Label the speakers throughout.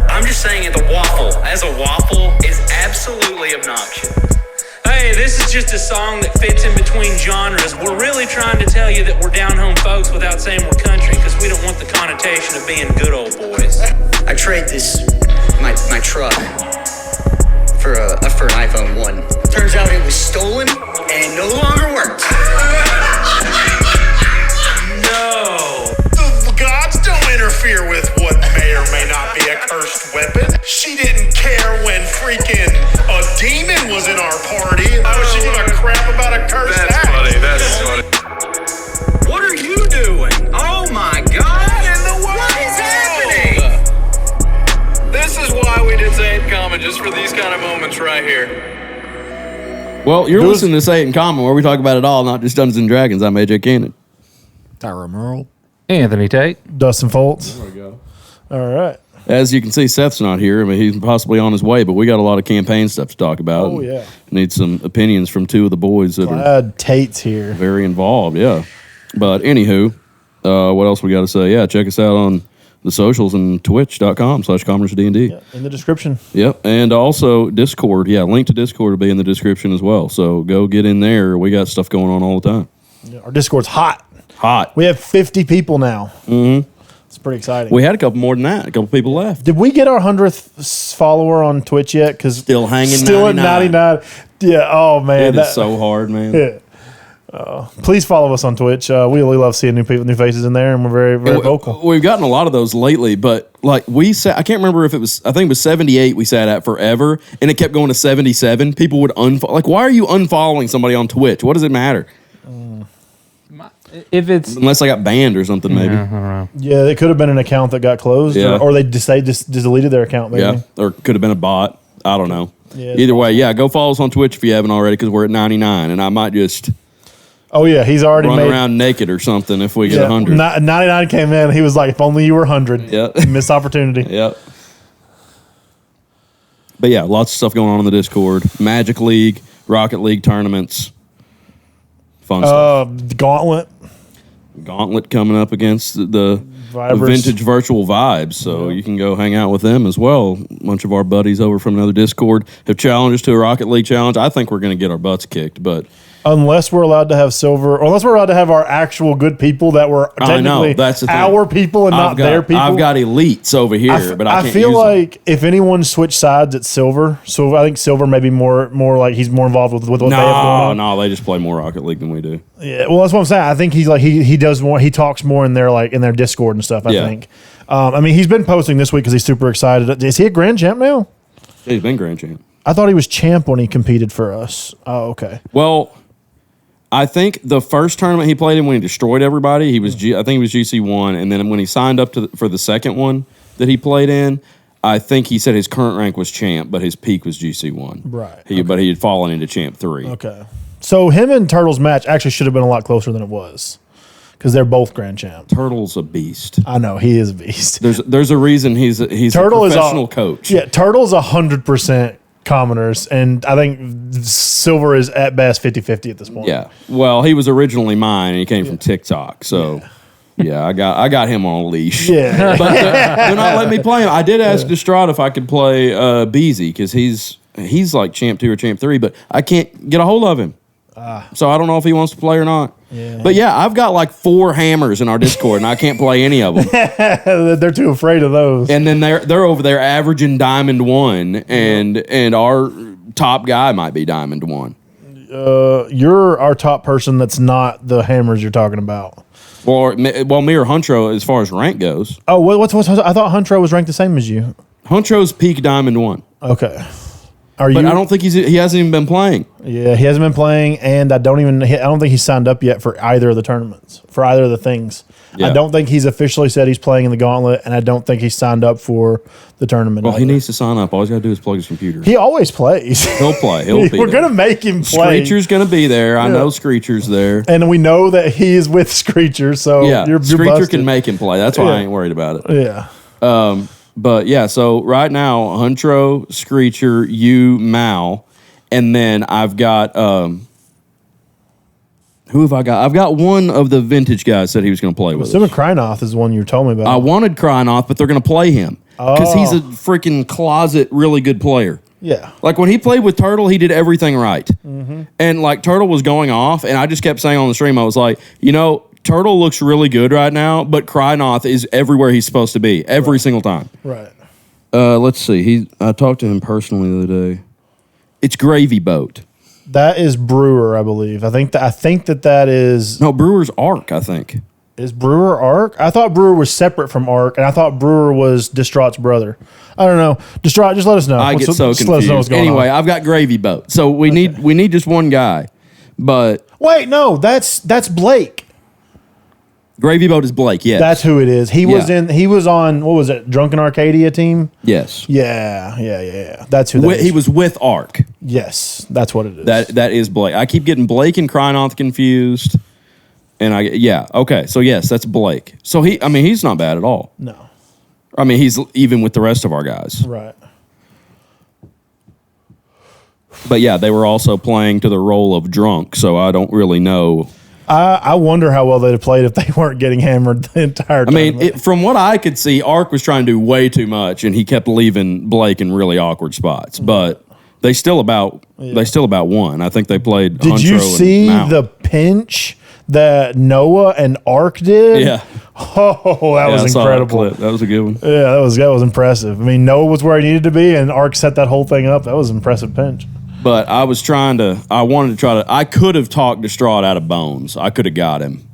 Speaker 1: I'm just saying it, the waffle, as a waffle, is absolutely obnoxious. Hey, this is just a song that fits in between genres. We're really trying to tell you that we're down-home folks without saying we're country, because we don't want the connotation of being good old boys.
Speaker 2: I trade my truck for an iPhone 1. Turns out it was stolen and no longer works.
Speaker 1: No.
Speaker 3: The gods don't interfere with what may or may not be a cursed weapon. She didn't care when freaking a demon was in our party. Why would she give a crap about a cursed act?
Speaker 4: That's funny.
Speaker 1: What are you doing? Oh my God! What is happening?
Speaker 4: This is why we did Say It in Common, just for these kind of moments right here.
Speaker 5: Well, you're listening to Say It in Common, where we talk about it all, not just Dungeons and Dragons. I'm AJ Cannon.
Speaker 6: Tyra Merle.
Speaker 7: Anthony Tate.
Speaker 8: Dustin Foltz.
Speaker 5: There we go.
Speaker 8: All right.
Speaker 5: As you can see, Seth's not here. I mean, he's possibly on his way, but we got a lot of campaign stuff to talk about.
Speaker 8: Oh, yeah.
Speaker 5: Need some opinions from two of the boys that are
Speaker 8: Glad Tate's here.
Speaker 5: very involved, yeah. But anywho, what else we got to say? Yeah, check us out on the socials and twitch.com/commercednd.
Speaker 8: Yeah, in the description.
Speaker 5: Yep, and also Discord. Yeah, link to Discord will be in the description as well. So go get in there. We got stuff going on all the time.
Speaker 8: Yeah, our Discord's hot.
Speaker 5: Hot.
Speaker 8: We have 50 people now. Mm-hmm. It's pretty exciting.
Speaker 5: We had a couple more than that. A couple people left.
Speaker 8: Did we get our 100th follower on Twitch yet? Because
Speaker 5: Still hanging
Speaker 8: Still
Speaker 5: 99.
Speaker 8: at 99. Yeah, oh, man.
Speaker 5: It is so hard, man.
Speaker 8: Yeah. Please follow us on Twitch. We really love seeing new people, new faces in there, and we're very, very vocal.
Speaker 5: We've gotten a lot of those lately, but like we sat, I can't remember if it was, I think it was 78 we sat at forever, and it kept going to 77. People would unfollow. Like, why are you unfollowing somebody on Twitch? What does it matter?
Speaker 7: If it's
Speaker 5: Unless I got banned or something, maybe.
Speaker 7: I don't know.
Speaker 8: Yeah, it could have been an account that got closed,
Speaker 5: Yeah.
Speaker 8: or they just deleted their account, maybe.
Speaker 5: Yeah, or could have been a bot. I don't know.
Speaker 8: Yeah,
Speaker 5: Either way, yeah, go follow us on Twitch if you haven't already, because we're at 99, and I might just
Speaker 8: Oh, yeah, he's already
Speaker 5: run
Speaker 8: made...
Speaker 5: around naked or something if we get
Speaker 8: Yeah,
Speaker 5: 100.
Speaker 8: 99 came in. He was like, if only you were 100.
Speaker 5: Yeah.
Speaker 8: Missed opportunity.
Speaker 5: Yep. But yeah, lots of stuff going on in the Discord. Magic League, Rocket League tournaments. Fun stuff.
Speaker 8: Gauntlet.
Speaker 5: Gauntlet coming up against the
Speaker 8: Vibers.
Speaker 5: Vintage Virtual Vibes, so you can go hang out with them as well. A bunch of our buddies over from another Discord have challenged us to a Rocket League challenge. I think we're going to get our butts kicked, but
Speaker 8: Unless we're allowed to have silver, or unless we're allowed to have our actual good people that were
Speaker 5: I know,
Speaker 8: technically
Speaker 5: that's the thing.
Speaker 8: our people and not their people.
Speaker 5: I've got elites over here, but I can't
Speaker 8: feel
Speaker 5: use them.
Speaker 8: like if anyone switched sides, it's Silver. So I think Silver may be more like he's more involved with what they have going on.
Speaker 5: No, they just play more Rocket League than we do.
Speaker 8: Yeah, well, that's what I'm saying. I think he's like he does more. He talks more in their Discord and stuff. I think. I mean, he's been posting this week because he's super excited. Is he a grand champ now?
Speaker 5: He's been grand champ.
Speaker 8: I thought he was champ when he competed for us. Oh, okay.
Speaker 5: Well, I think the first tournament he played in when he destroyed everybody, he was I think he was GC1, and then when he signed up for the second one that he played in, I think he said his current rank was champ, but his peak was GC1.
Speaker 8: Right.
Speaker 5: But he had fallen into champ 3.
Speaker 8: Okay. So him and Turtle's match actually should have been a lot closer than it was because they're both grand champs.
Speaker 5: Turtle's a beast.
Speaker 8: I know he is a beast.
Speaker 5: There's a reason he's a professional coach.
Speaker 8: Yeah, Turtle's 100% commoners, and I think Silver is at best 50-50 at this point.
Speaker 5: Yeah. Well, he was originally mine, and he came from TikTok, so. Yeah, I got him on a leash.
Speaker 8: Yeah.
Speaker 5: But they're not letting me play him. I did ask Destrada if I could play Beezy, because he's like champ 2 or champ 3, but I can't get a hold of him. So I don't know if he wants to play or not.
Speaker 8: Yeah.
Speaker 5: But yeah, I've got like 4 hammers in our Discord, and I can't play any of them.
Speaker 8: They're too afraid of those.
Speaker 5: And then they're over there averaging Diamond 1, and our top guy might be Diamond 1.
Speaker 8: You're our top person that's not the hammers you're talking about.
Speaker 5: Well, me or Huntro, as far as rank goes.
Speaker 8: Oh, what's I thought Huntro was ranked the same as you.
Speaker 5: Huntro's peak Diamond 1.
Speaker 8: Okay.
Speaker 5: But I don't think he hasn't even been playing.
Speaker 8: Yeah, he hasn't been playing, and I don't think he's signed up yet for either of the tournaments, for either of the things.
Speaker 5: Yeah.
Speaker 8: I don't think he's officially said he's playing in the Gauntlet, and I don't think he's signed up for the tournament.
Speaker 5: Well,
Speaker 8: either.
Speaker 5: he needs to sign up. All he's got to do is plug his computer.
Speaker 8: He always plays.
Speaker 5: He'll play. He'll be
Speaker 8: We're
Speaker 5: there.
Speaker 8: going to make him play.
Speaker 5: Screecher's going to be there. I know Screecher's there.
Speaker 8: And we know that he is with Screecher, so
Speaker 5: Yeah,
Speaker 8: you're
Speaker 5: Screecher
Speaker 8: busted.
Speaker 5: can make him play. That's why I ain't worried about it.
Speaker 8: Yeah.
Speaker 5: But yeah, so right now, Huntro, Screecher, you, Mal, and then I've got Who have I got? I've got one of the vintage guys said he was going to play with
Speaker 8: Assuming
Speaker 5: us.
Speaker 8: Krynoth is the one you told me about.
Speaker 5: I wanted Krynoth, but they're going to play him because he's a freaking closet really good player.
Speaker 8: Yeah.
Speaker 5: Like when he played with Turtle, he did everything right. And like Turtle was going off, and I just kept saying on the stream, I was like, Turtle looks really good right now, but Krynoth is everywhere he's supposed to be every single time.
Speaker 8: Right.
Speaker 5: Let's see. I talked to him personally the other day. It's Gravy Boat.
Speaker 8: That is Brewer, I believe. I think that is
Speaker 5: No, Brewer's Arc, I think.
Speaker 8: Is Brewer Arc? I thought Brewer was separate from Arc, and I thought Brewer was Distraught's brother. I don't know. Distraught, just let us know.
Speaker 5: I get so
Speaker 8: just let us know what's
Speaker 5: confused.
Speaker 8: going
Speaker 5: Anyway,
Speaker 8: on.
Speaker 5: I've got Gravy Boat. So we need just one guy. But
Speaker 8: Wait, no, that's Blake.
Speaker 5: Gravy Boat is Blake, yes.
Speaker 8: That's who it is. He was on, what was it, Drunken Arcadia team?
Speaker 5: Yes.
Speaker 8: Yeah. That's who that is.
Speaker 5: He was with Arc.
Speaker 8: Yes, that's what it is.
Speaker 5: That is Blake. I keep getting Blake and Krynoth confused. And okay. So yes, that's Blake. So he's not bad at all.
Speaker 8: No.
Speaker 5: I mean, he's even with the rest of our guys.
Speaker 8: Right.
Speaker 5: But yeah, they were also playing to the role of drunk, so I don't really know.
Speaker 8: I wonder how well they'd have played if they weren't getting hammered the entire time.
Speaker 5: I mean, from what I could see, Ark was trying to do way too much, and he kept leaving Blake in really awkward spots. But they still about won. I think they played.
Speaker 8: Did you see the pinch that Noah and Ark did?
Speaker 5: Yeah.
Speaker 8: Oh, that was
Speaker 5: I saw
Speaker 8: incredible.
Speaker 5: that clip. That was a good one.
Speaker 8: Yeah, that was impressive. I mean, Noah was where he needed to be, and Ark set that whole thing up. That was an impressive pinch.
Speaker 5: But I could have talked Distraught out of Bones. I could have got him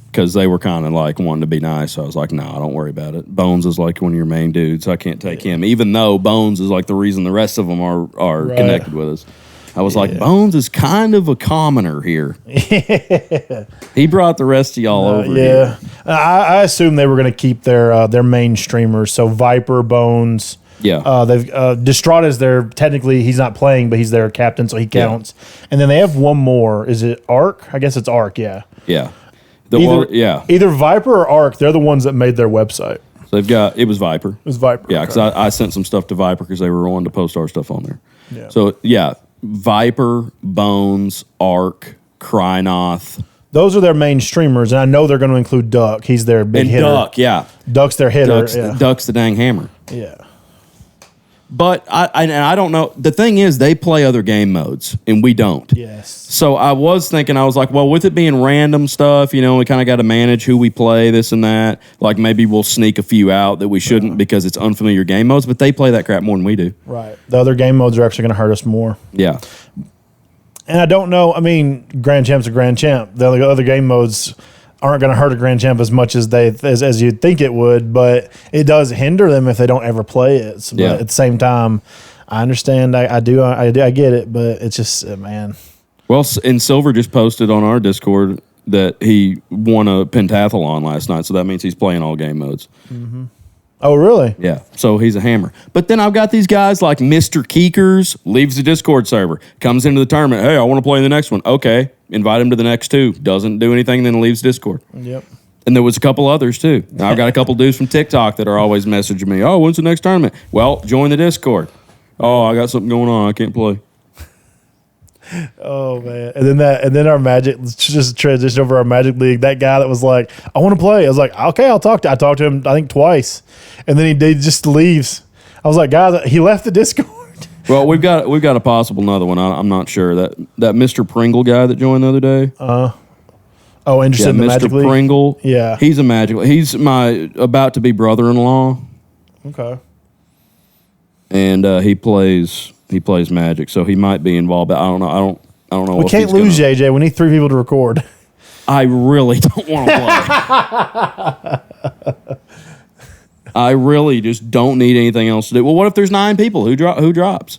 Speaker 5: because they were kind of like wanting to be nice. So I was like, no, don't worry about it. Bones is like one of your main dudes. I can't take him, even though Bones is like the reason the rest of them are
Speaker 8: Right.
Speaker 5: connected with us. I was like, Bones is kind of a commoner here. He brought the rest of y'all over here.
Speaker 8: I assume they were going to keep their main streamers. So Viper, Bones.
Speaker 5: Yeah.
Speaker 8: They've Distraught is their technically he's not playing, but he's their captain, so he counts. And then they have one more. Is it Arc? I guess it's Arc. Yeah.
Speaker 5: Yeah.
Speaker 8: Either Viper or Arc. They're the ones that made their website.
Speaker 5: So it was Viper.
Speaker 8: It was Viper.
Speaker 5: Yeah, because I sent some stuff to Viper because they were wanting to post our stuff on there.
Speaker 8: Yeah.
Speaker 5: So Viper, Bones, Arc, Krynoth.
Speaker 8: Those are their main streamers, and I know they're going to include Duck. He's their big
Speaker 5: And
Speaker 8: hitter.
Speaker 5: Duck, yeah.
Speaker 8: Duck's their hitter.
Speaker 5: Duck's the dang hammer.
Speaker 8: Yeah.
Speaker 5: But I don't know. The thing is, they play other game modes, and we don't.
Speaker 8: Yes.
Speaker 5: So I was like, well, with it being random stuff, we kind of got to manage who we play, this and that. Like maybe we'll sneak a few out that we shouldn't because it's unfamiliar game modes, but they play that crap more than we do.
Speaker 8: Right. The other game modes are actually going to hurt us more.
Speaker 5: Yeah.
Speaker 8: And I don't know. I mean, Grand Champ's a Grand Champ. The other game modes aren't going to hurt a Grand Champ as much as as you'd think it would, but it does hinder them if they don't ever play it. So, but at the same time, I understand. I get it, but it's just man.
Speaker 5: Well, and Silver just posted on our Discord that he won a pentathlon last night, so that means he's playing all game modes.
Speaker 8: Mm-hmm. Oh, really?
Speaker 5: Yeah, so he's a hammer. But then I've got these guys like Mr. Keekers, leaves the Discord server, comes into the tournament. Hey, I want to play in the next one. Okay, invite him to the next two. Doesn't do anything, then leaves Discord.
Speaker 8: Yep.
Speaker 5: And there was a couple others too. Now, I've got a couple dudes from TikTok that are always messaging me. Oh, when's the next tournament? Well, join the Discord. Oh, I got something going on. I can't play.
Speaker 8: Oh man! And then our Magic just transitioned over our Magic League. That guy that was like, "I want to play." I was like, "Okay, I'll talk to." I talked to him, I think twice, and then he just leaves. I was like, "Guys, he left the Discord."
Speaker 5: Well, we've got a possible another one. I'm not sure that Mr. Pringle guy that joined the other day.
Speaker 8: Oh, interested in the
Speaker 5: Mr.
Speaker 8: Magic League.
Speaker 5: Pringle.
Speaker 8: Yeah,
Speaker 5: he's a Magic. He's my about to be brother-in-law.
Speaker 8: Okay.
Speaker 5: And he plays Magic, so he might be involved. But I don't know. I don't know.
Speaker 8: We can't lose, JJ. We need 3 people to record.
Speaker 5: I really don't want to play. I really just don't need anything else to do. Well, what if there's 9 people? Who drops?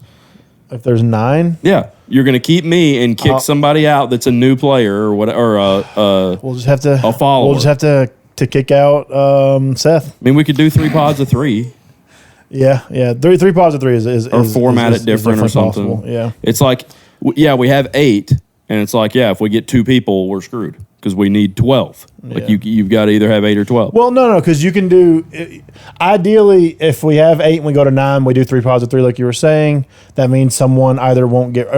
Speaker 8: If there's 9,
Speaker 5: yeah, you're going to keep me and kick somebody out that's a new player or what? Or
Speaker 8: we'll just have to
Speaker 5: a follower.
Speaker 8: We'll just have to kick out Seth.
Speaker 5: I mean, we could do 3 pods of 3.
Speaker 8: Yeah. 3 pods of 3 is
Speaker 5: or format it different or something.
Speaker 8: Possible. Yeah,
Speaker 5: it's like we have 8, and it's like if we get 2 people, we're screwed because we need 12. Like you've got to either have 8 or 12.
Speaker 8: Well, no, because you can do. Ideally, if we have 8 and we go to 9, we do 3 pods of 3, like you were saying. That means someone either won't get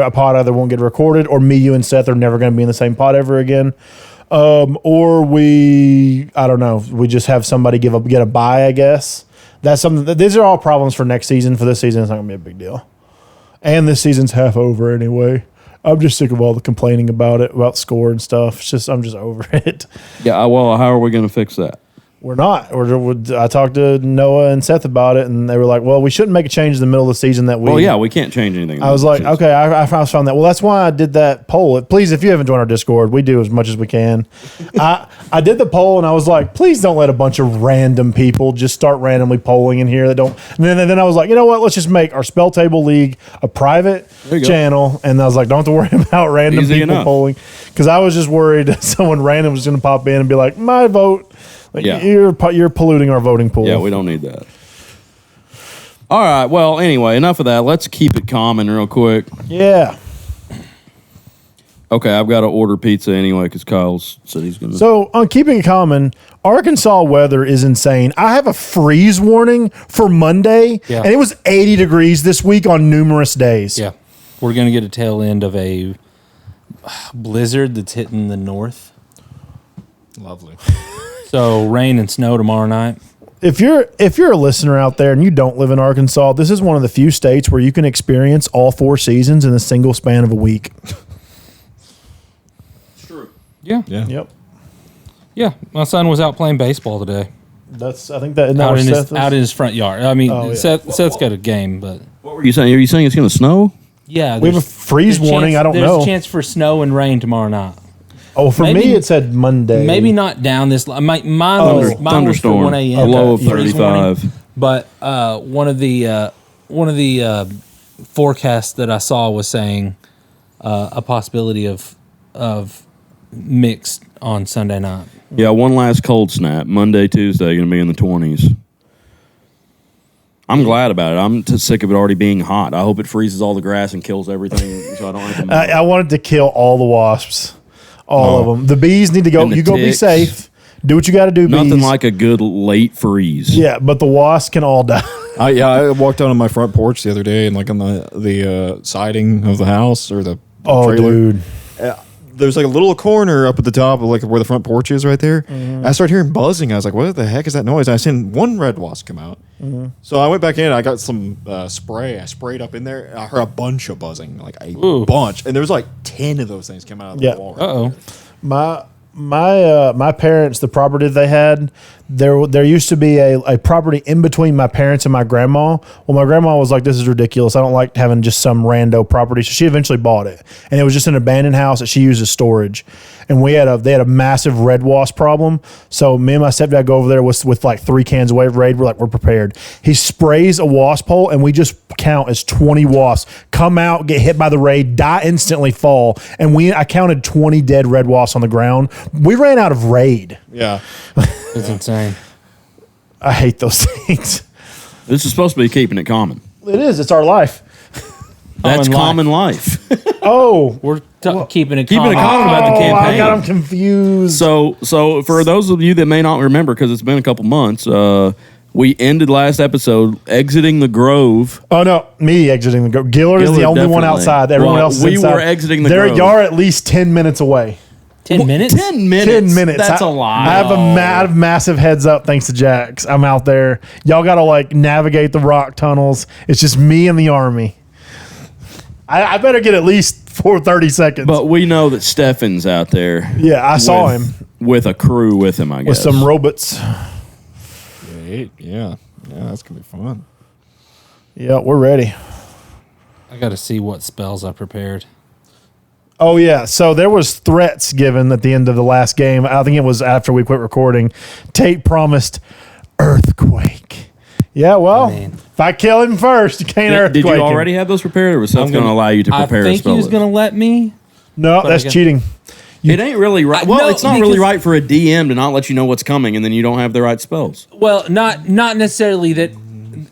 Speaker 8: recorded, or me, you, and Seth are never going to be in the same pod ever again. Or I don't know, we just have somebody get a bye, I guess. That's something. These are all problems for next season. For this season, it's not going to be a big deal. And this season's half over anyway. I'm just sick of all the complaining about it, about score and stuff. I'm just over it.
Speaker 5: Yeah, well, how are we going to fix that?
Speaker 8: We're not. I talked to Noah and Seth about it, and they were like, well, we shouldn't make a change in the middle of the season that we...
Speaker 5: Well, yeah, we can't change anything.
Speaker 8: I was like, okay, I found that. Well, that's why I did that poll. Please, if you haven't joined our Discord, we do as much as we can. I did the poll, and I was like, please don't let a bunch of random people just start randomly polling in here that don't... And then I was like, you know what? Let's just make our Spell Table League a private channel. And I was like, don't have to worry about random
Speaker 5: Easy
Speaker 8: people
Speaker 5: enough.
Speaker 8: polling. Because I was just worried that someone random was going to pop in and be like, my vote... Like,
Speaker 5: Yeah.
Speaker 8: You're polluting our voting pool.
Speaker 5: Yeah, we don't need that. All right, well, anyway, enough of that. Let's keep it common real quick.
Speaker 8: Yeah.
Speaker 5: Okay, I've got to order pizza anyway because Kyle said he's going to...
Speaker 8: So, on keeping it common, Arkansas weather is insane. I have a freeze warning for Monday,
Speaker 7: Yeah.
Speaker 8: and it was 80 degrees this week on numerous days.
Speaker 7: Yeah. We're going to get a tail end of a blizzard that's hitting the north.
Speaker 6: Lovely.
Speaker 7: So rain and snow tomorrow night.
Speaker 8: If you're a listener out there and you don't live in Arkansas, this is one of the few states where you can experience all 4 seasons in a single span of a week.
Speaker 5: It's true.
Speaker 7: Yeah.
Speaker 6: Yeah.
Speaker 8: Yep.
Speaker 7: Yeah. My son was out playing baseball today.
Speaker 8: I think that, isn't that what Seth
Speaker 7: Out in his front yard. I mean,
Speaker 8: Oh, yeah.
Speaker 7: Seth's got a game, but
Speaker 5: What were you saying? Are you saying it's going to snow?
Speaker 7: yeah.
Speaker 8: We have a freeze warning. I don't
Speaker 7: There's
Speaker 8: know.
Speaker 7: a chance for snow and rain tomorrow night.
Speaker 8: Oh, for
Speaker 7: maybe-
Speaker 8: me, it said Monday.
Speaker 7: Maybe not down this. Mine was for
Speaker 5: Thunderstorm.
Speaker 7: 1 a.m.
Speaker 5: A low of
Speaker 7: freeze warning.
Speaker 5: 35.
Speaker 7: But one of the forecasts that I saw was saying a possibility of mixed on Sunday night.
Speaker 5: Yeah, one last cold snap. Monday, Tuesday, going to be in the 20s. I'm glad about it. I'm just sick of it already being hot. I hope it freezes all the grass and kills everything so I don't have to mow.
Speaker 8: I wanted to kill all the wasps. All of them. The bees need to go.
Speaker 5: And the
Speaker 8: You go be
Speaker 5: ticks.
Speaker 8: safe. Do what you got to do,
Speaker 5: Nothing
Speaker 8: bees.
Speaker 5: like a good late freeze.
Speaker 8: Yeah, but the wasps can all die.
Speaker 6: I walked out on my front porch the other day, and like on the siding of the house or the
Speaker 8: Oh,
Speaker 6: trailer,
Speaker 8: dude.
Speaker 6: there's like a little corner up at the top of like where the front porch is right there. I started hearing buzzing. I was like, what the heck is that noise? And I seen one red wasp come out. So I went back in. I got some spray. I sprayed up in there. I heard a bunch of buzzing, like a bunch. And there was like 10 of those things come out of the
Speaker 8: Yeah.
Speaker 6: wall.
Speaker 7: Uh-oh.
Speaker 8: My parents, the property they had, there used to be a property in between my parents and my grandma. Well, my grandma was like, this is ridiculous. I don't like having just some rando property. So she eventually bought it. And it was just an abandoned house that she used as storage. And they had a massive red wasp problem. So me and my stepdad go over there with like 3 cans of Raid. We're prepared. He sprays a wasp hole, and we just count as 20 wasps come out, get hit by the Raid, die instantly, fall. And I counted 20 dead red wasps on the ground. We ran out of Raid.
Speaker 6: Yeah.
Speaker 7: It's insane.
Speaker 8: I hate those things.
Speaker 5: This is supposed to be keeping it common.
Speaker 8: It is. It's our life.
Speaker 5: That's
Speaker 7: Common
Speaker 5: common life.
Speaker 8: Oh.
Speaker 7: We're keeping it
Speaker 5: Keeping it
Speaker 7: common.
Speaker 5: common about the
Speaker 8: I
Speaker 5: campaign.
Speaker 8: got them confused.
Speaker 5: So for those of you that may not remember, because it's been a couple months, we ended last episode exiting the Grove.
Speaker 8: Oh, no. Me exiting the Grove. Gillard is the
Speaker 5: Gillard,
Speaker 8: only one
Speaker 5: definitely.
Speaker 8: outside. Everyone
Speaker 5: Well,
Speaker 8: else is
Speaker 5: we
Speaker 8: inside.
Speaker 5: were exiting the
Speaker 8: They're
Speaker 5: Grove.
Speaker 8: Y'all are at least 10 minutes away.
Speaker 7: 10 minutes?
Speaker 5: 10 minutes.
Speaker 8: 10 minutes.
Speaker 5: That's
Speaker 8: a
Speaker 5: a lot.
Speaker 8: I have a massive heads up thanks to Jax. I'm out there. Y'all got to like navigate the rock tunnels. It's just me and the army. I better get at least 30 seconds.
Speaker 5: But we know that Stefan's out there.
Speaker 8: yeah, I saw him
Speaker 5: with a crew with him, I guess.
Speaker 8: with some robots.
Speaker 6: Yeah. That's going to be fun.
Speaker 8: Yeah, we're ready.
Speaker 7: I got to see what spells I prepared.
Speaker 8: Oh yeah, so there was threats given at the end of the last game. I think it was after we quit recording. Tate promised earthquake. Yeah, well,
Speaker 7: I mean-
Speaker 8: if I kill him first, you can't earthquake
Speaker 5: Did you
Speaker 8: him.
Speaker 5: already have those prepared, or was Seth going to allow you to prepare
Speaker 7: I
Speaker 5: a
Speaker 7: think
Speaker 5: spell
Speaker 7: he was
Speaker 5: list?
Speaker 7: going to let me.
Speaker 8: No,
Speaker 7: But I
Speaker 8: that's
Speaker 7: guess-
Speaker 8: cheating.
Speaker 5: It ain't really right.
Speaker 7: I-
Speaker 5: Well,
Speaker 7: no,
Speaker 5: it's not really
Speaker 7: because-
Speaker 5: right for a DM to not let you know what's coming, and then you don't have the right spells.
Speaker 7: Well, not necessarily that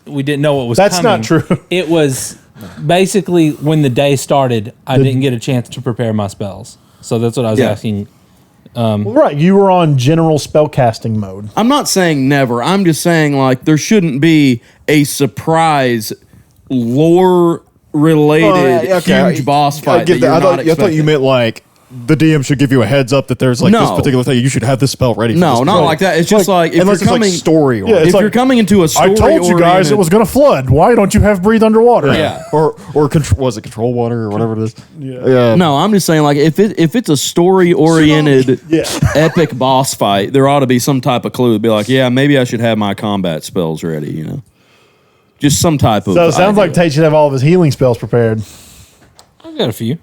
Speaker 7: we didn't know what was
Speaker 8: That's
Speaker 7: coming.
Speaker 8: not true.
Speaker 7: It was basically when the day started, I didn't get a chance to prepare my spells. So that's what I was
Speaker 8: Yeah.
Speaker 7: asking
Speaker 8: Right, you were on general spellcasting mode.
Speaker 5: I'm not saying never. I'm just saying like there shouldn't be a surprise lore related huge boss fight.
Speaker 6: I thought you meant like the DM should give you a heads up that there's like this particular thing. You should have this spell ready.
Speaker 5: No, not like that. It's just like if
Speaker 6: unless
Speaker 5: you're coming
Speaker 6: it's like story.
Speaker 5: if you're coming into a story,
Speaker 8: I told you guys it was going to flood. Why don't you have breathe underwater?
Speaker 5: Yeah.
Speaker 6: or was it control water or whatever it is? Yeah.
Speaker 5: No, I'm just saying like if it's a story oriented epic boss fight, there ought to be some type of clue to be like, yeah, maybe I should have my combat spells ready. You know, just some type of.
Speaker 8: So it sounds like
Speaker 5: idea.
Speaker 8: Tate should have all of his healing spells prepared.
Speaker 7: I've got a few.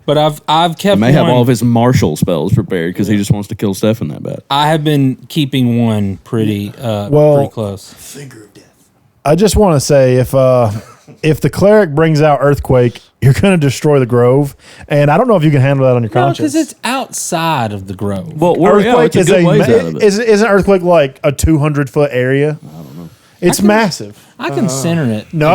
Speaker 7: But I've kept
Speaker 5: He may have
Speaker 7: one-
Speaker 5: all of his martial spells prepared because he just wants to kill Stefan that bad.
Speaker 7: I have been keeping one pretty pretty close.
Speaker 8: I just want to say if the cleric brings out earthquake, you're going to destroy the grove, and I don't know if you can handle that on your
Speaker 7: No,
Speaker 8: conscience.
Speaker 7: because it's outside of the grove.
Speaker 5: Well,
Speaker 8: Earthquake
Speaker 5: it's a good ways out of it.
Speaker 8: isn't earthquake like a 200-foot area? I don't know. It's massive.
Speaker 7: I can center it.
Speaker 8: No,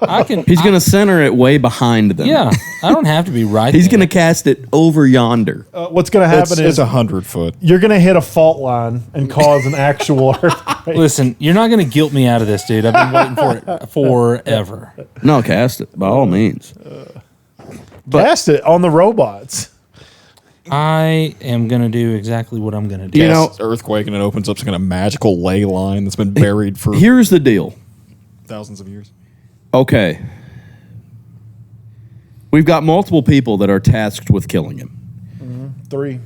Speaker 7: I can.
Speaker 5: He's going to center it way behind them.
Speaker 7: Yeah, I don't have to be right.
Speaker 5: He's
Speaker 7: there.
Speaker 5: going to cast it over yonder.
Speaker 8: what's going to happen
Speaker 6: It's
Speaker 8: is
Speaker 6: 100 foot.
Speaker 8: you're going to hit a fault line and cause an actual earthquake.
Speaker 7: Listen, you're not going to guilt me out of this, dude. I've been waiting for it forever.
Speaker 5: No, cast it by all means.
Speaker 8: Cast it on the robots.
Speaker 7: I am going to do exactly what I'm going to do.
Speaker 5: You know,
Speaker 6: Casts earthquake and it opens up some kind of magical ley line that's been buried for
Speaker 5: here's the deal.
Speaker 6: thousands of years.
Speaker 5: Okay. We've got multiple people that are tasked with killing him.
Speaker 8: 3,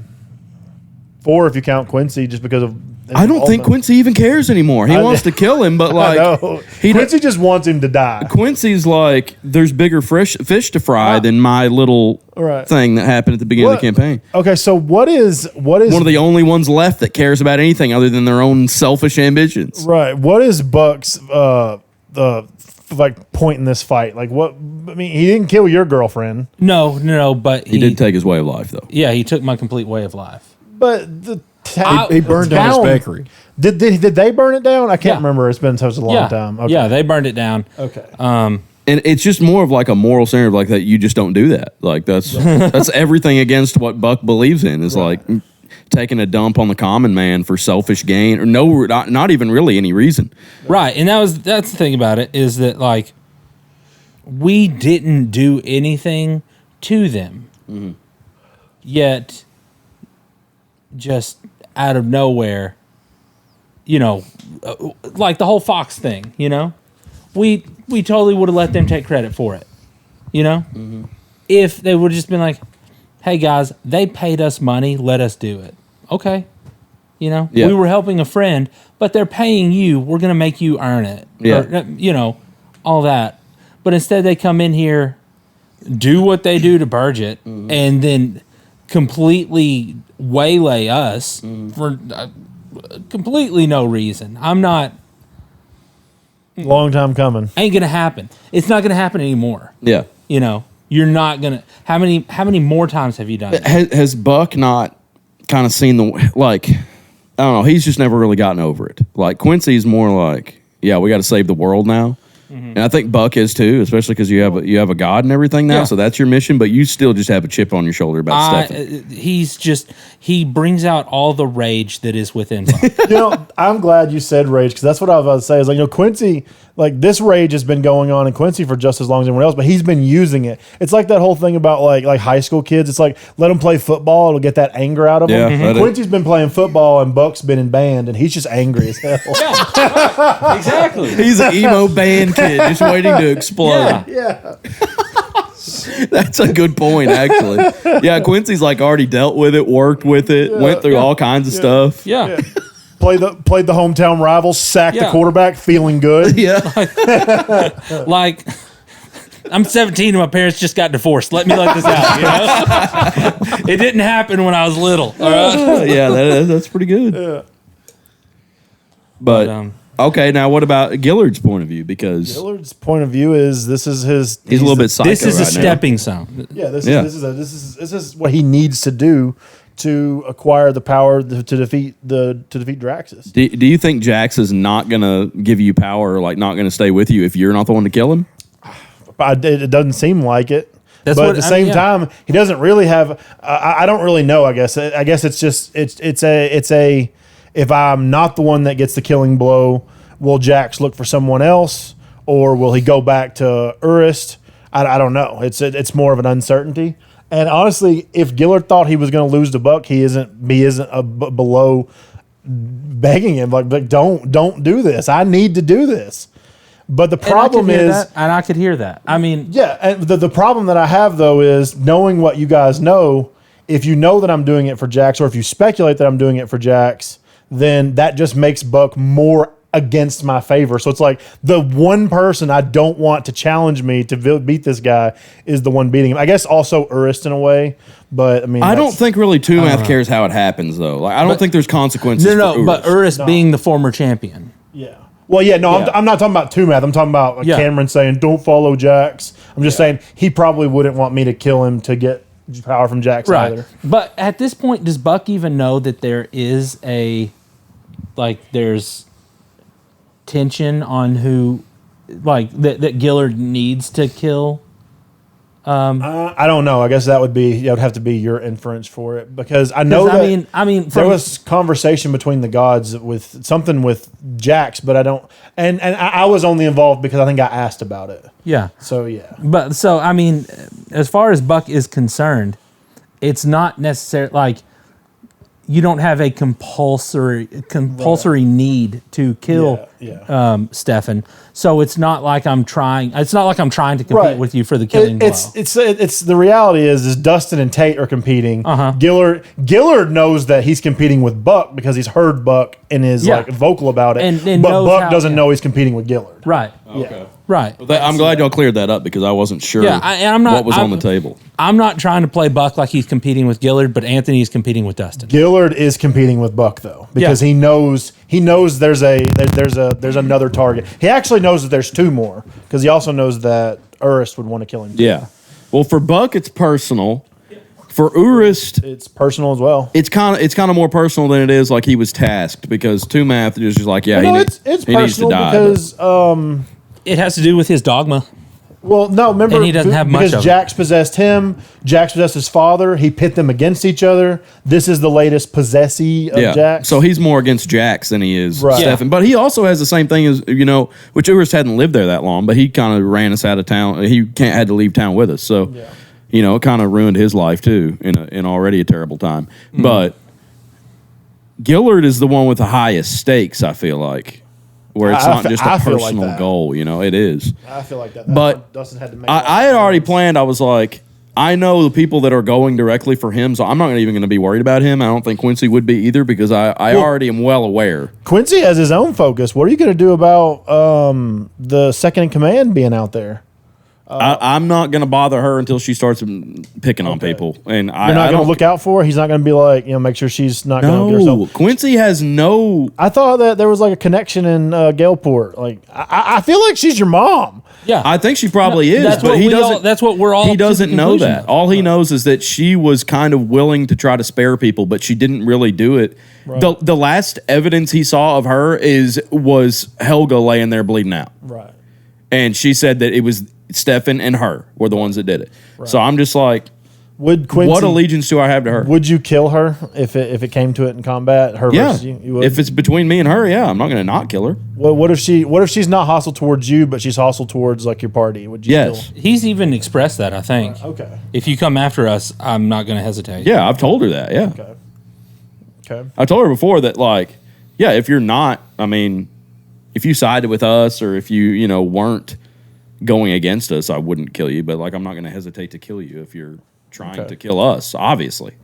Speaker 8: 4 if you count Quincy, just because of.
Speaker 5: I don't think Quincy even cares anymore. He wants to kill him, but like he
Speaker 8: Quincy just wants him to die.
Speaker 5: Quincy's like, there's bigger fish to fry than my little
Speaker 8: Right.
Speaker 5: thing that happened at the beginning of the campaign.
Speaker 8: Okay, so what is
Speaker 5: One of the only ones left that cares about anything other than their own selfish ambitions.
Speaker 8: right? What is Buck's like point in this fight? Like what? I mean, he didn't kill your girlfriend,
Speaker 7: No, but
Speaker 5: He did take his way of life, though.
Speaker 7: Yeah, he took my complete way of life.
Speaker 8: but the
Speaker 6: He burned down his
Speaker 8: town-
Speaker 6: bakery.
Speaker 8: Did they burn it down? I can't
Speaker 7: Yeah.
Speaker 8: remember. It's been such a long
Speaker 7: Yeah,
Speaker 8: time. Okay.
Speaker 7: yeah, they burned it down.
Speaker 8: Okay.
Speaker 5: And it's just more of like a moral standard, like that. You just don't do that. Like that's that's everything against what Buck believes in. Is like taking a dump on the common man for selfish gain, or not even really any reason.
Speaker 7: Right, and that's the thing about it is that like we didn't do anything to them, yet just out of nowhere, you know, like the whole Fox thing, you know, we totally would have let them take credit for it, you know, if they would have just been like, hey guys, they paid us money, let us do it. Okay. You know,
Speaker 5: Yeah.
Speaker 7: we were helping a friend, but they're paying you. We're going to make you earn it.
Speaker 5: Yeah.
Speaker 7: Or, you know, all that. But instead they come in here, do what they do to Burgett, and then completely waylay us for completely no reason. I'm not,
Speaker 8: Long time coming.
Speaker 7: ain't going to happen. It's not going to happen anymore.
Speaker 5: Yeah.
Speaker 7: You know, you're not going to, how many more times have you done it?
Speaker 5: Has Buck not kind of seen the like? I don't know. He's just never really gotten over it. Like Quincy's more like, yeah, we got to save the world now. And I think Buck is too, especially because you have a god and everything now,
Speaker 7: Yeah.
Speaker 5: so that's your mission. But you still just have a chip on your shoulder about Stefan.
Speaker 7: He brings out all the rage that is within Buck.
Speaker 8: You know, I'm glad you said rage because that's what I was about to say. Is like, you know, Quincy, like this rage has been going on in Quincy for just as long as anyone else, but he's been using it. It's like that whole thing about like high school kids. It's like let them play football; it'll get that anger out of
Speaker 5: Yeah,
Speaker 8: them.
Speaker 5: that is.
Speaker 8: Quincy's been playing football and Buck's been in band, and he's just angry as hell.
Speaker 7: Exactly.
Speaker 5: He's an emo band kid just waiting to explode.
Speaker 7: Yeah.
Speaker 5: That's a good point, actually. Yeah, Quincy's like already dealt with it, worked with it, went through all kinds of stuff.
Speaker 7: Yeah.
Speaker 8: Played the hometown rivals, sacked the
Speaker 7: Yeah.
Speaker 8: quarterback, feeling good.
Speaker 5: Yeah.
Speaker 7: Like, I'm 17 and my parents just got divorced. Let me let this out, you know? It didn't happen when I was little. All right?
Speaker 5: Yeah, that's pretty good. But okay, now what about Gillard's point of view? Because
Speaker 8: Dillard's point of view is this is his.
Speaker 5: he's a little bit psycho
Speaker 7: This is a
Speaker 5: right now.
Speaker 7: stepping stone.
Speaker 8: Yeah, this
Speaker 5: Yeah.
Speaker 8: is what he needs to do to acquire the power to defeat Draxus.
Speaker 5: Do you think Jax is not gonna give you power, or like not gonna stay with you if you're not the one to kill him?
Speaker 8: It doesn't seem like it.
Speaker 7: That's
Speaker 8: but
Speaker 7: what-
Speaker 8: at the
Speaker 7: I
Speaker 8: same
Speaker 7: mean, yeah.
Speaker 8: time, he doesn't really have. I don't really know. I guess it's just it's a. If I'm not the one that gets the killing blow, will Jax look for someone else, or will he go back to Urist? I don't know. It's more of an uncertainty. And honestly, if Gillard thought he was going to lose to Buck, he isn't below begging him like don't do this. I need to do this. But the problem is,
Speaker 7: and I could hear that. I mean,
Speaker 8: yeah, and the problem that I have though is knowing what you guys know. If you know that I'm doing it for Jax, or if you speculate that I'm doing it for Jax, then that just makes Buck more against my favor. So it's like the one person I don't want to challenge me to beat this guy is the one beating him. I guess also Urist in a way, but I mean,
Speaker 5: I don't think really Two Math cares how it happens though. Like I don't think there's consequences.
Speaker 7: no,
Speaker 5: for
Speaker 7: but Urist being the former champion.
Speaker 8: Yeah. Well, yeah, no,
Speaker 7: Yeah.
Speaker 8: I'm not talking about Two Math. I'm talking about like
Speaker 7: Yeah.
Speaker 8: Cameron saying, "Don't follow Jax." I'm just saying he probably wouldn't want me to kill him to get power from Jax either.
Speaker 7: But at this point, does Buck even know that there is there's tension on who, that Gillard needs to kill?
Speaker 8: I don't know. I guess that would have to be your inference for it because I know that
Speaker 7: I mean,
Speaker 8: there was conversation between the gods with something with Jax, but I don't. And I was only involved because I think I asked about it.
Speaker 7: yeah.
Speaker 8: So yeah.
Speaker 7: But so I mean, as far as Buck is concerned, it's not necessary. Like you don't have a compulsory need to kill Stefan. So it's not like I'm trying. It's not like I'm trying to compete with you for the killing blow.
Speaker 8: It's the reality is Dustin and Tate are competing. Gillard knows that he's competing with Buck because he's heard Buck and is like vocal about it.
Speaker 7: And
Speaker 8: but
Speaker 7: knows
Speaker 8: Buck doesn't know he's competing with Gillard.
Speaker 7: Right.
Speaker 5: Okay.
Speaker 7: Right.
Speaker 5: I'm glad y'all cleared that up because I wasn't sure
Speaker 7: I'm not,
Speaker 5: what was on the table.
Speaker 7: I'm not trying to play Buck like he's competing with Gillard, but Anthony is competing with Dustin.
Speaker 8: Gillard is competing with Buck though because he knows there's another target. He actually knows that there's two more because he also knows that Urist would want to kill him.
Speaker 5: Yeah. Well, for Buck, it's personal. For Urist,
Speaker 8: It's personal as well.
Speaker 5: it's kind of more personal than it is like he was tasked because Two Math is just like, yeah,
Speaker 8: No,
Speaker 5: he
Speaker 8: it's
Speaker 5: needs to
Speaker 8: personal
Speaker 5: die.
Speaker 8: because
Speaker 7: It has to do with his dogma.
Speaker 8: well, no, remember
Speaker 7: And he doesn't have much
Speaker 8: because
Speaker 7: of it.
Speaker 8: Jax possessed him, Jax possessed his father. He pit them against each other. This is the latest possessee of Jax.
Speaker 5: So he's more against Jax than he is
Speaker 8: Right.
Speaker 5: Stefan. But he also has the same thing as, which Urist hadn't lived there that long, but he kind of ran us out of town. He had to leave town with us. So, it kind of ruined his life too in already a terrible time.
Speaker 8: Mm-hmm.
Speaker 5: But Gillard is the one with the highest stakes, I feel like, where it's not just
Speaker 8: I
Speaker 5: a
Speaker 8: feel like
Speaker 5: personal
Speaker 8: that.
Speaker 5: goal. It is.
Speaker 8: I feel like that.
Speaker 5: But
Speaker 8: Dustin had to make.
Speaker 5: I had already planned. I was like, I know the people that are going directly for him, so I'm not even going to be worried about him. I don't think Quincy would be either because I already am well aware.
Speaker 8: Quincy has his own focus. What are you going to do about the second in command being out there?
Speaker 5: I'm not going to bother her until she starts picking on people. And
Speaker 8: You're not going to look out for her. He's not going to be like, make sure she's not going to get
Speaker 5: No,
Speaker 8: herself.
Speaker 5: Quincy has no.
Speaker 8: I thought that there was like a connection in Galeport. Like, I feel like she's your mom.
Speaker 7: Yeah.
Speaker 5: I think she probably is,
Speaker 7: That's
Speaker 5: but
Speaker 7: what
Speaker 5: he
Speaker 7: we all-
Speaker 5: doesn't.
Speaker 7: that's what we're all
Speaker 5: He
Speaker 7: up to the
Speaker 5: doesn't know
Speaker 7: conclusion
Speaker 5: that.
Speaker 7: of.
Speaker 5: All he knows is that she was kind of willing to try to spare people, but she didn't really do it. The last evidence he saw of her was Helga laying there bleeding out.
Speaker 8: Right.
Speaker 5: And she said that it was Stefan and her were the ones that did it. So I'm just like,
Speaker 8: Would Quincy?
Speaker 5: what allegiance do I have to her?
Speaker 8: Would you kill her if it came to it in combat? Her
Speaker 5: Yeah.
Speaker 8: versus you? You would?
Speaker 5: If it's between me and her, yeah, I'm not going to not kill her.
Speaker 8: What if she's not hostile towards you, but she's hostile towards like your party? Would you?
Speaker 5: Yes.
Speaker 7: He's even expressed that, I think.
Speaker 8: Okay.
Speaker 7: If you come after us, I'm not going to hesitate.
Speaker 5: Yeah, I've told her that. Yeah.
Speaker 8: Okay.
Speaker 5: I told her before that, like, yeah, if you're not, if you sided with us or if you, weren't going against us, I wouldn't kill you. But, like, I'm not going to hesitate to kill you if you're trying to kill us, obviously.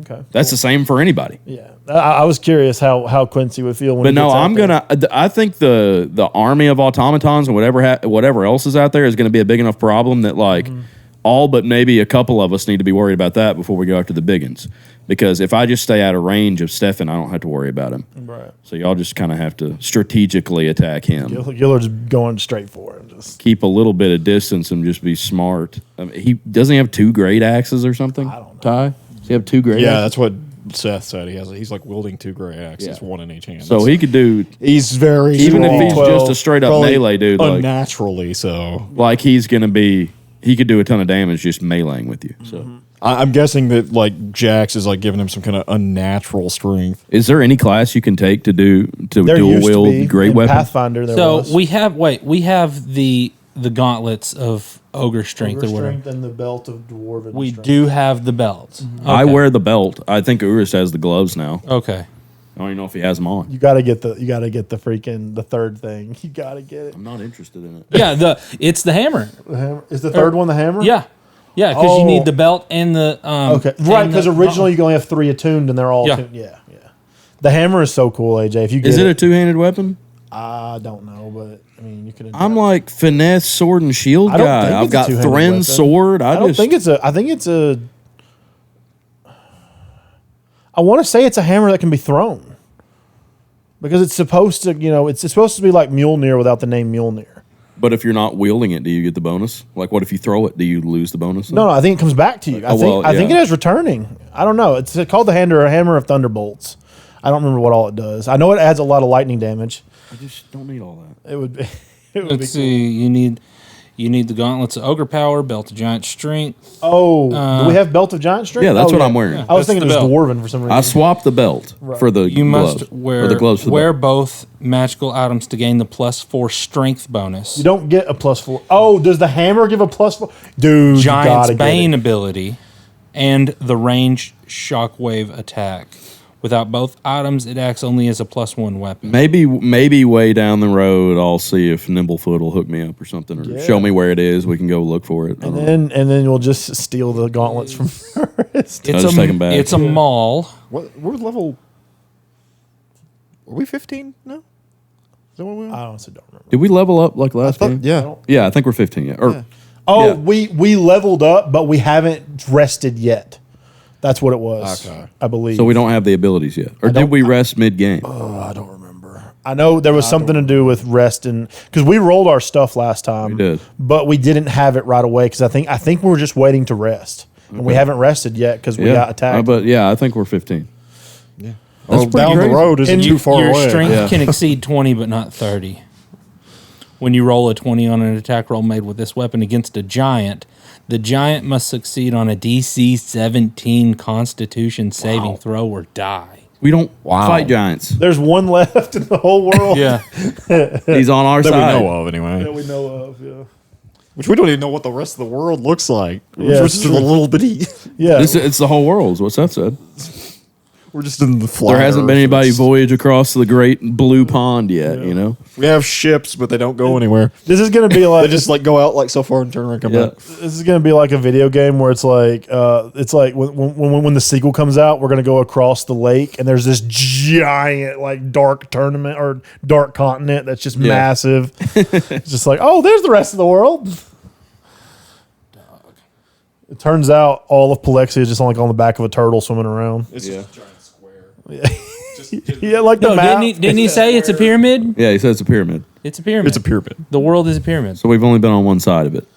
Speaker 8: Okay.
Speaker 5: That's the same for anybody.
Speaker 8: Yeah. I was curious how Quincy would feel when.
Speaker 5: But
Speaker 8: he
Speaker 5: no,
Speaker 8: gets out
Speaker 5: I'm
Speaker 8: there.
Speaker 5: gonna. I think the army of automatons and whatever else is out there is going to be a big enough problem that like all but maybe a couple of us need to be worried about that before we go after the biggins. Because if I just stay out of range of Stefan, I don't have to worry about him.
Speaker 8: Right.
Speaker 5: So y'all just kind of have to strategically attack him.
Speaker 8: Gillard's going straight for him. Just
Speaker 5: Keep a little bit of distance and just be smart. He doesn't he have 2 great axes or something. I don't know. Ty, does he have 2 great?
Speaker 6: Yeah,
Speaker 5: axes?
Speaker 6: that's what Seth said. He's like wielding 2 gray axes, one in each hand.
Speaker 5: So he could do
Speaker 6: he's very
Speaker 5: even
Speaker 6: strong.
Speaker 5: if he's just a straight up
Speaker 6: Probably
Speaker 5: melee dude. Like,
Speaker 6: unnaturally so.
Speaker 5: like he's gonna be he could do a ton of damage just meleeing with you. So,
Speaker 6: I'm guessing that like Jax is like giving him some kind of unnatural strength.
Speaker 5: is there any class you can take to
Speaker 8: There
Speaker 5: dual
Speaker 8: used to
Speaker 5: wield
Speaker 8: be
Speaker 5: great
Speaker 8: in
Speaker 5: weapon?
Speaker 8: Pathfinder. There
Speaker 7: So
Speaker 8: was.
Speaker 7: we have the gauntlets of ogre strength or whatever.
Speaker 8: Strength and the belt of dwarven.
Speaker 7: We
Speaker 8: strength.
Speaker 7: do have the belts.
Speaker 5: I
Speaker 7: Okay.
Speaker 5: wear the belt. I think Urus has the gloves now.
Speaker 7: Okay.
Speaker 5: I don't even know if he has them on.
Speaker 8: You gotta get the freaking the third thing. You gotta get it.
Speaker 5: I'm not interested in it.
Speaker 7: Yeah, it's the hammer.
Speaker 8: The hammer. Is the third one the hammer?
Speaker 7: Yeah. Yeah, because you
Speaker 8: Oh.
Speaker 7: need the belt and the
Speaker 8: Okay. Right,
Speaker 7: and
Speaker 8: because
Speaker 7: the
Speaker 8: originally you can only have 3 attuned, and they're all
Speaker 7: Yeah.
Speaker 8: attuned. Yeah, yeah. The hammer is so cool, AJ. If you get
Speaker 5: Is it a two-handed weapon?
Speaker 8: I don't know, but I mean, you can.
Speaker 5: I'm like finesse sword and shield
Speaker 8: I don't
Speaker 5: guy.
Speaker 8: think
Speaker 5: I've
Speaker 8: it's a
Speaker 5: got
Speaker 8: two-handed
Speaker 5: Thren's
Speaker 8: weapon.
Speaker 5: sword.
Speaker 8: I don't think it's a. I think it's a. I want to say it's a hammer that can be thrown. Because it's supposed to, it's supposed to be like Mjolnir without the name Mjolnir.
Speaker 5: But if you're not wielding it, do you get the bonus? Like, what if you throw it? Do you lose the bonus?
Speaker 8: No, I think it comes back to you. I think it has returning. I don't know. It's called the Hammer of Thunderbolts. I don't remember what all it does. I know it adds a lot of lightning damage.
Speaker 5: I just don't need all that.
Speaker 8: It would be. It would be
Speaker 7: Let's
Speaker 8: cool.
Speaker 7: see. You need the gauntlets of ogre power, belt of giant strength.
Speaker 8: Oh, do we have Belt of Giant Strength?
Speaker 5: Yeah, that's
Speaker 8: Oh,
Speaker 5: what I'm wearing.
Speaker 8: I was
Speaker 7: That's
Speaker 8: thinking it
Speaker 7: the
Speaker 8: was
Speaker 7: belt.
Speaker 8: Dwarven for some reason.
Speaker 5: I swapped the belt for the
Speaker 7: You
Speaker 5: glove.
Speaker 7: must wear
Speaker 5: or the gloves for the
Speaker 7: wear
Speaker 5: belt.
Speaker 7: both magical items to gain the +4 strength bonus.
Speaker 8: You don't get a +4. Oh, does the hammer give a +4? Dude, you
Speaker 7: Giant's
Speaker 8: gotta get
Speaker 7: Bane
Speaker 8: it.
Speaker 7: ability and the range shockwave attack. Without both items, it acts only as a +1 weapon.
Speaker 5: Maybe way down the road, I'll see if Nimblefoot will hook me up or something, or show me where it is. We can go look for it. I don't know.
Speaker 8: And then you'll just steal the gauntlets from Forrest.
Speaker 5: I'll just take 'em back.
Speaker 7: It's a maul.
Speaker 6: What? We're level. Are we 15 now? Is that what we are?
Speaker 8: I honestly don't remember.
Speaker 5: Did we level up like last game?
Speaker 6: Yeah.
Speaker 5: Yeah, I think we're 15 yet. Or
Speaker 8: Oh,
Speaker 5: Yeah.
Speaker 8: we leveled up, but we haven't rested yet. That's what it was.
Speaker 6: Okay.
Speaker 8: I believe.
Speaker 5: so we don't have the abilities yet. Or did we rest mid game?
Speaker 8: I don't remember. I know there was something to do with rest and because we rolled our stuff last time.
Speaker 5: We did.
Speaker 8: but we didn't have it right away because I think we were just waiting to rest, and we haven't rested yet because we got attacked.
Speaker 5: But yeah, I think we're 15.
Speaker 6: Well,
Speaker 5: pretty
Speaker 6: down
Speaker 5: crazy.
Speaker 6: the road isn't
Speaker 8: And
Speaker 6: too far
Speaker 7: Your
Speaker 6: away.
Speaker 7: strength
Speaker 5: Yeah.
Speaker 7: can exceed 20, but not 30. When you roll a 20 on an attack roll made with this weapon against a giant, the giant must succeed on a DC 17 Constitution saving throw or die.
Speaker 5: We don't fight giants.
Speaker 8: There's one left in the whole world.
Speaker 5: He's on our
Speaker 6: That
Speaker 5: side.
Speaker 6: we know of, anyway.
Speaker 8: that we know of. Yeah,
Speaker 6: Which we don't even know what the rest of the world looks like.
Speaker 8: Yeah,
Speaker 6: We're
Speaker 8: it's
Speaker 6: just in a
Speaker 8: true.
Speaker 6: little bitty.
Speaker 8: yeah.
Speaker 5: It's the whole world, is what Seth said.
Speaker 6: We're just in the flat.
Speaker 5: There hasn't been
Speaker 6: Earth.
Speaker 5: anybody voyage across the great blue pond yet, you know?
Speaker 6: We have ships, but they don't go anywhere.
Speaker 8: This is gonna be
Speaker 6: They
Speaker 8: like
Speaker 6: just like go out like so far and turn around and come
Speaker 5: Yeah.
Speaker 6: back.
Speaker 8: this is gonna be like a video game where it's like when the sequel comes out, we're gonna go across the lake and there's this giant like dark tournament or dark continent that's just massive. It's just like, oh, there's the rest of the world. It turns out all of Palexia is just like on the back of a turtle swimming around.
Speaker 6: It's
Speaker 5: Yeah.
Speaker 6: just a giant square.
Speaker 8: Yeah, like the
Speaker 7: No,
Speaker 8: map.
Speaker 7: didn't he say it's a pyramid?
Speaker 5: Yeah, he said it's a pyramid.
Speaker 7: It's a pyramid.
Speaker 6: It's a pyramid.
Speaker 7: The world is a pyramid.
Speaker 5: So we've only been on one side of it.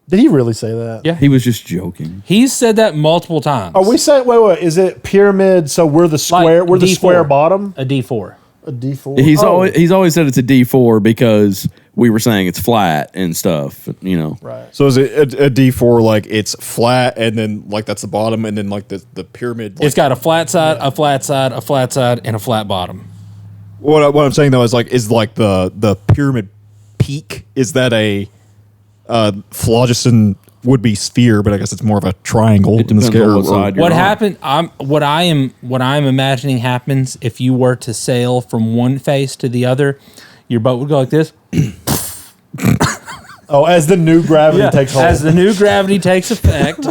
Speaker 8: Did he really say that?
Speaker 7: Yeah.
Speaker 5: He was just joking.
Speaker 7: He's said that multiple times.
Speaker 8: Are we saying wait? Is it pyramid? So we're the square. We're the
Speaker 7: D4.
Speaker 8: square bottom.
Speaker 7: A D4.
Speaker 8: A D4.
Speaker 5: He's
Speaker 8: Oh,
Speaker 5: always said it's a D4 because we were saying it's flat and stuff, you know.
Speaker 8: right.
Speaker 6: So is it a D4 like it's flat and then like that's the bottom and then like the pyramid? Like,
Speaker 7: It's got a flat side, a flat side, a flat side, and a flat bottom.
Speaker 6: what I'm saying though is like the pyramid peak, is that a phlogiston would be sphere, but I guess it's more of a triangle
Speaker 5: It
Speaker 6: in the
Speaker 5: depends
Speaker 6: scale.
Speaker 5: on what side you're
Speaker 7: What
Speaker 5: on.
Speaker 7: happened? What I'm imagining happens if you were to sail from one face to the other. Your boat would go like this.
Speaker 8: Oh, as the new gravity takes hold.
Speaker 7: As the new gravity takes effect,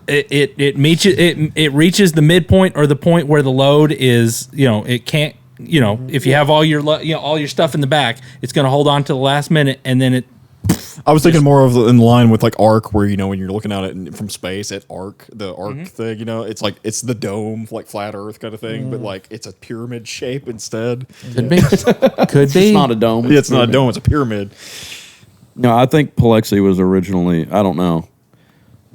Speaker 7: it reaches the midpoint or the point where the load is. It can't. If you have all your all your stuff in the back, it's going to hold on to the last minute, and then it.
Speaker 6: I was thinking more of in line with like Arc, where when you're looking at it from space at Arc, the Arc thing, it's like it's the dome, like flat Earth kind of thing, but like it's a pyramid shape instead.
Speaker 7: Could be. Could be.
Speaker 5: It's not a dome.
Speaker 6: Yeah, it's not a dome; it's a pyramid.
Speaker 5: No, I think Palexi was originally, I don't know.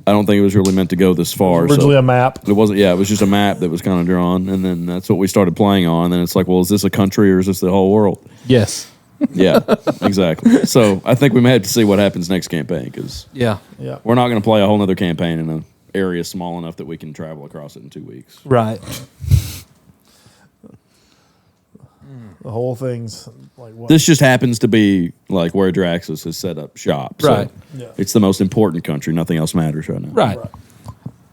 Speaker 5: I don't think it was really meant to go this far.
Speaker 8: Originally
Speaker 5: so
Speaker 8: a map.
Speaker 5: it wasn't, it was just a map that was kind of drawn. And then that's what we started playing on. And then it's like, well, is this a country or is this the whole world?
Speaker 7: Yes.
Speaker 5: Yeah, exactly. So I think we may have to see what happens next campaign because
Speaker 7: Yeah.
Speaker 8: Yeah.
Speaker 5: we're not going to play a whole nother campaign in an area small enough that we can travel across it in 2 weeks.
Speaker 7: Right.
Speaker 8: The whole thing's like what?
Speaker 5: This just happens to be like where Draxus has set up shop. So
Speaker 7: Right.
Speaker 8: Yeah.
Speaker 5: it's the most important country. Nothing else matters right now.
Speaker 7: Right.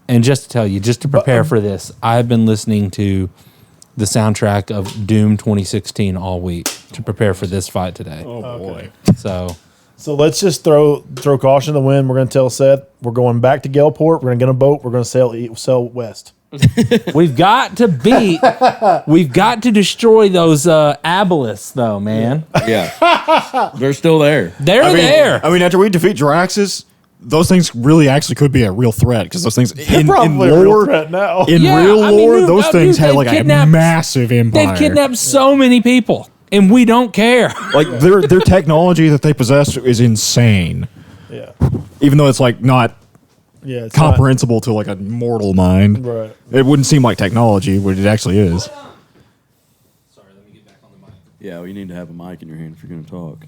Speaker 7: And just to tell you, just to prepare for this, I've been listening to the soundtrack of Doom 2016 all week to prepare for this fight today.
Speaker 6: Oh boy.
Speaker 7: So
Speaker 8: So let's just throw caution to the wind. We're going to tell Seth we're going back to Galport. We're going to get a boat. We're going to sail west.
Speaker 7: we've got to destroy those abelisks, though, man.
Speaker 5: Yeah. They're still there.
Speaker 7: They're there.
Speaker 6: I mean, after we defeat Draxus, those things really actually could be a real threat because those things in
Speaker 8: Probably a real
Speaker 6: lore,
Speaker 8: threat now.
Speaker 6: in
Speaker 7: Yeah,
Speaker 6: real
Speaker 7: I mean,
Speaker 6: lore,
Speaker 7: dude,
Speaker 6: those things had
Speaker 7: they've
Speaker 6: like a
Speaker 7: kidnapped-
Speaker 6: massive empire.
Speaker 7: They've kidnapped so many people, and we don't care.
Speaker 6: Like their technology that they possess is insane.
Speaker 8: Yeah.
Speaker 6: Even though it's like not
Speaker 8: Yeah. It's
Speaker 6: comprehensible to like a mortal mind.
Speaker 8: Right.
Speaker 6: It wouldn't seem like technology, but it actually is.
Speaker 5: Yeah, well, you need to have a mic in your hand if you're going to talk.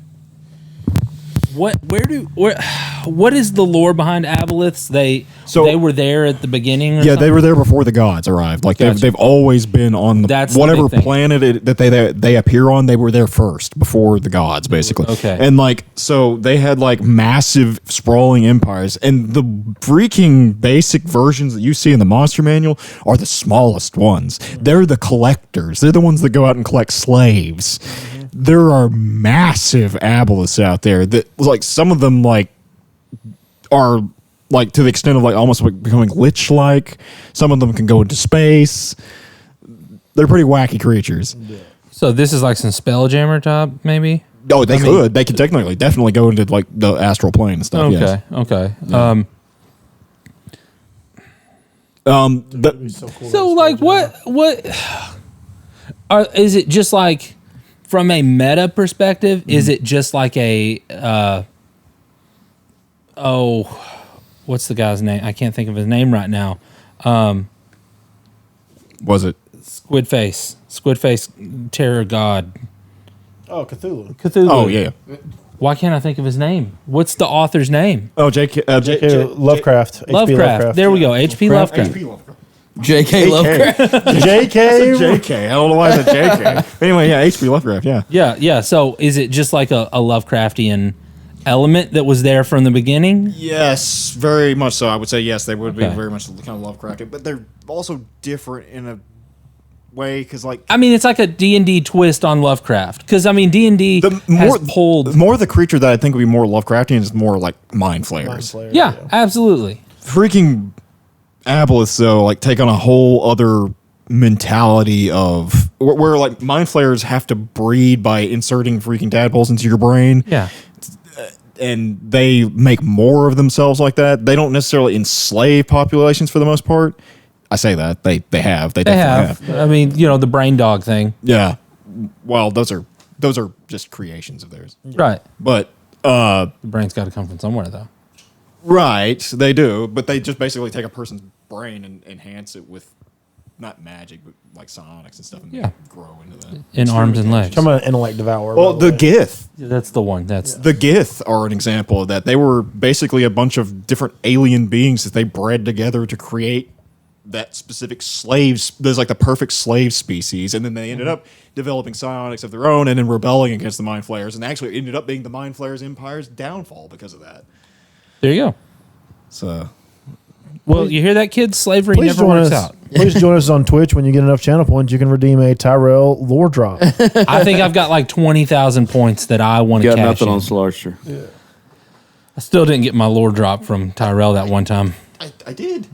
Speaker 7: What is the lore behind abelisks? They were there at the beginning. Or
Speaker 6: Yeah,
Speaker 7: something?
Speaker 6: they were there before the gods arrived. Like
Speaker 7: Gotcha.
Speaker 6: they've always been on
Speaker 7: That's the
Speaker 6: whatever
Speaker 7: big thing.
Speaker 6: planet that they appear on. They were there first before the gods, basically.
Speaker 7: Okay.
Speaker 6: And like so, they had like massive sprawling empires, and the freaking basic versions that you see in the monster manual are the smallest ones. They're the collectors. They're the ones that go out and collect slaves. There are massive abelisks out there that like some of them like are like to the extent of like almost like becoming lich like. Some of them can go into space. They're pretty wacky creatures.
Speaker 7: So this is like some Spelljammer top, maybe.
Speaker 6: Oh, they could. They could definitely go into like the astral plane and stuff.
Speaker 7: Okay,
Speaker 6: Yes.
Speaker 7: okay. So like what is it just like from a meta perspective, is it just like a what's the guy's name? I can't think of his name right now.
Speaker 6: Was it?
Speaker 7: Squidface terror god.
Speaker 8: Oh, Cthulhu.
Speaker 7: Cthulhu.
Speaker 6: Oh yeah.
Speaker 7: Why can't I think of his name? What's the author's name?
Speaker 6: Oh, J.K.
Speaker 8: Lovecraft. H.P.
Speaker 7: Lovecraft. There we go. H.P. Lovecraft.
Speaker 5: J.K. Lovecraft.
Speaker 8: J.K.
Speaker 6: J.K. I don't know why I said J.K. Anyway, yeah, H.P. Lovecraft. Yeah.
Speaker 7: Yeah. So is it just like a Lovecraftian element that was there from the beginning?
Speaker 6: Yes, very much so. I would say yes. They would be
Speaker 7: Okay.
Speaker 6: very much kind of Lovecraftian, but they're also different in a way because like
Speaker 7: I mean, it's like a D&D twist on Lovecraft. Because, I mean, D&D has pulled...
Speaker 6: more the creature that I think would be more Lovecraftian is more like mind flayers.
Speaker 7: Yeah, absolutely.
Speaker 6: Freaking abelisks though, like take on a whole other mentality of where like mind flayers have to breed by inserting freaking tadpoles into your brain.
Speaker 7: Yeah.
Speaker 6: And they make more of themselves like that. They don't necessarily enslave populations for the most part. I say that they have. They definitely have.
Speaker 7: I mean, you know, the brain dog thing.
Speaker 6: Yeah. Well, those are just creations of theirs.
Speaker 7: Right.
Speaker 6: But
Speaker 7: The brain's got to come from somewhere, though.
Speaker 6: right, they do. But they just basically take a person's brain and enhance it with not magic, but like psionics and stuff, and
Speaker 7: Yeah.
Speaker 6: grow into that.
Speaker 7: In arms and legs.
Speaker 8: I'm an intellect devourer.
Speaker 6: Well,
Speaker 8: by
Speaker 6: the
Speaker 8: way.
Speaker 6: Gith.
Speaker 7: That's the one. That's
Speaker 6: The Gith are an example of that. They were basically a bunch of different alien beings that they bred together to create that specific slaves. There's like the perfect slave species, and then they ended up developing psionics of their own and then rebelling against the Mind Flayers, and actually ended up being the Mind Flayers Empire's downfall because of that.
Speaker 7: There you go.
Speaker 6: So,
Speaker 7: Well, you hear that, kids? Slavery
Speaker 8: Please
Speaker 7: never
Speaker 8: join
Speaker 7: works
Speaker 8: us.
Speaker 7: out.
Speaker 8: Please join us on Twitch. When you get enough channel points, you can redeem a Tyrell lore drop.
Speaker 7: I think I've got like 20,000 points that I want to
Speaker 5: Got
Speaker 7: cash
Speaker 5: nothing
Speaker 7: in.
Speaker 5: on Slarster.
Speaker 7: I still didn't get my lore drop from Tyrell that one time.
Speaker 6: I did.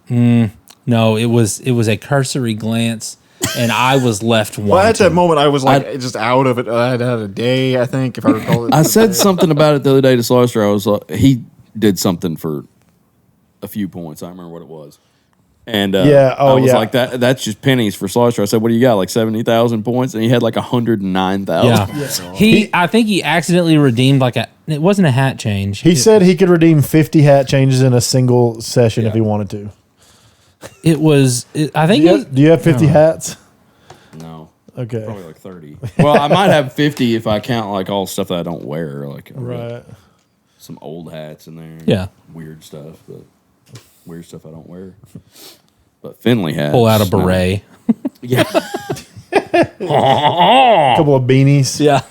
Speaker 7: No, it was a cursory glance, and I was left wanting.
Speaker 6: Well, at that moment, I was like just out of it. I had a day, I think, if I recall it.
Speaker 5: I said something about it the other day to Slarster. I was like, he did something for a few points. I don't remember what it was. And
Speaker 8: Yeah,
Speaker 5: I was
Speaker 8: yeah.
Speaker 5: like, that's just pennies for Slarster. I said, what do you got, like 70,000 points? And he had like 109,000.
Speaker 7: Yeah. I think he accidentally redeemed like it wasn't a hat change.
Speaker 8: He said he could redeem 50 hat changes in a single session if he wanted to.
Speaker 7: I think
Speaker 8: Do you have 50 hats?
Speaker 5: No.
Speaker 8: Okay.
Speaker 5: Probably like 30. Well, I might have 50 if I count like all stuff that I don't wear, like I got
Speaker 8: Right.
Speaker 5: some old hats in there.
Speaker 7: Yeah.
Speaker 5: Weird stuff, but weird stuff I don't wear. But Finley hats.
Speaker 7: Pull out a
Speaker 5: no.
Speaker 7: beret.
Speaker 5: Yeah.
Speaker 8: A couple of beanies.
Speaker 7: Yeah.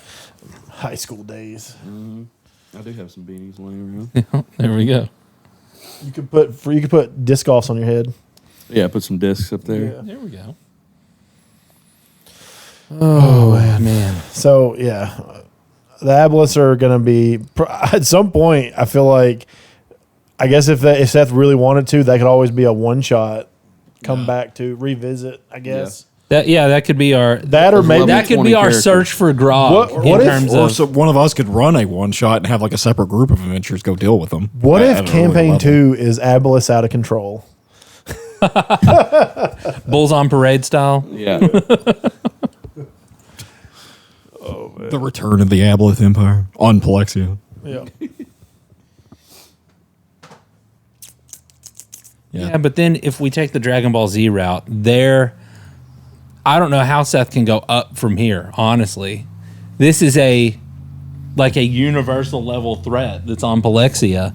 Speaker 8: High school days.
Speaker 5: I do have some beanies laying around.
Speaker 7: There we go.
Speaker 8: You could put disc golfs on your head.
Speaker 5: Yeah, put some discs up there.
Speaker 8: Yeah.
Speaker 7: There we go. Oh, man.
Speaker 8: So yeah, the Aboleths are going to be at some point. I feel like, I guess if Seth really wanted to, that could always be a one shot. Come back to revisit. I guess
Speaker 7: That could be our
Speaker 8: that, or maybe
Speaker 7: that could
Speaker 5: 20
Speaker 7: be our
Speaker 5: characters.
Speaker 7: search for Grog.
Speaker 8: What
Speaker 7: in
Speaker 8: if-
Speaker 7: terms
Speaker 6: Or
Speaker 7: of
Speaker 6: so one of us could run a one shot and have like a separate group of adventurers go deal with them.
Speaker 8: What
Speaker 6: at
Speaker 8: if
Speaker 6: an early
Speaker 8: campaign
Speaker 6: level.
Speaker 8: 2 is Aboleths out of control?
Speaker 7: Bulls on Parade style?
Speaker 5: Yeah.
Speaker 6: The return of the Aboleth Empire on Palexia?
Speaker 8: Yeah.
Speaker 7: Yeah, but then if we take the Dragon Ball Z route, I don't know how Seth can go up from here, honestly. This is a universal level threat that's on Palexia.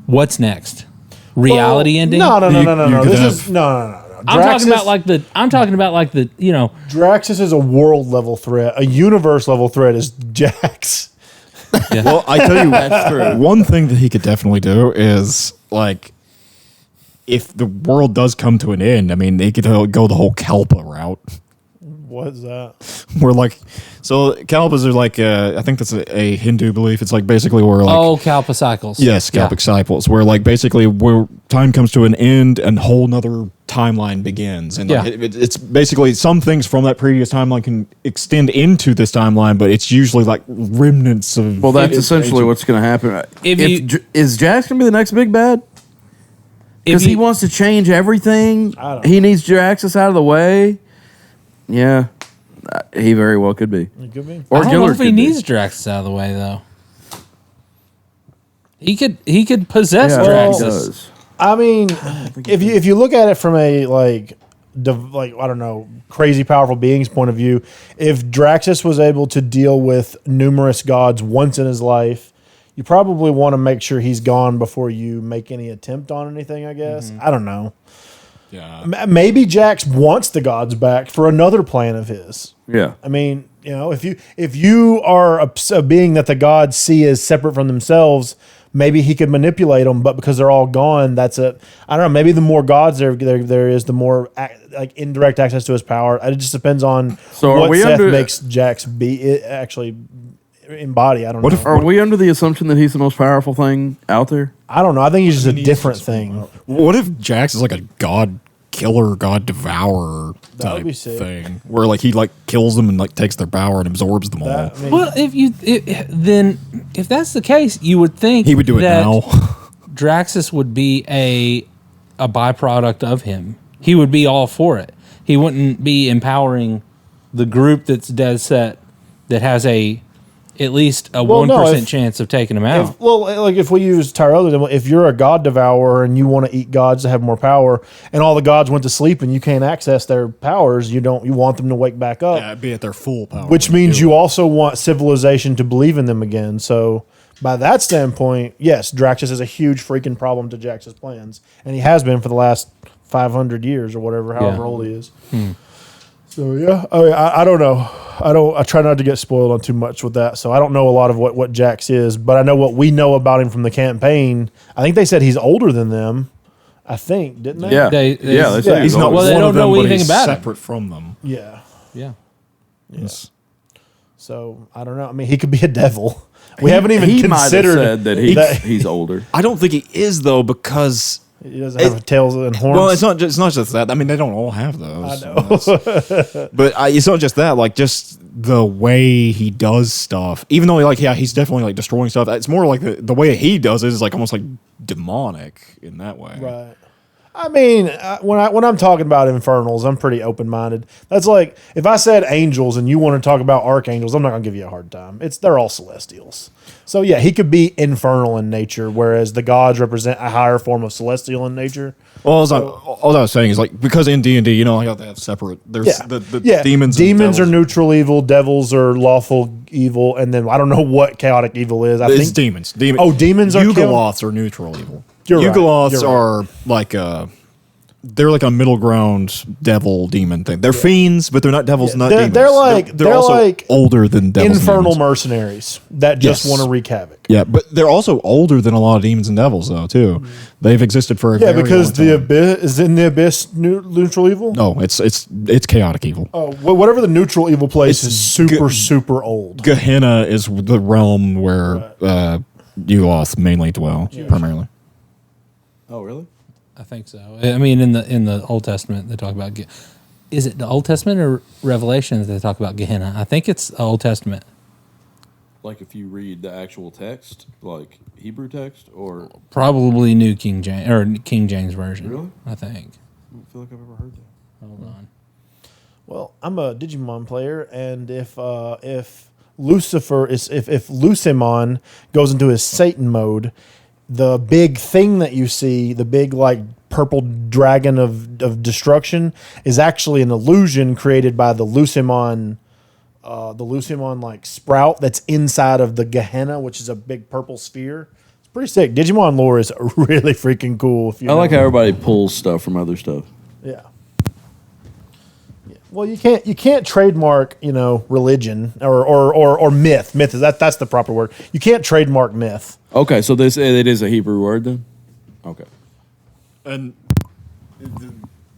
Speaker 7: What's next? Reality ending?
Speaker 8: No.
Speaker 6: You could
Speaker 8: This
Speaker 6: have-
Speaker 8: is no.
Speaker 7: I'm talking about like the
Speaker 8: Draxus is a world level threat. A universe level threat is Jax.
Speaker 6: Well, I tell you,
Speaker 5: That's true.
Speaker 6: one thing that he could definitely do is like, if the world does come to an end, I mean, they could go the whole Kalpa route.
Speaker 8: What is that?
Speaker 6: Where like, so Kalpas are like, I think that's a Hindu belief. It's like basically where like,
Speaker 7: Kalpa cycles.
Speaker 6: yes, Kalpic cycles, where like basically where time comes to an end and whole nother timeline begins, and like,
Speaker 7: Yeah.
Speaker 6: it's basically some things from that previous timeline can extend into this timeline, but it's usually like remnants of.
Speaker 5: Well, that's essentially what's going to happen. Is Jax going to be the next big bad? Because he wants to change everything.
Speaker 8: I don't
Speaker 5: He needs Jaxus out of the way. Yeah, he very well could be.
Speaker 8: It could be.
Speaker 5: Or
Speaker 7: I don't know
Speaker 5: Gillard
Speaker 7: if he
Speaker 5: could be.
Speaker 7: needs Draxus out of the way though. He could possess
Speaker 5: Yeah,
Speaker 8: Well,
Speaker 5: he
Speaker 7: Draxus.
Speaker 5: does.
Speaker 8: I mean, if you look at it from a like I don't know, crazy powerful beings point of view, if Draxus was able to deal with numerous gods once in his life, you probably want to make sure he's gone before you make any attempt on anything. I guess I don't know.
Speaker 6: Yeah.
Speaker 8: Maybe Jax wants the gods back for another plan of his.
Speaker 5: Yeah.
Speaker 8: I mean, if you are a being that the gods see as separate from themselves, maybe he could manipulate them. But because they're all gone, I don't know. Maybe the more gods there is, the more like indirect access to his power. It just depends on
Speaker 5: So are
Speaker 8: what
Speaker 5: we
Speaker 8: Seth
Speaker 5: under-
Speaker 8: makes Jax actually embody. I don't know.
Speaker 5: Are we under the assumption that he's the most powerful thing out there?
Speaker 8: I don't know. I think he's just a different thing.
Speaker 6: What if Jax is like a god killer, god devourer
Speaker 8: That would
Speaker 6: type
Speaker 8: be sick.
Speaker 6: thing, where like he like kills them and like takes their power and absorbs them all?
Speaker 8: I mean,
Speaker 7: Well, if that's the case, you would think
Speaker 6: He would do it
Speaker 7: that
Speaker 6: now.
Speaker 7: Draxus would be a byproduct of him. He would be all for it. He wouldn't be empowering the group that's dead set that has at least a
Speaker 8: Well,
Speaker 7: 1%
Speaker 8: no, if-
Speaker 7: chance of taking him out.
Speaker 8: if we use Tyrell, then if you're a god devourer and you want to eat gods to have more power, and all the gods went to sleep and you can't access their powers, you want them to wake back up.
Speaker 6: Yeah, be at their full power.
Speaker 8: Which
Speaker 6: when
Speaker 8: means
Speaker 6: do
Speaker 8: you
Speaker 6: it.
Speaker 8: also want civilization to believe in them again. So, by that standpoint, yes, Draxus is a huge freaking problem to Jax's plans, and he has been for the last 500 years or whatever, however old he is. So yeah, I don't know. I try not to get spoiled on too much with that. So I don't know a lot of what Jax is, but I know what we know about him from the campaign. I think they said he's older than them. I think, didn't they?
Speaker 5: Yeah.
Speaker 7: They
Speaker 5: They say
Speaker 8: yeah,
Speaker 6: He's not
Speaker 7: Well, they
Speaker 6: one
Speaker 7: don't
Speaker 6: of them,
Speaker 7: know
Speaker 6: but
Speaker 7: anything
Speaker 6: he's
Speaker 7: about him.
Speaker 6: separate from them.
Speaker 8: Yeah.
Speaker 7: Yeah.
Speaker 6: Yes.
Speaker 8: So I don't know. I mean, he could be a devil. We haven't even
Speaker 5: He might have
Speaker 8: considered
Speaker 5: said that he's older.
Speaker 6: I don't think he is though, because
Speaker 8: he doesn't have tails and horns.
Speaker 6: well, it's not just that. I mean, they don't all have those.
Speaker 8: I know.
Speaker 6: But it's not just that. Like, just the way he does stuff. Even though, like, yeah, he's definitely like destroying stuff. It's more like the way he does it is like almost like demonic in that way.
Speaker 8: Right. I mean, when I'm talking about infernals, I'm pretty open minded. That's like if I said angels and you want to talk about archangels, I'm not gonna give you a hard time. They're all celestials. So yeah, he could be infernal in nature, whereas the gods represent a higher form of celestial in nature.
Speaker 6: Well, all I was saying is like because in D&D, you know, like they have separate. There's the demons.
Speaker 8: Demons
Speaker 6: and
Speaker 8: are neutral evil, devils are lawful evil, and then I don't know what chaotic evil is. I
Speaker 6: It's
Speaker 8: think
Speaker 6: demons.
Speaker 8: Oh, demons are
Speaker 6: Yugoloths are neutral evil.
Speaker 8: You're right.
Speaker 6: Yugoloths
Speaker 8: You're right.
Speaker 6: are like they're like a middle ground devil demon thing. They're fiends, but they're not devils, not demons.
Speaker 8: They're
Speaker 6: also
Speaker 8: like
Speaker 6: older than devils. and
Speaker 8: infernal
Speaker 6: demons.
Speaker 8: mercenaries that just
Speaker 6: Yes.
Speaker 8: want to wreak havoc.
Speaker 6: Yeah, but they're also older than a lot of demons and devils, though. Too, they've existed for a
Speaker 8: Yeah,
Speaker 6: very
Speaker 8: because
Speaker 6: long
Speaker 8: the
Speaker 6: time.
Speaker 8: abyss is in the abyss neutral evil.
Speaker 6: No, it's chaotic evil.
Speaker 8: Oh, whatever the neutral evil place
Speaker 6: It's
Speaker 8: is super old.
Speaker 6: Gehenna is the realm where Yugoloth mainly dwell, primarily.
Speaker 5: Oh, really?
Speaker 7: I think so. I mean, in the Old Testament, they talk about. Is it the Old Testament or Revelation that they talk about Gehenna? I think it's Old Testament.
Speaker 5: Like if you read the actual text, like Hebrew text, or
Speaker 7: Probably New King James or King James version.
Speaker 5: Really?
Speaker 7: I think.
Speaker 5: I don't feel like I've ever heard that.
Speaker 7: Hold on.
Speaker 8: Well, I'm a Digimon player, and if Lucifer is if Lucimon goes into his Satan mode, the big thing that you see, the big like purple dragon of destruction, is actually an illusion created by the Lucimon like sprout that's inside of the Gehenna, which is a big purple sphere. It's pretty sick. Digimon lore is really freaking cool. If you
Speaker 5: I like
Speaker 8: know.
Speaker 5: how everybody pulls stuff from other stuff.
Speaker 8: Yeah. Well, you can't trademark, religion or myth. Myth is that's the proper word. You can't trademark myth.
Speaker 5: Okay, so it is a Hebrew word then? Okay.
Speaker 6: And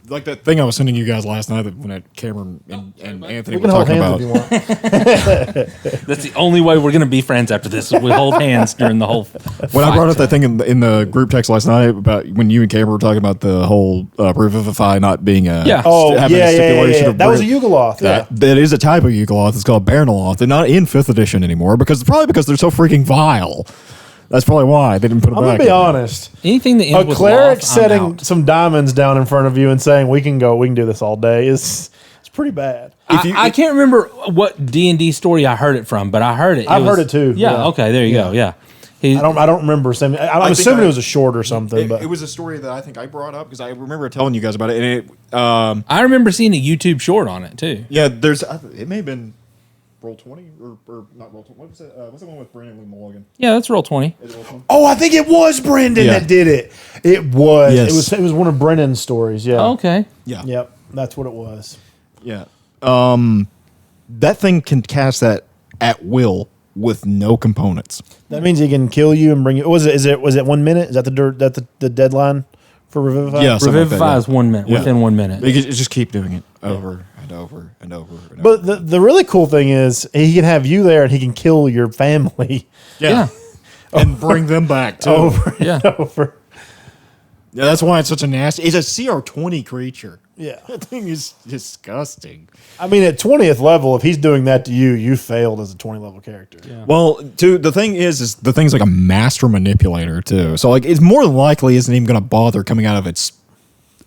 Speaker 6: like that thing I was sending you guys last night when Cameron and Anthony
Speaker 8: We
Speaker 6: were
Speaker 8: can hold
Speaker 6: talking
Speaker 8: hands
Speaker 6: about.
Speaker 8: if you want.
Speaker 7: That's the only way we're gonna be friends after this. We hold hands during the whole.
Speaker 6: When I brought up that thing in the group text last night about when you and Cameron were talking about the whole Revivify not being a
Speaker 7: Yeah.
Speaker 8: Oh,
Speaker 6: having a stipulation of
Speaker 8: That was a
Speaker 6: Rev-
Speaker 8: Yugoloth. Yeah.
Speaker 6: That is a type of Yugoloth. It's called Baranaloth. They're not in 5th edition anymore because they're so freaking vile. That's probably why they didn't put them
Speaker 8: I'm
Speaker 6: back.
Speaker 8: gonna be honest.
Speaker 7: Anything that ends
Speaker 8: A
Speaker 7: with
Speaker 8: cleric
Speaker 7: Loth, I'm
Speaker 8: setting
Speaker 7: out.
Speaker 8: some diamonds down in front of you and saying we can do this all day is it's pretty bad.
Speaker 7: I can't remember what D&D story I heard it from, but I heard it.
Speaker 8: I've heard it too,
Speaker 7: Yeah.
Speaker 8: yeah.
Speaker 7: Okay. There you go. Yeah.
Speaker 8: I don't remember. I'm
Speaker 6: think
Speaker 8: assuming it was a short or something. But
Speaker 6: It was a story that I think I brought up because I remember telling you guys about it. And
Speaker 7: I remember seeing a YouTube short on it too.
Speaker 6: it may have been Roll20 or not Roll20. What was it? What's the one with Brandon Lee Mulligan?
Speaker 7: Yeah, that's Roll20.
Speaker 6: Is it Roll20?
Speaker 8: oh, I think it was Brendan
Speaker 6: Yeah.
Speaker 8: that did it. It was.
Speaker 6: Yes.
Speaker 8: It was one of Brendan's stories. Yeah.
Speaker 7: Okay.
Speaker 6: Yeah.
Speaker 8: Yep. That's what it was.
Speaker 6: Yeah. That thing can cast that at will with no components.
Speaker 8: That means he can kill you and bring you. Was it 1 minute? Is that the deadline for Revivify?
Speaker 6: Yeah. something like that,
Speaker 7: Revivify
Speaker 6: yeah.
Speaker 7: is 1 minute.
Speaker 6: Yeah.
Speaker 7: Within 1 minute.
Speaker 6: You can just keep doing it over and over and over. And over.
Speaker 8: But the really cool thing is he can have you there and he can kill your family
Speaker 7: Yeah.
Speaker 6: and bring them back too.
Speaker 8: over
Speaker 7: Yeah.
Speaker 8: and over.
Speaker 6: Yeah, that's why it's such a nasty. It's a CR20 creature.
Speaker 8: Yeah.
Speaker 6: That thing is disgusting.
Speaker 8: I mean, at 20th level, if he's doing that to you, you failed as a 20 level character. Yeah.
Speaker 6: Well, the thing is the thing's like a master manipulator too. So like, it's more than likely isn't even going to bother coming out of its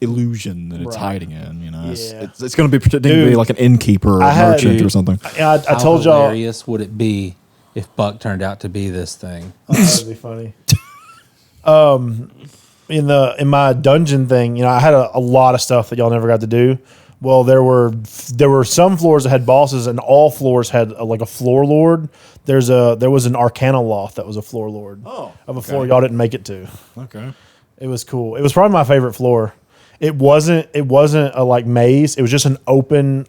Speaker 6: illusion that it's
Speaker 8: Right.
Speaker 6: hiding in.
Speaker 8: Yeah.
Speaker 6: It's going to be pretending to be
Speaker 8: Dude,
Speaker 6: like an innkeeper or
Speaker 8: I had-
Speaker 6: merchant or
Speaker 7: Dude.
Speaker 6: something.
Speaker 8: I
Speaker 7: How
Speaker 8: told y'all.
Speaker 7: hilarious would it be if Buck turned out to be this thing?
Speaker 8: That would be funny. In my dungeon thing, I had a lot of stuff that y'all never got to do. Well, there were some floors that had bosses, and all floors had like a floor lord. There was an Arcana Loth that was a floor lord of a floor y'all didn't make it to.
Speaker 6: Okay.
Speaker 8: It was cool. It was probably my favorite floor. It wasn't a like maze. It was just an open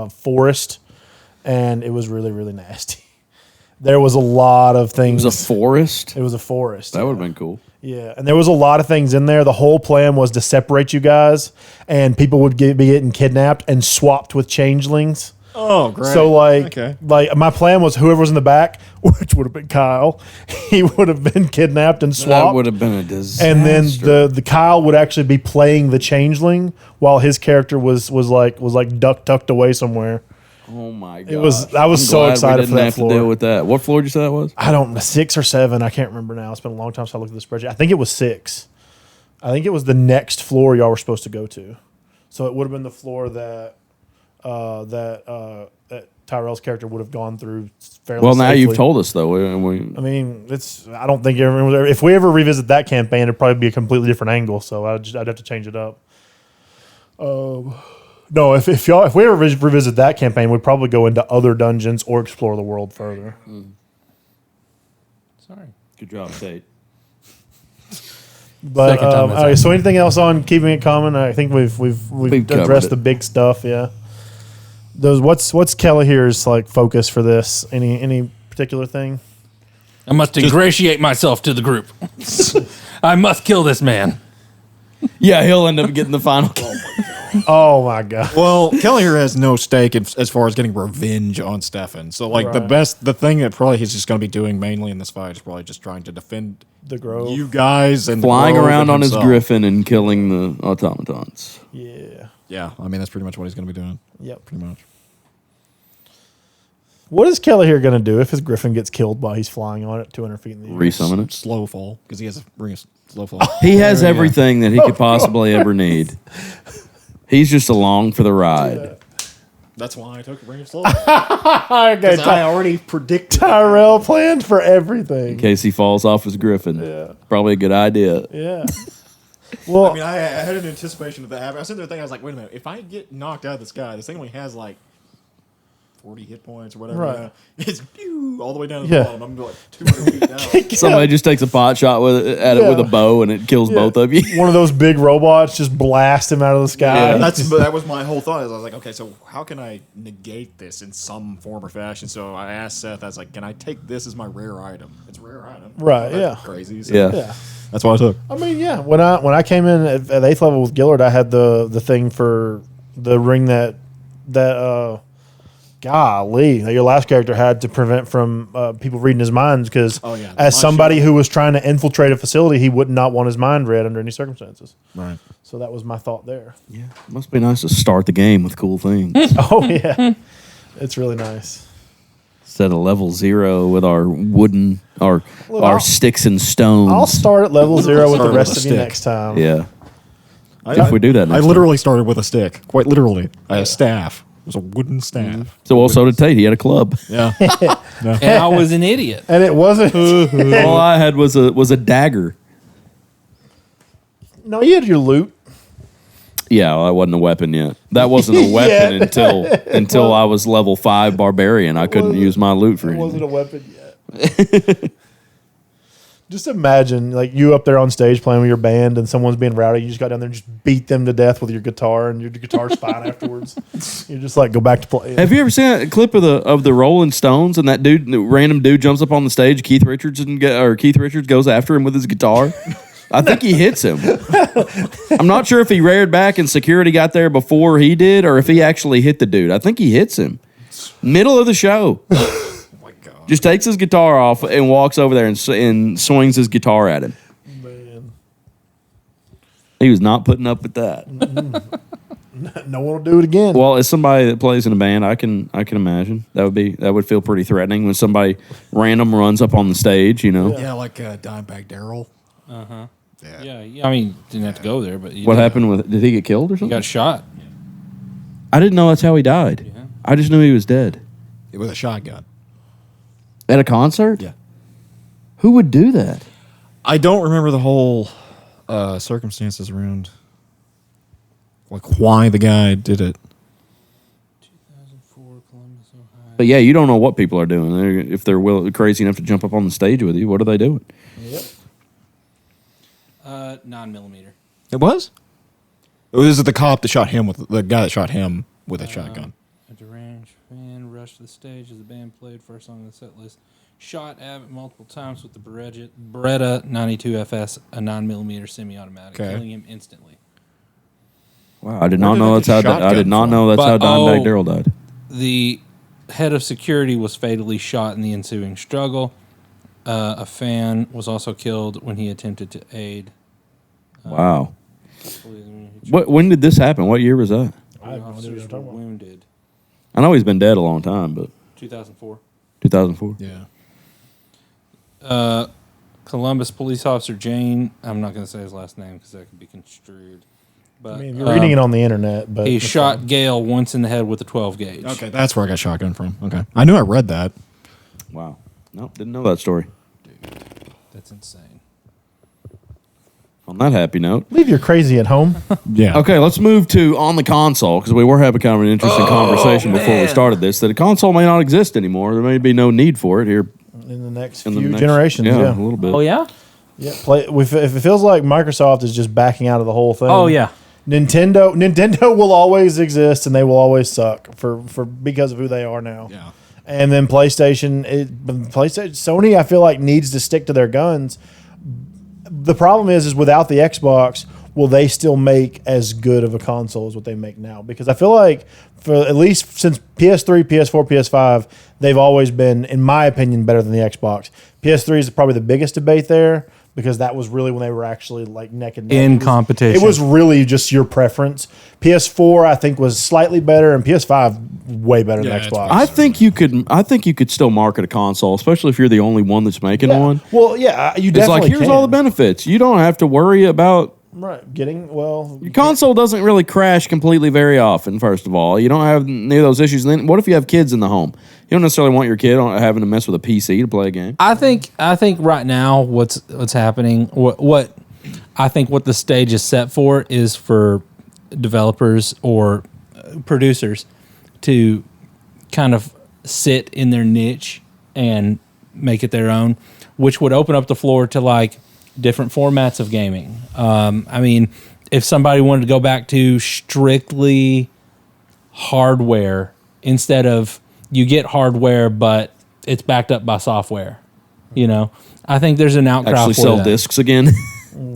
Speaker 8: forest, and it was really really nasty. There was a lot of
Speaker 5: It
Speaker 8: things.
Speaker 5: was a forest.
Speaker 8: It was a forest.
Speaker 5: That would have been cool.
Speaker 8: Yeah, and there was a lot of things in there. The whole plan was to separate you guys, and people would be getting kidnapped and swapped with changelings.
Speaker 6: Oh, great.
Speaker 8: So like
Speaker 6: okay.
Speaker 8: my plan was whoever was in the back, which would have been Kyle, he would have been kidnapped and
Speaker 5: That
Speaker 8: swapped.
Speaker 5: would have been a disaster.
Speaker 8: And then the Kyle would actually be playing the changeling while his character was tucked away somewhere.
Speaker 5: Oh my god!
Speaker 8: I was so excited for that
Speaker 5: We didn't have
Speaker 8: floor.
Speaker 5: to deal with that. What floor did you say that was?
Speaker 8: I don't 6 or 7. I can't remember now. It's been a long time since I looked at the spreadsheet. I think it was 6. I think it was the next floor y'all were supposed to go to. So it would have been the floor that that Tyrell's character would have gone through fairly
Speaker 5: Well, now
Speaker 8: safely.
Speaker 5: you've told us though. And
Speaker 8: I mean, I don't think if we ever revisit that campaign, it'd probably be a completely different angle. So I'd have to change it up. No, if we ever revisit that campaign, we'd probably go into other dungeons or explore the world further.
Speaker 7: Sorry.
Speaker 5: good job, Tate.
Speaker 8: But
Speaker 7: Second time that's
Speaker 8: all right, so anything else on keeping it common? I think we've
Speaker 5: covered
Speaker 8: addressed
Speaker 5: it.
Speaker 8: the big stuff. Yeah. What's Kelly here's like focus for this? Any particular thing?
Speaker 7: I must ingratiate myself to the group. I must kill this man.
Speaker 5: Yeah, he'll end up getting the final kill.
Speaker 8: Oh my god.
Speaker 6: Well, Kelly here has no stake as far as getting revenge on Stefan. So, like,
Speaker 8: Right.
Speaker 6: the thing that probably he's just going to be doing mainly in this fight is probably just trying to defend
Speaker 8: The Grove.
Speaker 6: you guys and the
Speaker 5: Flying
Speaker 6: Grove
Speaker 5: around
Speaker 6: and
Speaker 5: on his
Speaker 6: himself.
Speaker 5: griffin and killing the automatons.
Speaker 8: Yeah.
Speaker 6: Yeah, I mean that's pretty much what he's going to be doing.
Speaker 8: Yep.
Speaker 6: Pretty much.
Speaker 8: What is Kelly here going to do if his griffin gets killed while he's flying on it 200 feet in the air?
Speaker 5: Resummon it.
Speaker 6: Slow fall because he has a ring of slow fall.
Speaker 5: He has everything that he could possibly ever need. He's just along for the ride.
Speaker 6: That's why I took a ring of slow.
Speaker 8: Okay,
Speaker 6: I already predicted.
Speaker 8: Tyrell planned for everything.
Speaker 5: In case he falls off his griffin.
Speaker 8: Yeah.
Speaker 5: Probably a good idea.
Speaker 8: Yeah. Well,
Speaker 6: I mean, I had an anticipation of that happening. I was sitting there thinking, I was like, wait a minute, if I get knocked out of the sky, this thing only has like 40 hit points or whatever.
Speaker 8: Right.
Speaker 6: It's all the way down to the
Speaker 8: Yeah.
Speaker 6: bottom. I'm like 200 feet down.
Speaker 5: Somebody just takes a pot shot with it, at it with a bow and it kills both of you.
Speaker 8: one of those big robots just blast him out of the sky.
Speaker 5: Yeah.
Speaker 6: That was my whole thought. I was like, okay, so how can I negate this in some form or fashion? So I asked Seth, I was like, can I take this as my rare item? It's a rare item.
Speaker 8: Right,
Speaker 6: That's
Speaker 8: yeah.
Speaker 6: Crazy. So
Speaker 5: Yeah.
Speaker 8: Yeah.
Speaker 6: That's what I took.
Speaker 8: I mean, yeah. When I came in at 8th level with Gillard, I had the thing for the ring that golly, that your last character had to prevent from people reading his minds because
Speaker 6: Oh, yeah.
Speaker 8: as
Speaker 6: My
Speaker 8: somebody
Speaker 6: shield.
Speaker 8: who was trying to infiltrate a facility, he would not want his mind read under any circumstances.
Speaker 6: Right.
Speaker 8: So that was my thought there.
Speaker 5: Yeah. Must be nice to start the game with cool things.
Speaker 8: Oh yeah, it's really nice.
Speaker 5: Instead of level 0 with our wooden, our
Speaker 8: I'll-
Speaker 5: sticks and stones.
Speaker 8: I'll start at level 0 with the
Speaker 6: Start with
Speaker 8: rest
Speaker 6: a
Speaker 8: of you
Speaker 6: stick.
Speaker 8: next time.
Speaker 5: Yeah. If we do that
Speaker 6: I
Speaker 5: next
Speaker 6: literally started with a stick. Quite literally. I had a staff. It was a wooden staff.
Speaker 5: So also did Tate. He had a club.
Speaker 6: Yeah.
Speaker 7: And I was an idiot.
Speaker 8: And it wasn't.
Speaker 5: All I had was a dagger.
Speaker 8: No, you had your loot.
Speaker 5: Yeah, well, that wasn't a weapon yet. That wasn't a weapon until I was level 5 barbarian. I couldn't use my loot for
Speaker 8: It wasn't a
Speaker 5: anything.
Speaker 8: weapon yet. Just imagine, like, you up there on stage playing with your band and someone's being rowdy. You just got down there and just beat them to death with your guitar, and your guitar's fine afterwards. You just, like, go back to play.
Speaker 5: Have you ever seen a clip of the Rolling Stones and that random dude jumps up on the stage, Keith Richards goes after him with his guitar? I think he hits him. I'm not sure if he reared back and security got there before he did or if he actually hit the dude. I think he hits him. Middle of the show. Just takes his guitar off and walks over there and swings his guitar at him.
Speaker 8: Man.
Speaker 5: He was not putting up with that.
Speaker 8: No one will do it again.
Speaker 5: Well, as somebody that plays in a band, I can imagine that would feel pretty threatening when somebody random runs up on the stage. You know
Speaker 6: Yeah, like Dimebag Daryl.
Speaker 7: Yeah, I mean, didn't have to go there, but
Speaker 5: what happened with? Did he get killed or
Speaker 7: He
Speaker 5: something?
Speaker 7: got shot.
Speaker 5: I didn't know that's how he died.
Speaker 7: Yeah.
Speaker 5: I just knew he was dead
Speaker 6: It was a shotgun.
Speaker 5: at a concert.
Speaker 6: Yeah.
Speaker 5: Who would do that?
Speaker 6: I don't remember the whole circumstances around, like why the guy did it.
Speaker 7: 2004 Columbus, Ohio.
Speaker 5: But yeah, you don't know what people are doing. If they're crazy enough to jump up on the stage with you, what are they doing?
Speaker 8: Yep.
Speaker 7: 9mm.
Speaker 6: It was. Or is it the cop that shot him with the guy that shot him with a shotgun?
Speaker 7: A deranged fan rushed to the stage as the band played first song on the set list. Shot Abbott multiple times with the Beretta 92FS, a 9mm semi-automatic,
Speaker 6: Okay.
Speaker 7: killing him instantly.
Speaker 5: Wow, I did
Speaker 6: Where
Speaker 5: not
Speaker 6: did
Speaker 5: know
Speaker 6: they
Speaker 5: that's how.
Speaker 6: get
Speaker 5: I did
Speaker 6: shotgun
Speaker 5: not
Speaker 6: from?
Speaker 5: know that's how
Speaker 7: But,
Speaker 5: Dimebag Daryl died.
Speaker 7: The head of security was fatally shot in the ensuing struggle. A fan was also killed when he attempted to aid.
Speaker 5: Wow. When did this happen? What year was that?
Speaker 8: I have no idea what
Speaker 7: Officers
Speaker 8: you're
Speaker 7: were
Speaker 8: talking about.
Speaker 7: wounded.
Speaker 5: I know he's been dead a long time, but
Speaker 7: 2004.
Speaker 5: 2004.
Speaker 6: Yeah.
Speaker 7: Columbus police officer Jane. I'm not going to say his last name because that could be construed. But
Speaker 8: I mean, you're reading it on the internet, but
Speaker 7: he
Speaker 8: it's
Speaker 7: shot
Speaker 8: fine.
Speaker 7: Gale once in the head with a 12 gauge.
Speaker 6: Okay, that's where I got shotgun from. Okay, I knew I read that.
Speaker 5: Wow. Nope, didn't know that story.
Speaker 7: That's insane.
Speaker 5: On that happy note.
Speaker 8: Leave your crazy at home.
Speaker 6: Yeah.
Speaker 5: Okay, let's move to on the console because we were having kind of an interesting conversation before we started this that a console may not exist anymore. There may be no need for it here
Speaker 8: In the next
Speaker 5: in the
Speaker 8: few
Speaker 5: next
Speaker 8: generations,
Speaker 5: Yeah,
Speaker 8: yeah.
Speaker 5: a little bit.
Speaker 7: Oh, yeah?
Speaker 8: Yeah, if it feels like Microsoft is just backing out of the whole thing.
Speaker 7: Oh, yeah.
Speaker 8: Nintendo will always exist and they will always suck for because of who they are now.
Speaker 6: Yeah.
Speaker 8: And then PlayStation, Sony, I feel like needs to stick to their guns. The problem is without the Xbox, will they still make as good of a console as what they make now? Because I feel like for at least since PS3, PS4, PS5, they've always been, in my opinion, better than the Xbox. PS3 is probably the biggest debate there because that was really when they were actually like neck and neck.
Speaker 7: In competition.
Speaker 8: It was really just your preference. PS4, I think, was slightly better, and PS5 way better
Speaker 6: Yeah,
Speaker 8: than
Speaker 6: it's
Speaker 8: Xbox.
Speaker 5: I think you could still market a console, especially if you're the only one that's making
Speaker 8: Yeah.
Speaker 5: one.
Speaker 8: Well, yeah, you
Speaker 5: It's
Speaker 8: definitely
Speaker 5: like here's
Speaker 8: can.
Speaker 5: all the benefits. You don't have to worry about
Speaker 8: Right, getting well.
Speaker 5: your console doesn't really crash completely very often. First of all, you don't have any of those issues. And then what if you have kids in the home? You don't necessarily want your kid having to mess with a PC to play a game.
Speaker 7: I think right now what's happening, what I think what the stage is set for is for developers or producers to kind of sit in their niche and make it their own, which would open up the floor to like different formats of gaming. I mean, if somebody wanted to go back to strictly hardware instead of you get hardware, but it's backed up by software, you know, I think there's an outcry
Speaker 5: Actually
Speaker 7: for
Speaker 5: sell
Speaker 7: that.
Speaker 5: discs again.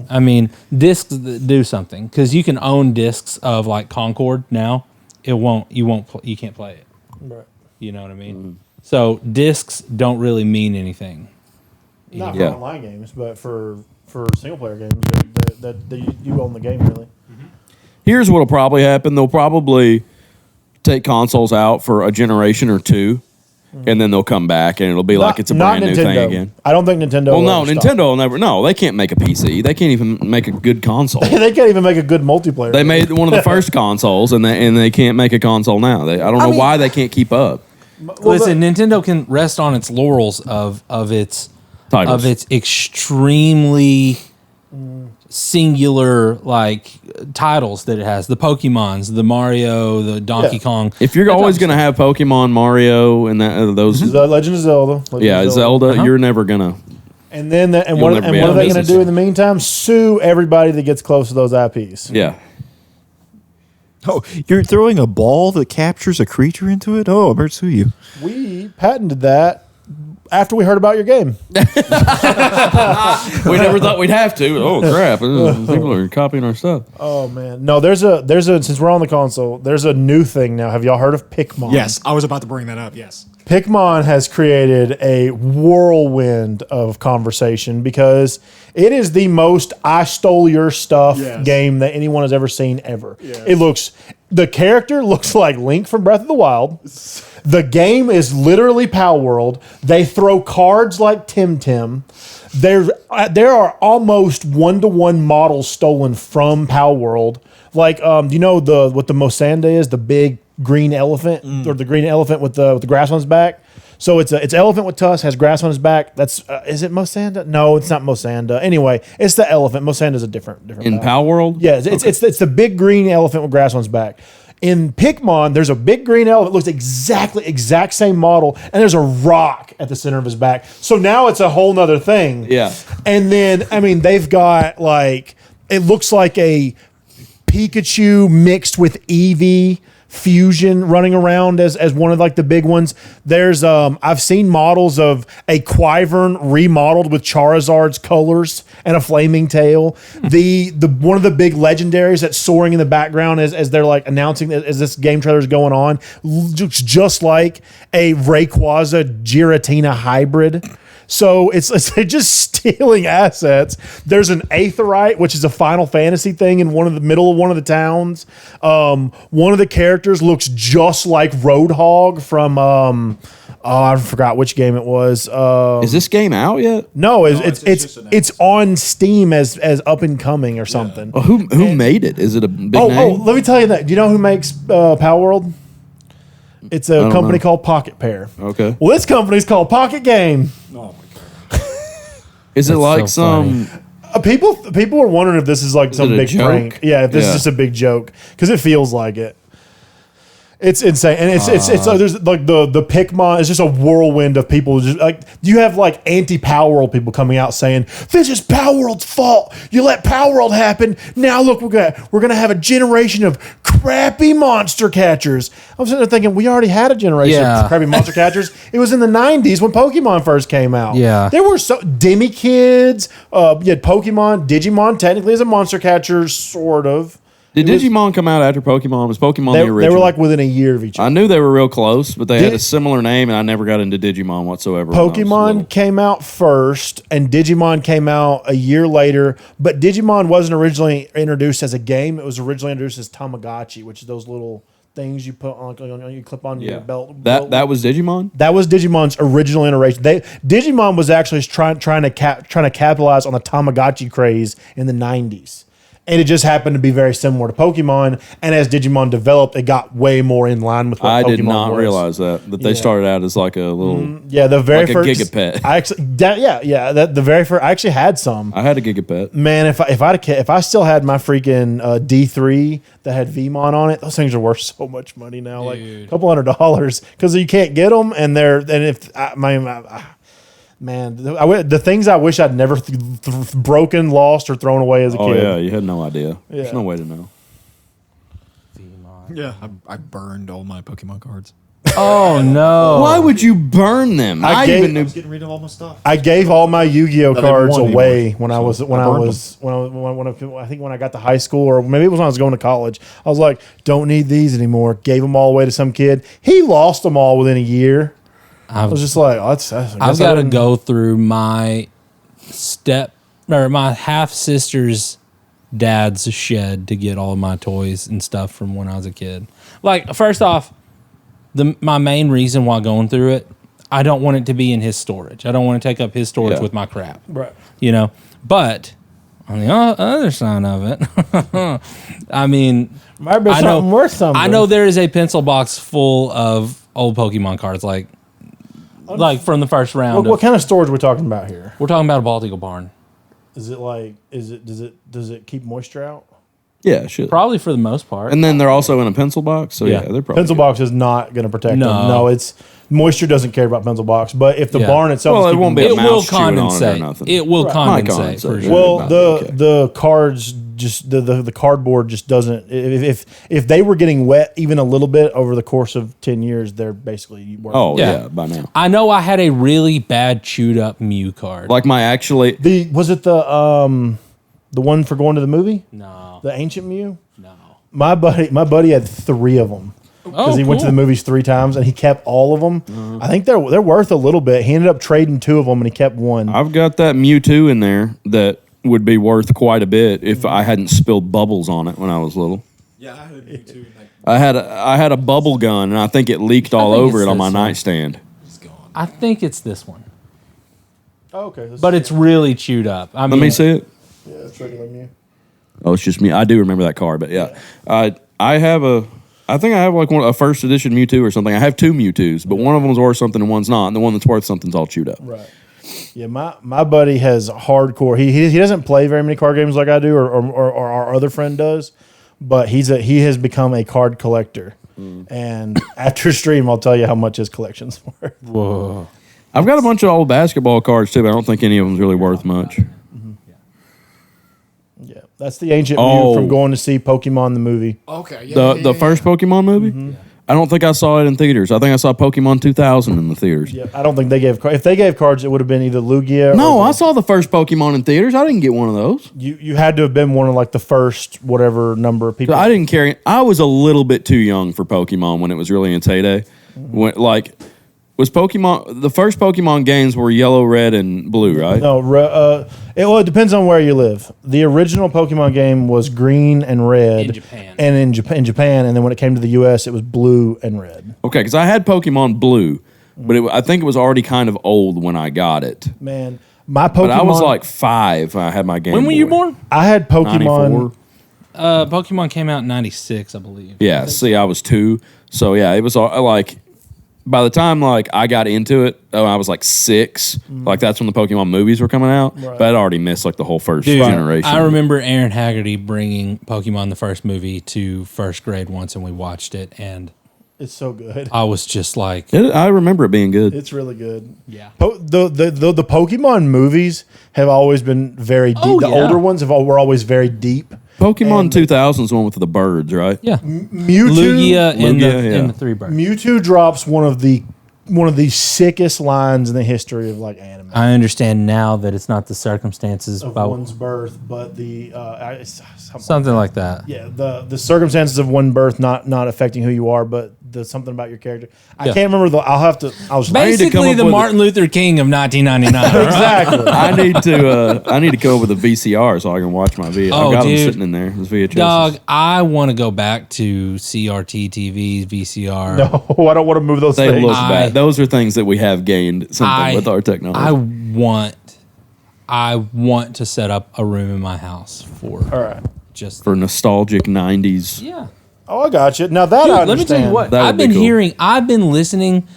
Speaker 7: I mean, discs that do something because you can own discs of like Concord now. You can't play it.
Speaker 8: Right.
Speaker 7: You know what I mean? So discs don't really mean anything.
Speaker 8: Not for
Speaker 5: Yeah.
Speaker 8: online games, but for single player games, that you own the game really.
Speaker 5: Here's what'll probably happen. They'll probably take consoles out for a generation or two, and then they'll come back, and it'll be like it's a
Speaker 8: Not
Speaker 5: brand new
Speaker 8: Nintendo.
Speaker 5: thing again.
Speaker 8: I don't think Nintendo.
Speaker 5: Well,
Speaker 8: will
Speaker 5: no,
Speaker 8: ever stop.
Speaker 5: Nintendo will never. No, they can't make a PC. They can't even make a good console.
Speaker 8: They can't even make a good multiplayer.
Speaker 5: They made one of the first consoles, and they can't make a console now. I don't know why they can't keep up.
Speaker 7: Listen, Nintendo can rest on its laurels of its
Speaker 5: Titles.
Speaker 7: extremely singular like titles that it has. The Pokemons, the Mario, the Donkey
Speaker 8: Yeah.
Speaker 7: Kong.
Speaker 5: If you're
Speaker 7: That
Speaker 5: always
Speaker 7: type
Speaker 5: going to have Pokemon, Mario, and those,
Speaker 8: The Legend of Zelda. Legend
Speaker 5: yeah,
Speaker 8: of
Speaker 5: Zelda, you're never gonna.
Speaker 8: And then what
Speaker 5: You'll
Speaker 8: are
Speaker 5: never be
Speaker 8: they
Speaker 5: able to
Speaker 8: going to
Speaker 5: beat
Speaker 8: do
Speaker 5: it.
Speaker 8: in the meantime? Sue everybody that gets close to those IPs.
Speaker 5: Yeah,
Speaker 6: Oh, you're throwing a ball that captures a creature into it? Oh, I better sue you.
Speaker 8: We patented that after we heard about your game.
Speaker 5: we never thought we'd have to. Oh crap! People are copying our stuff.
Speaker 8: Oh man, no. There's a since we're on the console, there's a new thing now. Have y'all heard of Pikmin?
Speaker 6: Yes, I was about to bring that up. Yes.
Speaker 8: Pikmin has created a whirlwind of conversation because it is the most I stole your stuff
Speaker 6: Yes.
Speaker 8: game that anyone has ever seen ever. The character looks like Link from Breath of the Wild. The game is literally Pal World. They throw cards like Tim Tim. There are almost one-to-one models stolen from Pal World. Like, do you know what the Mosanda is? The big green elephant, or the green elephant with the grass on his back. So it's elephant with tusk, has grass on his back. That's is it Mosanda? No, it's not Mosanda. Anyway, it's the elephant. Mosanda's a different.
Speaker 5: In
Speaker 8: Pal.
Speaker 5: Pal World,
Speaker 8: Yeah, it's the big green elephant with grass on his back. In Pikmin, there's a big green elephant, looks exact same model, and there's a rock at the center of his back. So now it's a whole nother thing.
Speaker 5: Yeah.
Speaker 8: And then, I mean, they've got like, it looks like a Pikachu mixed with Eevee fusion running around as one of like the big ones. There's I've seen models of a Quyvern remodeled with Charizard's colors and a flaming tail. The one of the big legendaries that's soaring in the background as they're like announcing as this game trailer is going on looks just like a Rayquaza Giratina hybrid. So it's they're just stealing assets. There's an Aetheryte, which is a Final Fantasy thing in one of the middle of one of the towns. One of the characters looks just like Roadhog from I forgot which game it was.
Speaker 5: Is this game out yet?
Speaker 8: No,
Speaker 6: it's just announced.
Speaker 8: it's on Steam as up and coming or something.
Speaker 5: Well, who made it? Is it a big
Speaker 8: Oh,
Speaker 5: name?
Speaker 8: let me tell you that. Do you know who makes Power World? It's a
Speaker 5: don't
Speaker 8: company
Speaker 5: know.
Speaker 8: called Pocket Pair.
Speaker 5: Okay.
Speaker 8: Well, this company's called Pocket Game.
Speaker 6: Oh my god.
Speaker 5: Is it like
Speaker 7: so funny.
Speaker 5: some?
Speaker 8: People are wondering if this is like some
Speaker 5: it a
Speaker 8: big
Speaker 5: joke?
Speaker 8: prank. Yeah, if this is just a big joke because it feels like it. It's insane, and it's there's like the Pikmin is just a whirlwind of people. Just like you have like anti-Power World people coming out saying this is Power World's fault. You let Power World happen. Now look, we're gonna have a generation of crappy monster catchers. I'm sitting there thinking we already had a generation
Speaker 7: Yeah.
Speaker 8: of crappy monster catchers. It was in the '90s when Pokemon first came out.
Speaker 7: Yeah.
Speaker 8: there were Demi Kids. You had Pokemon, Digimon technically is a monster catcher, sort of.
Speaker 5: Did Digimon come out after Pokemon? Was Pokemon
Speaker 8: They
Speaker 5: the original?
Speaker 8: were like within a year of each other.
Speaker 5: I knew they were real close, but they had
Speaker 8: Did-
Speaker 5: a similar name, and I never got into Digimon whatsoever. when I was
Speaker 8: Pokemon
Speaker 5: little.
Speaker 8: came out first, and Digimon came out a year later. But Digimon wasn't originally introduced as a game; it was originally introduced as Tamagotchi, which is those little things you put on, you clip on your belt.
Speaker 5: That was Digimon.
Speaker 8: That was Digimon's original iteration. Digimon was actually trying to capitalize on the Tamagotchi craze in the '90s. And it just happened to be very similar to Pokemon. And as Digimon developed, it got way more in line with what
Speaker 5: I
Speaker 8: Pokemon
Speaker 5: did not
Speaker 8: was.
Speaker 5: realize that they
Speaker 8: Yeah.
Speaker 5: started out as like a little.
Speaker 8: Yeah, the very
Speaker 5: Like a
Speaker 8: first
Speaker 5: Gigapet.
Speaker 8: I actually, the very first. I actually had some.
Speaker 5: I had a Gigapet.
Speaker 8: Man, if I still had my freaking D3 that had VMon on it, those things are worth so much money now, like a couple $100 because you can't get them, and the things I wish I'd never broken, lost, or thrown away as a
Speaker 5: Oh
Speaker 8: kid.
Speaker 5: yeah, you had no idea. There's
Speaker 8: Yeah.
Speaker 5: no way to know.
Speaker 6: Yeah, I burned all my Pokemon cards.
Speaker 7: Oh no!
Speaker 5: Why would you burn them? I
Speaker 8: gave-
Speaker 5: even knew.
Speaker 6: Getting rid of all my stuff.
Speaker 8: I gave all my Yu-Gi-Oh
Speaker 6: they
Speaker 8: cards
Speaker 6: won
Speaker 8: away
Speaker 6: anymore.
Speaker 8: when I
Speaker 6: So
Speaker 8: was
Speaker 6: I burned
Speaker 8: I think when I got to high school, or maybe it was when I was going to college. I was like, don't need these anymore. Gave them all away to some kid. He lost them all within a year. I was just like, oh, that's I guess
Speaker 7: I've
Speaker 8: I
Speaker 7: got to
Speaker 8: didn't-
Speaker 7: go through my my half sister's dad's shed to get all of my toys and stuff from when I was a kid. Like, first off, my main reason why going through it, I don't want it to be in his storage. I don't want to take up his storage
Speaker 5: Yeah.
Speaker 7: with my crap.
Speaker 8: Right.
Speaker 7: You know, but on the other side of it, I mean,
Speaker 8: Might be something worth something.
Speaker 7: I know there is a pencil box full of old Pokemon cards, like from the first round.
Speaker 8: What kind of storage we're talking about here?
Speaker 7: We're talking about a Bald Eagle barn.
Speaker 8: Is it like does it keep moisture out?
Speaker 5: Yeah, shit.
Speaker 7: Probably for the most part.
Speaker 5: And then they're also in a pencil box, so yeah,
Speaker 7: Yeah.
Speaker 5: they're probably
Speaker 8: Pencil
Speaker 5: good.
Speaker 8: box is not going to protect them.
Speaker 7: No.
Speaker 8: No, it's moisture doesn't care about pencil box. But if the
Speaker 7: Yeah.
Speaker 8: barn itself,
Speaker 5: Well,
Speaker 8: is
Speaker 5: it won't
Speaker 8: keeping
Speaker 5: be
Speaker 8: moisture-
Speaker 5: a
Speaker 7: it will
Speaker 5: mouse chewing on it or
Speaker 7: condensate.
Speaker 5: nothing.
Speaker 7: It will
Speaker 5: Might
Speaker 7: condensate for
Speaker 5: condensate,
Speaker 7: sure.
Speaker 5: yeah.
Speaker 8: Well,
Speaker 5: Not
Speaker 8: the
Speaker 5: okay.
Speaker 8: the cards just the cardboard just doesn't. If they were getting wet even a little bit over the course of 10 years, they're basically working.
Speaker 5: Oh
Speaker 7: Yeah.
Speaker 5: yeah, by now.
Speaker 7: I know I had a really bad chewed up Mew card.
Speaker 5: Like my actually,
Speaker 8: Was it the one for going to the movie?
Speaker 7: no,
Speaker 8: The ancient Mew.
Speaker 7: no.
Speaker 8: My buddy had 3 of them because
Speaker 7: Oh,
Speaker 8: he went to the
Speaker 7: cool.
Speaker 8: movies 3 times and he kept all of them. I think they're worth a little bit. He ended up trading 2 of them and he kept 1.
Speaker 5: I've got that Mewtwo in there that would be worth quite a bit if I hadn't spilled bubbles on it when I was little.
Speaker 6: Yeah, I had you too. Like,
Speaker 5: I had a bubble gun and I think it leaked all
Speaker 7: think
Speaker 5: over
Speaker 7: it's
Speaker 5: it on my
Speaker 7: this one.
Speaker 5: nightstand.
Speaker 6: it's gone.
Speaker 7: I think it's this one,
Speaker 8: Oh, okay,
Speaker 7: but it's really chewed up. I
Speaker 5: Let
Speaker 7: mean,
Speaker 5: me see it.
Speaker 8: yeah, it's regular Mew.
Speaker 5: Oh, it's just me. I do remember that card, but yeah, I think I have like a first edition Mewtwo or something. I have 2 Mewtwo's, but one of them's worth something and one's not, and the one that's worth something's all chewed up.
Speaker 8: Right. Yeah, my buddy has hardcore. He doesn't play very many card games like I do, or our other friend does, but he has become a card collector. And after stream, I'll tell you how much his collection's worth.
Speaker 7: whoa.
Speaker 5: I've got a bunch of old basketball cards too, but I don't think any of them's really worth much.
Speaker 8: Yeah, that's the ancient
Speaker 5: Oh.
Speaker 8: Mew from going to see Pokemon the movie.
Speaker 6: Okay, yeah.
Speaker 5: The first Pokemon movie? I don't think I saw it in theaters. I think I saw Pokemon 2000 in the theaters.
Speaker 8: Yeah, I don't think they gave. If they gave cards, it would have been either Lugia.
Speaker 5: No,
Speaker 8: or
Speaker 5: I saw the first Pokemon in theaters. I didn't get one of those.
Speaker 8: you had to have been one of like the first whatever number of people.
Speaker 5: I didn't carry. I was a little bit too young for Pokemon when it was really in its heyday. When, like, Was Pokemon the first Pokemon games were yellow, red, and blue, right?
Speaker 8: No, it depends on where you live. The original Pokemon game was green and red
Speaker 7: In Japan.
Speaker 8: and in Japan, and then when it came to the U.S., it was blue and red.
Speaker 5: Okay, because I had Pokemon Blue, but I think it was already kind of old when I got it.
Speaker 8: Man, my Pokemon.
Speaker 5: But I was like 5 when I had my Game
Speaker 7: When were
Speaker 5: Boy.
Speaker 7: you born?
Speaker 8: I had Pokemon.
Speaker 5: 94.
Speaker 7: Pokemon came out in 96, I believe.
Speaker 5: Yeah, see, I was 2. So, yeah, it was like, by the time, like, I got into it, I was like 6. Like, that's when the Pokemon movies were coming out. But I'd already missed, like, the whole first generation.
Speaker 7: I remember Aaron Haggerty bringing Pokemon the first movie to first grade once, and we watched it, and
Speaker 8: It's so good.
Speaker 7: I was just like,
Speaker 5: I remember it being good.
Speaker 8: It's really good.
Speaker 7: yeah.
Speaker 8: The Pokemon movies have always been very deep.
Speaker 7: Oh,
Speaker 8: the
Speaker 7: yeah.
Speaker 8: older ones were always very deep.
Speaker 5: Pokemon
Speaker 8: And-
Speaker 5: 2000 is one with the birds, right?
Speaker 7: Yeah.
Speaker 8: Mewtwo,
Speaker 7: Lugia and
Speaker 5: Lugia, yeah.
Speaker 7: and the three birds.
Speaker 8: Mewtwo drops one of the sickest lines in the history of like anime.
Speaker 7: I understand now that it's not the circumstances
Speaker 8: Of
Speaker 7: about
Speaker 8: one's birth, but
Speaker 7: something like that.
Speaker 8: yeah, the circumstances of one birth not affecting who you are, but the something about your character. I
Speaker 7: Yeah.
Speaker 8: can't remember I'll have to. I was
Speaker 5: need to come
Speaker 7: Basically,
Speaker 5: up
Speaker 7: the
Speaker 5: with
Speaker 7: Martin Luther King of 1999.
Speaker 8: exactly.
Speaker 5: I need to come up with a VCR so I can watch my video.
Speaker 7: Oh,
Speaker 5: I've got them
Speaker 7: dude.
Speaker 5: sitting in there. Those VHS.
Speaker 7: Dog, I want to go back to CRT TVs, VCR.
Speaker 8: No, I don't want to move those
Speaker 5: They
Speaker 8: things.
Speaker 5: look bad. Those are things that we have gained something with our technology.
Speaker 7: I want to set up a room in my house for
Speaker 8: All right.
Speaker 7: just
Speaker 5: for nostalgic 90s.
Speaker 7: yeah.
Speaker 8: Oh, I got you. Now that
Speaker 7: Dude,
Speaker 8: I
Speaker 7: let me tell you
Speaker 8: understand.
Speaker 7: what.
Speaker 5: That would
Speaker 7: I've
Speaker 5: be
Speaker 7: been
Speaker 5: cool.
Speaker 7: I've been listening,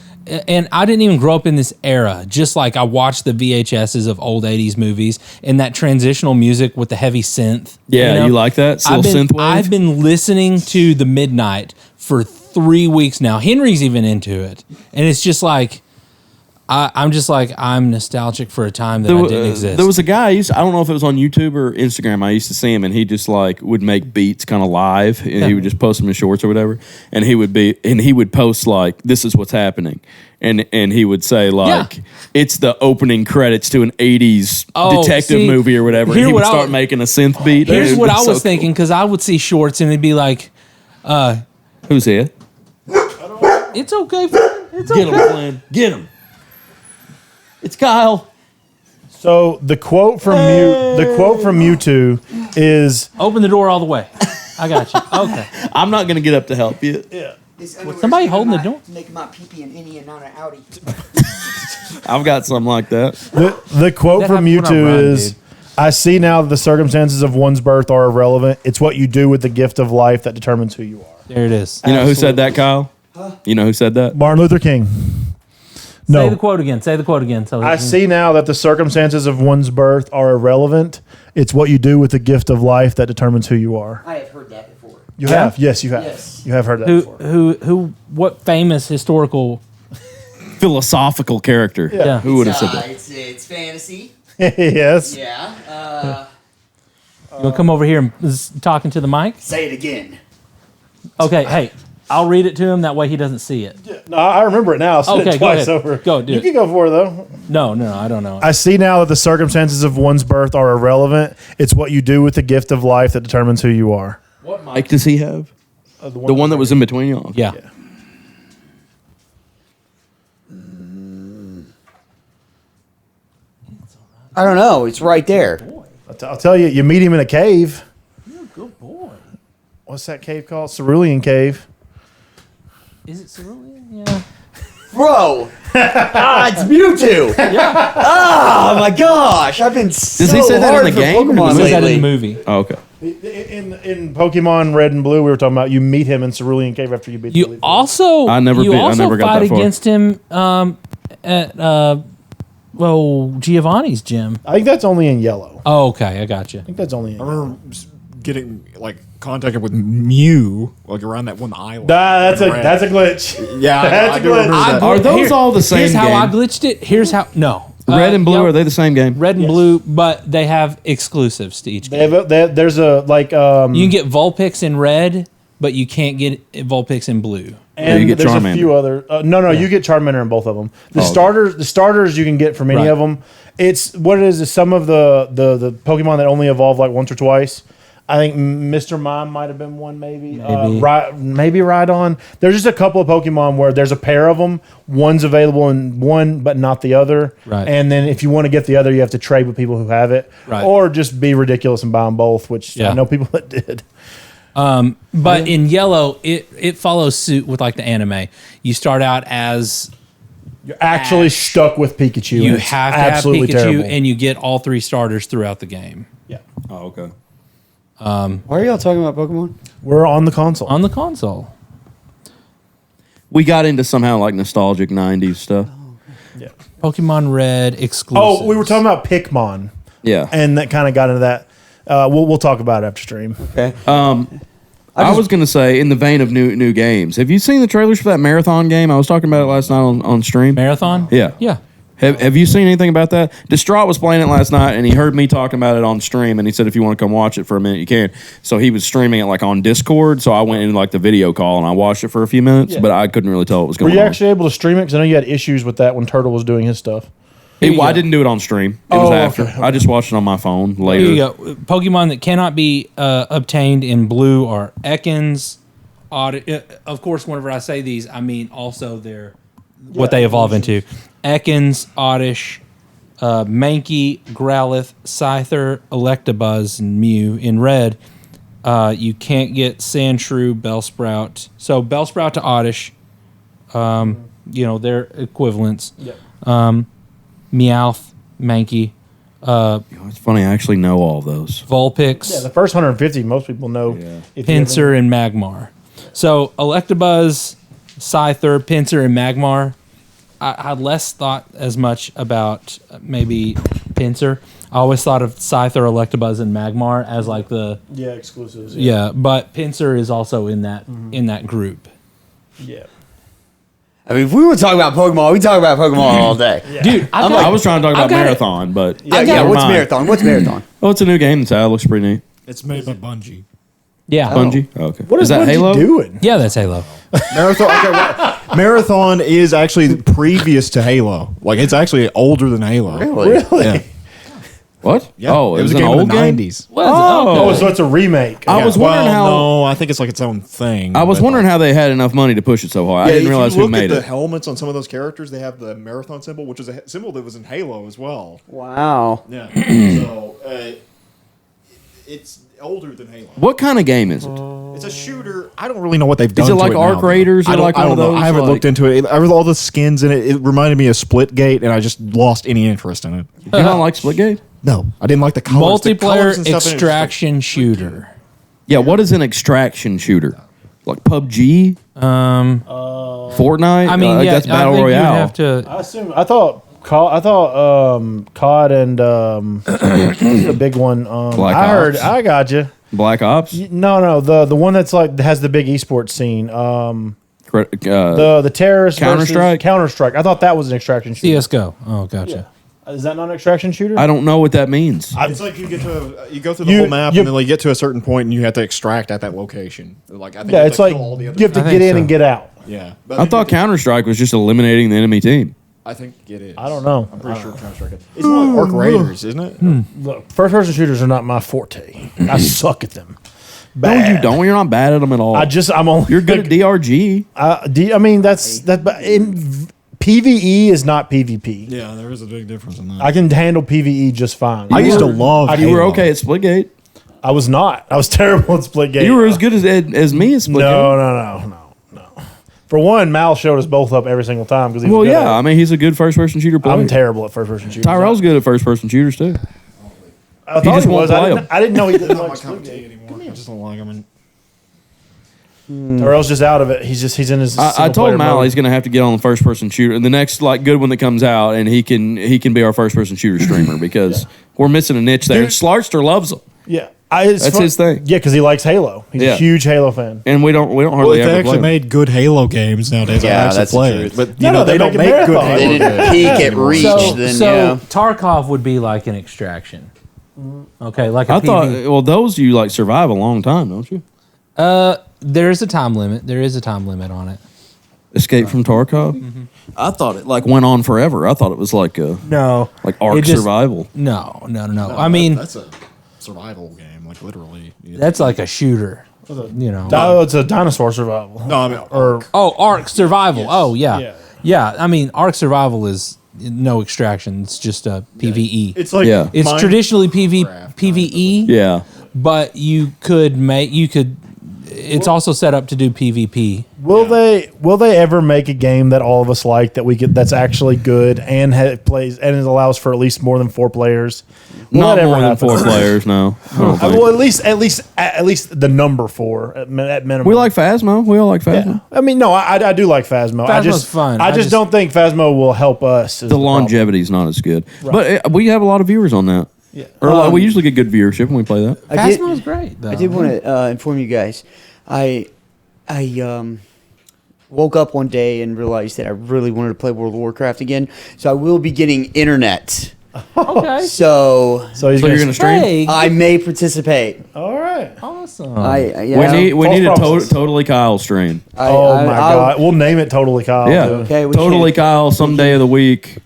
Speaker 7: and I didn't even grow up in this era. Just like I watched the VHSs of old 80s movies and that transitional music with the heavy synth.
Speaker 5: Yeah, you like that? Still synthwave?
Speaker 7: I've been listening to the Midnight for 3 weeks now. Henry's even into it. And it's just like, I'm nostalgic for a time that I didn't exist.
Speaker 5: There was a guy. I don't know if it was on YouTube or Instagram. I used to see him, and he just like would make beats kind of live, and he would just post them in shorts or whatever. And he would post like, "This is what's happening," and he would say like, "It's the opening credits to an '80s detective
Speaker 7: see,
Speaker 5: movie or whatever." And
Speaker 7: here
Speaker 5: he would
Speaker 7: what
Speaker 5: start
Speaker 7: I-
Speaker 5: making a synth beat.
Speaker 7: Here's
Speaker 5: It'd
Speaker 7: what
Speaker 5: be
Speaker 7: I
Speaker 5: so
Speaker 7: was thinking, because I would see shorts and it'd be like,
Speaker 5: cool. Who's here?
Speaker 7: it's okay. It's
Speaker 5: Get him,
Speaker 7: okay.
Speaker 5: Flynn. Get him. It's Kyle.
Speaker 8: So the quote from Mewtwo is
Speaker 7: Open the door all the way. I got you. Okay.
Speaker 5: I'm not gonna get up to help you.
Speaker 7: somebody holding the door?
Speaker 2: Make my pee-pee an innie and not an outie.
Speaker 5: I've got something like that.
Speaker 8: the quote
Speaker 7: That
Speaker 8: from
Speaker 7: happens when I
Speaker 8: Mewtwo
Speaker 7: run,
Speaker 8: is,
Speaker 7: dude.
Speaker 8: "I see now that the circumstances of one's birth are irrelevant. It's what you do with the gift of life that determines who you are."
Speaker 7: There it is.
Speaker 5: You know who said that, Kyle? You know who said that?
Speaker 8: Martin Luther King. No.
Speaker 7: Say the quote again. Say the quote again. So
Speaker 8: I see now that the circumstances of one's birth are irrelevant. It's what you do with the gift of life that determines who you are.
Speaker 2: I have heard that before.
Speaker 8: You have? Yes, you have.
Speaker 2: Yes.
Speaker 8: You have heard that
Speaker 7: Who
Speaker 8: before.
Speaker 7: what famous historical?
Speaker 5: Philosophical character.
Speaker 7: Yeah.
Speaker 5: Who would have said that?
Speaker 2: It's fantasy.
Speaker 8: Yes.
Speaker 2: Yeah.
Speaker 7: You want to come over here and talking to the mic?
Speaker 2: Say it again.
Speaker 7: Okay. Hey, I'll read it to him. That way he doesn't see it.
Speaker 8: No, I remember it now. I said
Speaker 7: Okay,
Speaker 8: it
Speaker 7: go
Speaker 8: twice
Speaker 7: ahead.
Speaker 8: over.
Speaker 7: Go, do
Speaker 8: You
Speaker 7: it.
Speaker 8: can go for it, though.
Speaker 7: No, I don't know.
Speaker 8: I see now that the circumstances of one's birth are irrelevant. It's what you do with the gift of life that determines who you are.
Speaker 5: What mic does he have? The one that was in between y'all.
Speaker 7: yeah.
Speaker 2: I don't know. It's right there.
Speaker 8: I'll tell you, you meet him in a cave.
Speaker 7: Good boy.
Speaker 8: What's that cave called? Cerulean Cave.
Speaker 7: Is it cerulean? Yeah.
Speaker 2: Bro. It's Mewtwo.
Speaker 7: Yeah.
Speaker 2: Oh my gosh. I've been so
Speaker 5: he say that in
Speaker 2: hard
Speaker 5: the
Speaker 2: for
Speaker 5: game or
Speaker 2: Pokemon
Speaker 5: was
Speaker 7: Was that
Speaker 2: lately.
Speaker 7: in the movie?
Speaker 5: Oh, okay.
Speaker 8: In Pokemon Red and Blue, we were talking about you meet him in Cerulean Cave after you beat the
Speaker 7: You
Speaker 8: Elite
Speaker 7: also
Speaker 5: I never got
Speaker 7: fight
Speaker 5: that far.
Speaker 7: against him at Giovanni's gym.
Speaker 8: I think that's only in yellow.
Speaker 7: Oh, okay, I got you.
Speaker 8: I think that's only in
Speaker 6: I
Speaker 8: yellow.
Speaker 6: remember getting like contacted with Mew like around that one island.
Speaker 8: That's a
Speaker 6: Red.
Speaker 8: glitch.
Speaker 6: Yeah,
Speaker 8: That's
Speaker 6: I
Speaker 8: a
Speaker 6: do
Speaker 8: glitch.
Speaker 6: remember that.
Speaker 5: Are those all the same
Speaker 7: Here's how I
Speaker 5: game?
Speaker 7: glitched it. Here's how. No.
Speaker 5: Red and blue,
Speaker 7: yep.
Speaker 5: are they the same game?
Speaker 7: Red and blue, but they have exclusives to each game.
Speaker 8: There's a like
Speaker 7: You can get Vulpix in red, but you can't get Vulpix in blue.
Speaker 8: and
Speaker 5: you get
Speaker 8: there's
Speaker 5: Charmander.
Speaker 8: a few other. No, you get Charmander in both of them. The starters you can get from any
Speaker 7: Right.
Speaker 8: of them. It's what it is some of the Pokemon that only evolve like once or twice. I think Mr. Mime might have been one, maybe.
Speaker 7: Maybe.
Speaker 8: Maybe Rhydon. There's just a couple of Pokemon where there's a pair of them. One's available in one, but not the other.
Speaker 7: Right.
Speaker 8: And then if you want to get the other, you have to trade with people who have it.
Speaker 7: Right.
Speaker 8: Or just be ridiculous and buy them both, which
Speaker 7: Yeah.
Speaker 8: I know people that did.
Speaker 7: But in yellow, it follows suit with like the anime. You start out as
Speaker 8: You're actually
Speaker 7: Ash.
Speaker 8: stuck with Pikachu.
Speaker 7: you
Speaker 8: and it's
Speaker 7: have to have
Speaker 8: absolutely
Speaker 7: Pikachu,
Speaker 8: terrible.
Speaker 7: and you get all 3 starters throughout the game
Speaker 8: yeah.
Speaker 5: Oh, okay.
Speaker 9: Why are y'all talking about Pokemon?
Speaker 8: We're on the console.
Speaker 7: on the console.
Speaker 5: We got into somehow like nostalgic '90s stuff.
Speaker 8: yeah.
Speaker 7: Pokemon Red exclusive.
Speaker 8: Oh, we were talking about Pikmin,
Speaker 5: Yeah.
Speaker 8: and that kind of got into that. We'll talk about it after stream.
Speaker 9: Okay.
Speaker 5: I was going to say, in the vein of new games, have you seen the trailers for that Marathon game? I was talking about it last night on stream.
Speaker 7: Marathon.
Speaker 5: Yeah.
Speaker 7: Yeah.
Speaker 5: Have you seen anything about that? Distraught was playing it last night, and he heard me talking about it on stream, and he said, if you want to come watch it for a minute, you can. So he was streaming it like on Discord, so I went in like the video call, and I watched it for a few minutes, but I couldn't really tell what was
Speaker 8: Were
Speaker 5: going
Speaker 8: you
Speaker 5: on.
Speaker 8: actually able to stream it? Because I know you had issues with that when Turtle was doing his stuff.
Speaker 5: I didn't do it on stream. It was
Speaker 8: Oh,
Speaker 5: after.
Speaker 8: okay.
Speaker 5: I just watched it on my phone later.
Speaker 7: Here you go. Pokemon that cannot be obtained in blue are Ekans. Of course, whenever I say these, I mean also what they evolve into. Ekans, Oddish, Mankey, Growlithe, Scyther, Electabuzz, and Mew. In red, you can't get Sandshrew, Bellsprout. So Bellsprout to Oddish, they're equivalents. Meowth, Mankey,
Speaker 5: It's funny, I actually know all those.
Speaker 7: Vulpix.
Speaker 8: Yeah, the first 150, most people know. If you
Speaker 7: Pinsir and Magmar. So Electabuzz, Scyther, Pinsir, and Magmar. I had less thought as much about maybe Pinsir. I always thought of Scyther, Electabuzz, and Magmar as like the
Speaker 8: exclusives.
Speaker 7: yeah. But Pinsir is also in that group.
Speaker 8: Yeah.
Speaker 9: I mean, if we were talking about Pokemon, we talk about Pokemon all day.
Speaker 7: Dude,
Speaker 5: I was trying to talk about
Speaker 7: got it.
Speaker 5: Marathon, but
Speaker 9: Yeah,
Speaker 5: never
Speaker 9: what's
Speaker 5: mind.
Speaker 9: Marathon? What's Marathon?
Speaker 5: Oh, it's a new game that's out. It looks pretty neat.
Speaker 6: It's made by Bungie.
Speaker 7: Yeah,
Speaker 5: Bungie? Oh, okay.
Speaker 8: What is
Speaker 5: that
Speaker 8: Bungie
Speaker 5: Halo?
Speaker 8: doing?
Speaker 7: yeah, that's Halo.
Speaker 6: Marathon. Okay, Marathon is actually previous to Halo. Like it's actually older than Halo.
Speaker 9: Really?
Speaker 6: Yeah.
Speaker 5: What?
Speaker 6: Yeah.
Speaker 5: Oh, it was
Speaker 6: a
Speaker 5: an
Speaker 6: game
Speaker 5: old
Speaker 6: in the
Speaker 5: game?
Speaker 6: 90s.
Speaker 8: Oh, so it's a remake.
Speaker 5: I was wondering how.
Speaker 6: No, I think it's like its own thing.
Speaker 5: I was
Speaker 6: but,
Speaker 5: wondering
Speaker 6: like,
Speaker 5: how they had enough money to push it so hard. I didn't realize
Speaker 6: if you
Speaker 5: who
Speaker 6: look
Speaker 5: made
Speaker 6: at the
Speaker 5: it.
Speaker 6: helmets on some of those characters, they have the Marathon symbol, which is a symbol that was in Halo as well.
Speaker 9: Wow.
Speaker 6: Yeah. So it's older than Halo.
Speaker 5: What kind of game is it?
Speaker 6: It's a shooter. I don't really know what they've done.
Speaker 5: it
Speaker 6: to
Speaker 5: like
Speaker 6: now,
Speaker 5: Arc
Speaker 6: though.
Speaker 5: Raiders or
Speaker 6: I don't,
Speaker 5: like
Speaker 6: I
Speaker 5: one
Speaker 6: don't
Speaker 5: of
Speaker 6: know.
Speaker 5: those,
Speaker 6: I haven't
Speaker 5: like-
Speaker 6: looked into it. All the skins in it. It reminded me of Splitgate, and I just lost any interest in it.
Speaker 5: You don't like Splitgate?
Speaker 6: No, I didn't like the colors. The colors
Speaker 7: Multiplayer
Speaker 6: and stuff in it was just
Speaker 7: extraction shooter.
Speaker 5: Yeah, what is an extraction shooter? Like PUBG? Fortnite?
Speaker 7: I mean, yeah,
Speaker 5: that's
Speaker 7: I
Speaker 5: Battle
Speaker 7: think
Speaker 5: Royale.
Speaker 7: You have to.
Speaker 8: I thought COD and what's the big one?
Speaker 5: Black
Speaker 8: I heard.
Speaker 5: Ops.
Speaker 8: I got you.
Speaker 5: Black Ops?
Speaker 8: No, the one that's like has the big esports scene. The terrorist
Speaker 5: Counter-Strike?
Speaker 8: Counter-Strike. I thought that was an extraction shooter.
Speaker 7: CS:GO. Oh, gotcha.
Speaker 8: Is that not an extraction shooter?
Speaker 5: I don't know what that means.
Speaker 6: It's like you get to you go through the
Speaker 8: You-
Speaker 6: whole map,
Speaker 8: you-
Speaker 6: and then like, you get to a certain point, and you have to extract at that location. Like I think
Speaker 8: yeah,
Speaker 6: you have
Speaker 8: it's
Speaker 6: to
Speaker 8: like
Speaker 6: kill all the
Speaker 8: you
Speaker 6: other
Speaker 8: have to
Speaker 7: I
Speaker 8: get
Speaker 7: think
Speaker 8: in
Speaker 7: so.
Speaker 8: and get out.
Speaker 6: Yeah, but
Speaker 5: I thought Counter-Strike was just eliminating the enemy team.
Speaker 6: I think it is.
Speaker 8: I don't know.
Speaker 6: I'm pretty sure Counter-Strike. It's more like Arc Raiders, isn't it?
Speaker 8: Look, first-person shooters are not my forte. I suck at them.
Speaker 5: No, you don't. You're not bad at them at all.
Speaker 8: I'm only.
Speaker 5: You're good at DRG.
Speaker 8: I mean, that's that. But in PVE is not PvP.
Speaker 6: Yeah, there is a big difference in that.
Speaker 8: I can handle PVE just fine.
Speaker 6: I used to love.
Speaker 5: You were
Speaker 6: Halo.
Speaker 5: okay at Splitgate.
Speaker 8: I was not. I was terrible at Splitgate.
Speaker 5: You were as good as me at Splitgate.
Speaker 8: No. For one, Mal showed us both up every single time because he was
Speaker 5: Well,
Speaker 8: good
Speaker 5: yeah.
Speaker 8: at
Speaker 5: I
Speaker 8: it.
Speaker 5: mean, he's a good first-person shooter player.
Speaker 8: I'm terrible at first-person shooters.
Speaker 5: Tyrell's good at first-person shooters too.
Speaker 8: I
Speaker 5: he
Speaker 8: thought
Speaker 5: just
Speaker 8: he
Speaker 5: won't
Speaker 8: was.
Speaker 5: play 'em.
Speaker 8: I didn't know he didn't
Speaker 6: Not
Speaker 8: like
Speaker 6: my cup of tea
Speaker 8: Splitgate.
Speaker 6: anymore. I just don't like them.
Speaker 8: Tyrell's just out of it. He's in his.
Speaker 5: I
Speaker 8: single
Speaker 5: told
Speaker 8: player
Speaker 5: Mal
Speaker 8: mode.
Speaker 5: he's going to have to get on the first-person shooter, and the next like good one that comes out, and he can be our first-person shooter streamer because we're missing a niche there.
Speaker 8: Dude.
Speaker 5: Slarster loves them,
Speaker 8: Yeah,
Speaker 5: That's his thing.
Speaker 8: Yeah, because he likes Halo. He's
Speaker 5: Yeah.
Speaker 8: a huge Halo fan.
Speaker 5: and we don't
Speaker 6: Well,
Speaker 5: hardly
Speaker 6: if they
Speaker 5: ever
Speaker 6: actually
Speaker 5: play 'em.
Speaker 6: made good Halo games nowadays,
Speaker 9: Yeah,
Speaker 6: I actually
Speaker 9: that's the
Speaker 6: play
Speaker 9: truth.
Speaker 6: it. But
Speaker 8: No,
Speaker 6: you know,
Speaker 8: they
Speaker 6: they don't
Speaker 8: make
Speaker 6: make good
Speaker 8: Marathon.
Speaker 9: They
Speaker 6: Halo
Speaker 9: didn't
Speaker 6: games
Speaker 9: peak at
Speaker 6: anymore.
Speaker 9: Reach. then
Speaker 7: So
Speaker 9: yeah.
Speaker 7: Tarkov would be like an extraction. Okay, like a
Speaker 5: I thought,
Speaker 7: PV.
Speaker 5: well, those you like survive a long time, don't you?
Speaker 7: There is a time limit. There is a time limit on it.
Speaker 5: Escape from Tarkov. I thought it like went on forever. I thought it was like a
Speaker 8: No,
Speaker 5: like Ark
Speaker 7: It just-
Speaker 5: Survival.
Speaker 7: No. I mean,
Speaker 6: that's a survival game. like literally.
Speaker 7: That's like a shooter. You know.
Speaker 8: No, it's a dinosaur survival.
Speaker 6: No, I mean,
Speaker 8: Or
Speaker 7: Ark Survival.
Speaker 6: Yes.
Speaker 7: Oh yeah.
Speaker 8: Yeah.
Speaker 7: Yeah. I mean, Ark Survival is no extraction. It's just a PvE.
Speaker 6: it's like
Speaker 5: Yeah.
Speaker 7: It's
Speaker 6: Minecraft,
Speaker 7: traditionally
Speaker 6: kind
Speaker 7: PvE.
Speaker 5: Yeah.
Speaker 7: But it's also set up to do PvP.
Speaker 8: will they ever make a game that all of us like that's actually good and plays and it allows for at least more than 4 players? Will
Speaker 5: Not
Speaker 8: that ever
Speaker 5: more than
Speaker 8: happen?
Speaker 5: 4 players, no. I don't think.
Speaker 8: Well, at least the number 4 at minimum.
Speaker 5: We like Phasmo. We all like Phasmo.
Speaker 8: Yeah. I mean, no, I do like Phasmo.
Speaker 7: Phasmo's fun.
Speaker 8: I just don't think Phasmo will help us.
Speaker 5: The longevity is not as good. But we have a lot of viewers on that.
Speaker 8: Yeah.
Speaker 5: Or we usually get good viewership when we play that.
Speaker 7: Phasmo's great though.
Speaker 2: I did want to inform you guys. I woke up one day and realized that I really wanted to play World of Warcraft again. So I will be getting internet.
Speaker 7: Okay.
Speaker 2: So
Speaker 8: So you're
Speaker 5: So you're
Speaker 8: going
Speaker 5: going to stream?
Speaker 7: Hey,
Speaker 2: I may participate.
Speaker 8: All right.
Speaker 7: awesome.
Speaker 5: We
Speaker 8: False
Speaker 5: need a
Speaker 8: promises.
Speaker 5: Totally Kyle stream.
Speaker 8: Oh my God. We'll name it Totally Kyle.
Speaker 5: Yeah.
Speaker 8: too.
Speaker 2: Okay, we
Speaker 5: Totally
Speaker 2: can.
Speaker 5: Kyle, some day of the week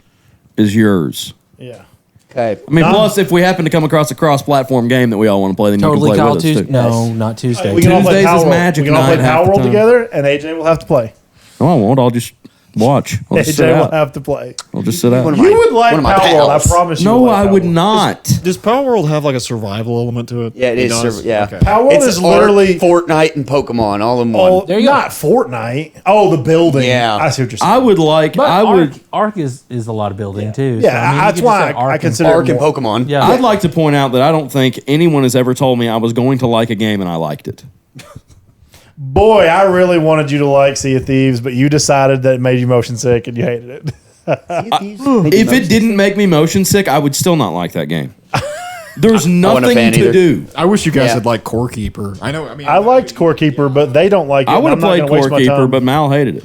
Speaker 5: is yours.
Speaker 8: Yeah.
Speaker 2: Okay.
Speaker 5: I mean,
Speaker 8: None-
Speaker 5: plus, if we happen to come across a cross-platform game that we all want to play, then
Speaker 7: Totally
Speaker 5: you can play
Speaker 7: Kyle
Speaker 5: with us
Speaker 7: Tuesday.
Speaker 5: too.
Speaker 7: No, not Tuesday.
Speaker 8: We can all play
Speaker 5: Tuesdays is
Speaker 8: Power World.
Speaker 5: Magic
Speaker 8: We can all
Speaker 5: night
Speaker 8: play
Speaker 5: half
Speaker 8: Power
Speaker 5: the
Speaker 8: World
Speaker 5: time.
Speaker 8: together, and AJ will have to play.
Speaker 5: No, I won't. I'll just watch. I'll just sit
Speaker 8: AJ will
Speaker 5: out.
Speaker 8: have to play.
Speaker 5: I'll just sit out.
Speaker 2: One of
Speaker 8: You
Speaker 2: my-
Speaker 8: would like
Speaker 2: one of my
Speaker 8: Power World. I
Speaker 2: pals.
Speaker 8: promise you.
Speaker 5: No,
Speaker 8: would like
Speaker 5: I
Speaker 8: Power
Speaker 5: would
Speaker 8: World.
Speaker 5: not.
Speaker 6: Does Power World have like a survival element to it?
Speaker 2: Yeah, it is.
Speaker 6: does?
Speaker 2: Yeah.
Speaker 6: Okay.
Speaker 8: Power World
Speaker 2: It's
Speaker 8: is
Speaker 2: Ark,
Speaker 8: literally
Speaker 2: Fortnite and Pokemon all in one.
Speaker 8: Oh,
Speaker 7: There you go.
Speaker 8: not Fortnite. Oh, the building.
Speaker 2: Yeah.
Speaker 8: I see what you're saying.
Speaker 5: I would like.
Speaker 7: But
Speaker 5: I would.
Speaker 7: Ark is a lot of building too.
Speaker 8: Yeah,
Speaker 7: So, I mean, you
Speaker 8: that's
Speaker 7: could
Speaker 8: why
Speaker 7: just say
Speaker 8: I
Speaker 7: Ark
Speaker 8: consider
Speaker 2: Ark
Speaker 8: it
Speaker 2: and
Speaker 8: more.
Speaker 2: Pokemon.
Speaker 7: Yeah.
Speaker 5: I'd like to point out that I don't think anyone has ever told me I was going to like a game and I liked it.
Speaker 8: Boy, I really wanted you to like Sea of Thieves, but you decided that it made you motion sick and you hated it.
Speaker 5: If it didn't make me motion sick, I would still not like that game. There's
Speaker 2: wasn't a
Speaker 5: nothing
Speaker 2: fan
Speaker 5: to
Speaker 2: either.
Speaker 5: do.
Speaker 6: I wish you guys
Speaker 2: Yeah.
Speaker 6: had like Core Keeper. I know. I mean,
Speaker 8: I liked Core Keeper, but they don't like it.
Speaker 5: I
Speaker 8: and
Speaker 5: would
Speaker 8: I'm
Speaker 5: have
Speaker 8: not
Speaker 5: played
Speaker 8: gonna waste
Speaker 5: Core
Speaker 8: my
Speaker 5: Keeper,
Speaker 8: time.
Speaker 5: but Mal hated it.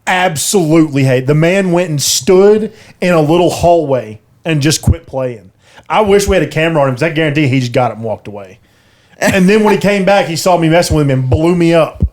Speaker 8: Absolutely hate. The man went and stood in a little hallway and just quit playing. I wish we had a camera on him because I guarantee he just got up and walked away. And then when he came back, he saw me messing with him and blew me up.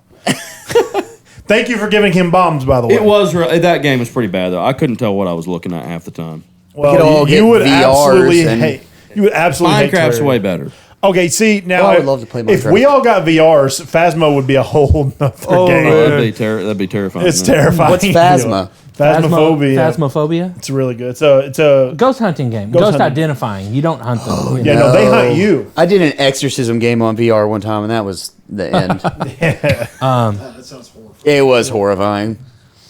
Speaker 8: Thank you for giving him bombs, by the way.
Speaker 5: It was that game was pretty bad though. I couldn't tell what I was looking at half the time.
Speaker 8: Well,
Speaker 2: could all
Speaker 8: you
Speaker 2: get
Speaker 8: would
Speaker 2: VRs
Speaker 8: absolutely
Speaker 2: and-
Speaker 8: hate. You would absolutely hate
Speaker 5: Minecraft's
Speaker 8: Terraria.
Speaker 5: way better.
Speaker 8: Okay, see now,
Speaker 2: Well, I would love to play
Speaker 8: if
Speaker 2: Minecraft.
Speaker 8: we all got VRs, Phasmo would be a whole nother game.
Speaker 5: That'd be terrifying.
Speaker 8: It's
Speaker 5: man.
Speaker 8: terrifying.
Speaker 2: What's Phasma?
Speaker 8: Phasmophobia.
Speaker 7: Phasmophobia.
Speaker 8: It's really good. It's a
Speaker 7: Ghost hunting game. Ghost
Speaker 8: hunting.
Speaker 7: identifying. You don't hunt them. you
Speaker 8: yeah.
Speaker 7: know.
Speaker 8: No, they hunt you.
Speaker 2: I did an exorcism game on VR one time, and that was the end.
Speaker 6: that sounds horrible.
Speaker 2: It was horrifying.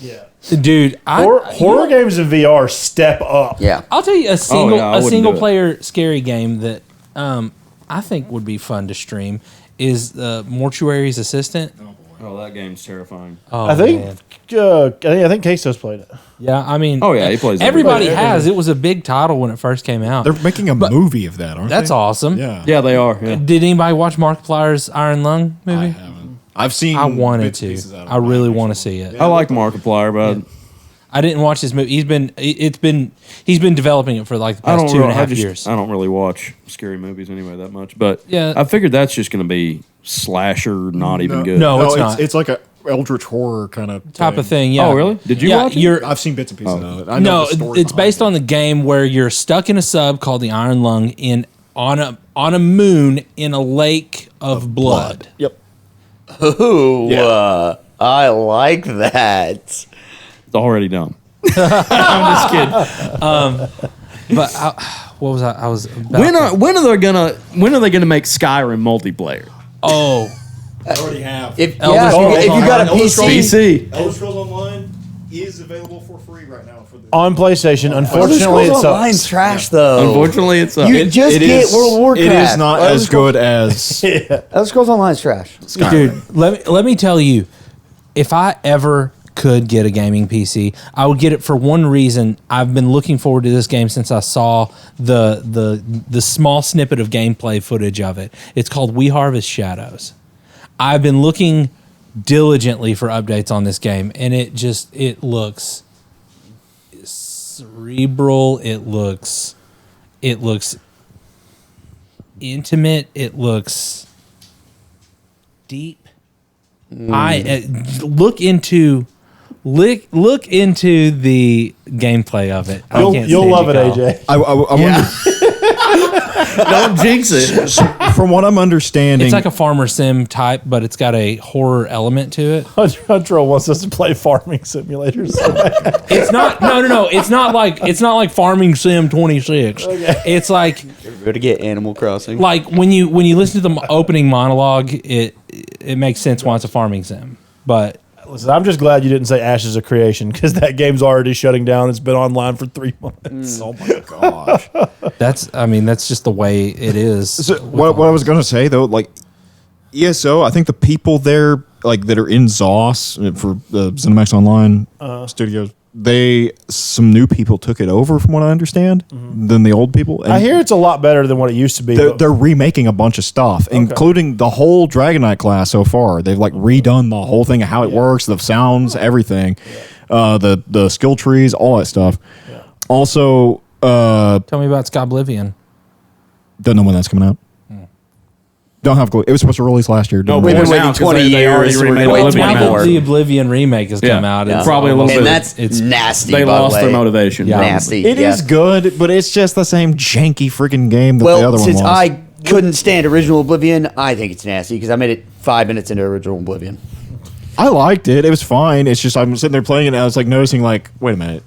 Speaker 8: Yeah.
Speaker 7: Dude,
Speaker 8: Horror games in VR step up.
Speaker 2: Yeah.
Speaker 7: I'll tell you a single
Speaker 5: I wouldn't do it.
Speaker 7: player scary game that I think would be fun to stream is Mortuary's Assistant.
Speaker 5: Oh, that game's terrifying.
Speaker 7: Oh,
Speaker 8: I think
Speaker 7: man.
Speaker 8: I think Queso's played it.
Speaker 7: Yeah, I mean,
Speaker 5: Oh, yeah, he plays
Speaker 7: Everybody
Speaker 5: everything.
Speaker 7: has. It was a big title when it first came out.
Speaker 6: They're making a movie of that, aren't
Speaker 7: That's
Speaker 6: they?
Speaker 7: awesome.
Speaker 6: Yeah.
Speaker 5: Yeah, they are. Yeah.
Speaker 7: Did anybody watch Markiplier's Iron Lung
Speaker 6: I
Speaker 7: movie?
Speaker 6: haven't. I've seen.
Speaker 7: I wanted
Speaker 6: bits and
Speaker 7: to.
Speaker 6: pieces out of
Speaker 7: I
Speaker 6: it.
Speaker 7: really want to see it.
Speaker 5: I like Markiplier, but
Speaker 7: I didn't watch his movie. He's been developing it for like the
Speaker 5: I
Speaker 7: past
Speaker 5: don't.
Speaker 7: two and
Speaker 5: Really,
Speaker 7: a half years.
Speaker 5: I don't really watch scary movies anyway that much. But
Speaker 7: Yeah.
Speaker 5: I figured that's just going to be slasher, not even good.
Speaker 7: No, it's not.
Speaker 6: It's like a eldritch horror kind of
Speaker 7: Type of thing. Yeah.
Speaker 5: Oh, really? Did you
Speaker 7: yeah,
Speaker 5: watch it?
Speaker 7: You're,
Speaker 6: I've seen bits and pieces of it. I
Speaker 7: no,
Speaker 6: know the story
Speaker 7: it's based on the game where you're stuck in a sub called the Iron Lung on a moon in a lake of blood.
Speaker 6: Yep.
Speaker 2: Ooh, I like that.
Speaker 5: It's already dumb. I'm just kidding.
Speaker 7: But what was I was about
Speaker 5: When are they gonna make Skyrim multiplayer?
Speaker 7: Oh,
Speaker 6: I already have.
Speaker 2: If,
Speaker 7: Elder
Speaker 2: yeah,
Speaker 7: Scrolls
Speaker 2: if you got a
Speaker 7: Online.
Speaker 2: PC,
Speaker 5: PC.
Speaker 6: Elder Scrolls Online is available for free right now for the.
Speaker 8: On PlayStation,
Speaker 2: Elder
Speaker 8: unfortunately,
Speaker 2: Scrolls
Speaker 8: it
Speaker 2: Online's
Speaker 8: sucks.
Speaker 2: trash though.
Speaker 5: Unfortunately, it's
Speaker 2: You just
Speaker 6: It
Speaker 2: get
Speaker 6: is-
Speaker 2: World of Warcraft.
Speaker 6: It is not
Speaker 2: Elder
Speaker 6: as
Speaker 2: Scrolls-
Speaker 6: good as
Speaker 2: Elder Scrolls Online's trash.
Speaker 7: dude, let me tell you, if I ever could get a gaming PC, I would get it for one reason. I've been looking forward to this game since I saw the small snippet of gameplay footage of it. It's called We Harvest Shadows. I've been looking diligently for updates on this game, and it looks cerebral. It looks intimate. It looks deep. I look into the gameplay of it. I can't
Speaker 8: You'll
Speaker 7: stand
Speaker 8: love
Speaker 7: you,
Speaker 8: it,
Speaker 7: Kyle.
Speaker 8: AJ.
Speaker 6: I wonder.
Speaker 5: Don't jinx it.
Speaker 6: From what I'm understanding,
Speaker 7: It's like a farmer sim type, but it's got a horror element to it.
Speaker 8: Hunter wants us to play farming simulators.
Speaker 7: It's not. No. It's not like Farming Sim 26. It's like
Speaker 9: Go to get Animal Crossing.
Speaker 7: when you listen to the opening monologue, it makes sense why it's a farming sim. But
Speaker 8: Listen, I'm just glad you didn't say Ashes of Creation because that game's already shutting down. It's been online for 3 months.
Speaker 6: oh my gosh.
Speaker 7: that's just the way it is.
Speaker 6: So what I was gonna say though, like ESO, I think the people there, like that are in ZOS for the ZeniMax Online studios, some new people took it over, from what I understand, than the old people. And
Speaker 8: I hear it's a lot better than what it used to be.
Speaker 6: they're remaking a bunch of stuff, including the whole Dragon Knight class so far. They've like redone the whole thing, how it works, the sounds, everything, the skill trees, all that stuff. Also,
Speaker 7: Tell me about Scoblivion.
Speaker 6: don't know when that's coming out. Don't have a clue. It was supposed to release last year.
Speaker 5: No,
Speaker 9: We've
Speaker 5: but
Speaker 9: been waiting 20 years. We're
Speaker 5: remade
Speaker 9: gonna wait
Speaker 5: Oblivion
Speaker 9: 20
Speaker 5: now.
Speaker 9: more.
Speaker 7: The Oblivion remake has come out.
Speaker 5: Yeah.
Speaker 7: It's
Speaker 5: Probably a little
Speaker 9: And
Speaker 5: bit.
Speaker 9: that's
Speaker 7: it's
Speaker 9: nasty.
Speaker 5: They
Speaker 9: by
Speaker 5: lost
Speaker 9: the
Speaker 5: their
Speaker 9: way.
Speaker 5: motivation.
Speaker 7: Yeah.
Speaker 9: Nasty.
Speaker 6: It is good, but it's just the same janky freaking game that the
Speaker 9: Well,
Speaker 6: other one
Speaker 9: since
Speaker 6: was.
Speaker 9: I couldn't stand original Oblivion, I think it's nasty because I made it 5 minutes into original Oblivion.
Speaker 6: I liked it. It was fine. It's just I'm sitting there playing it and I was like noticing, like, wait a minute.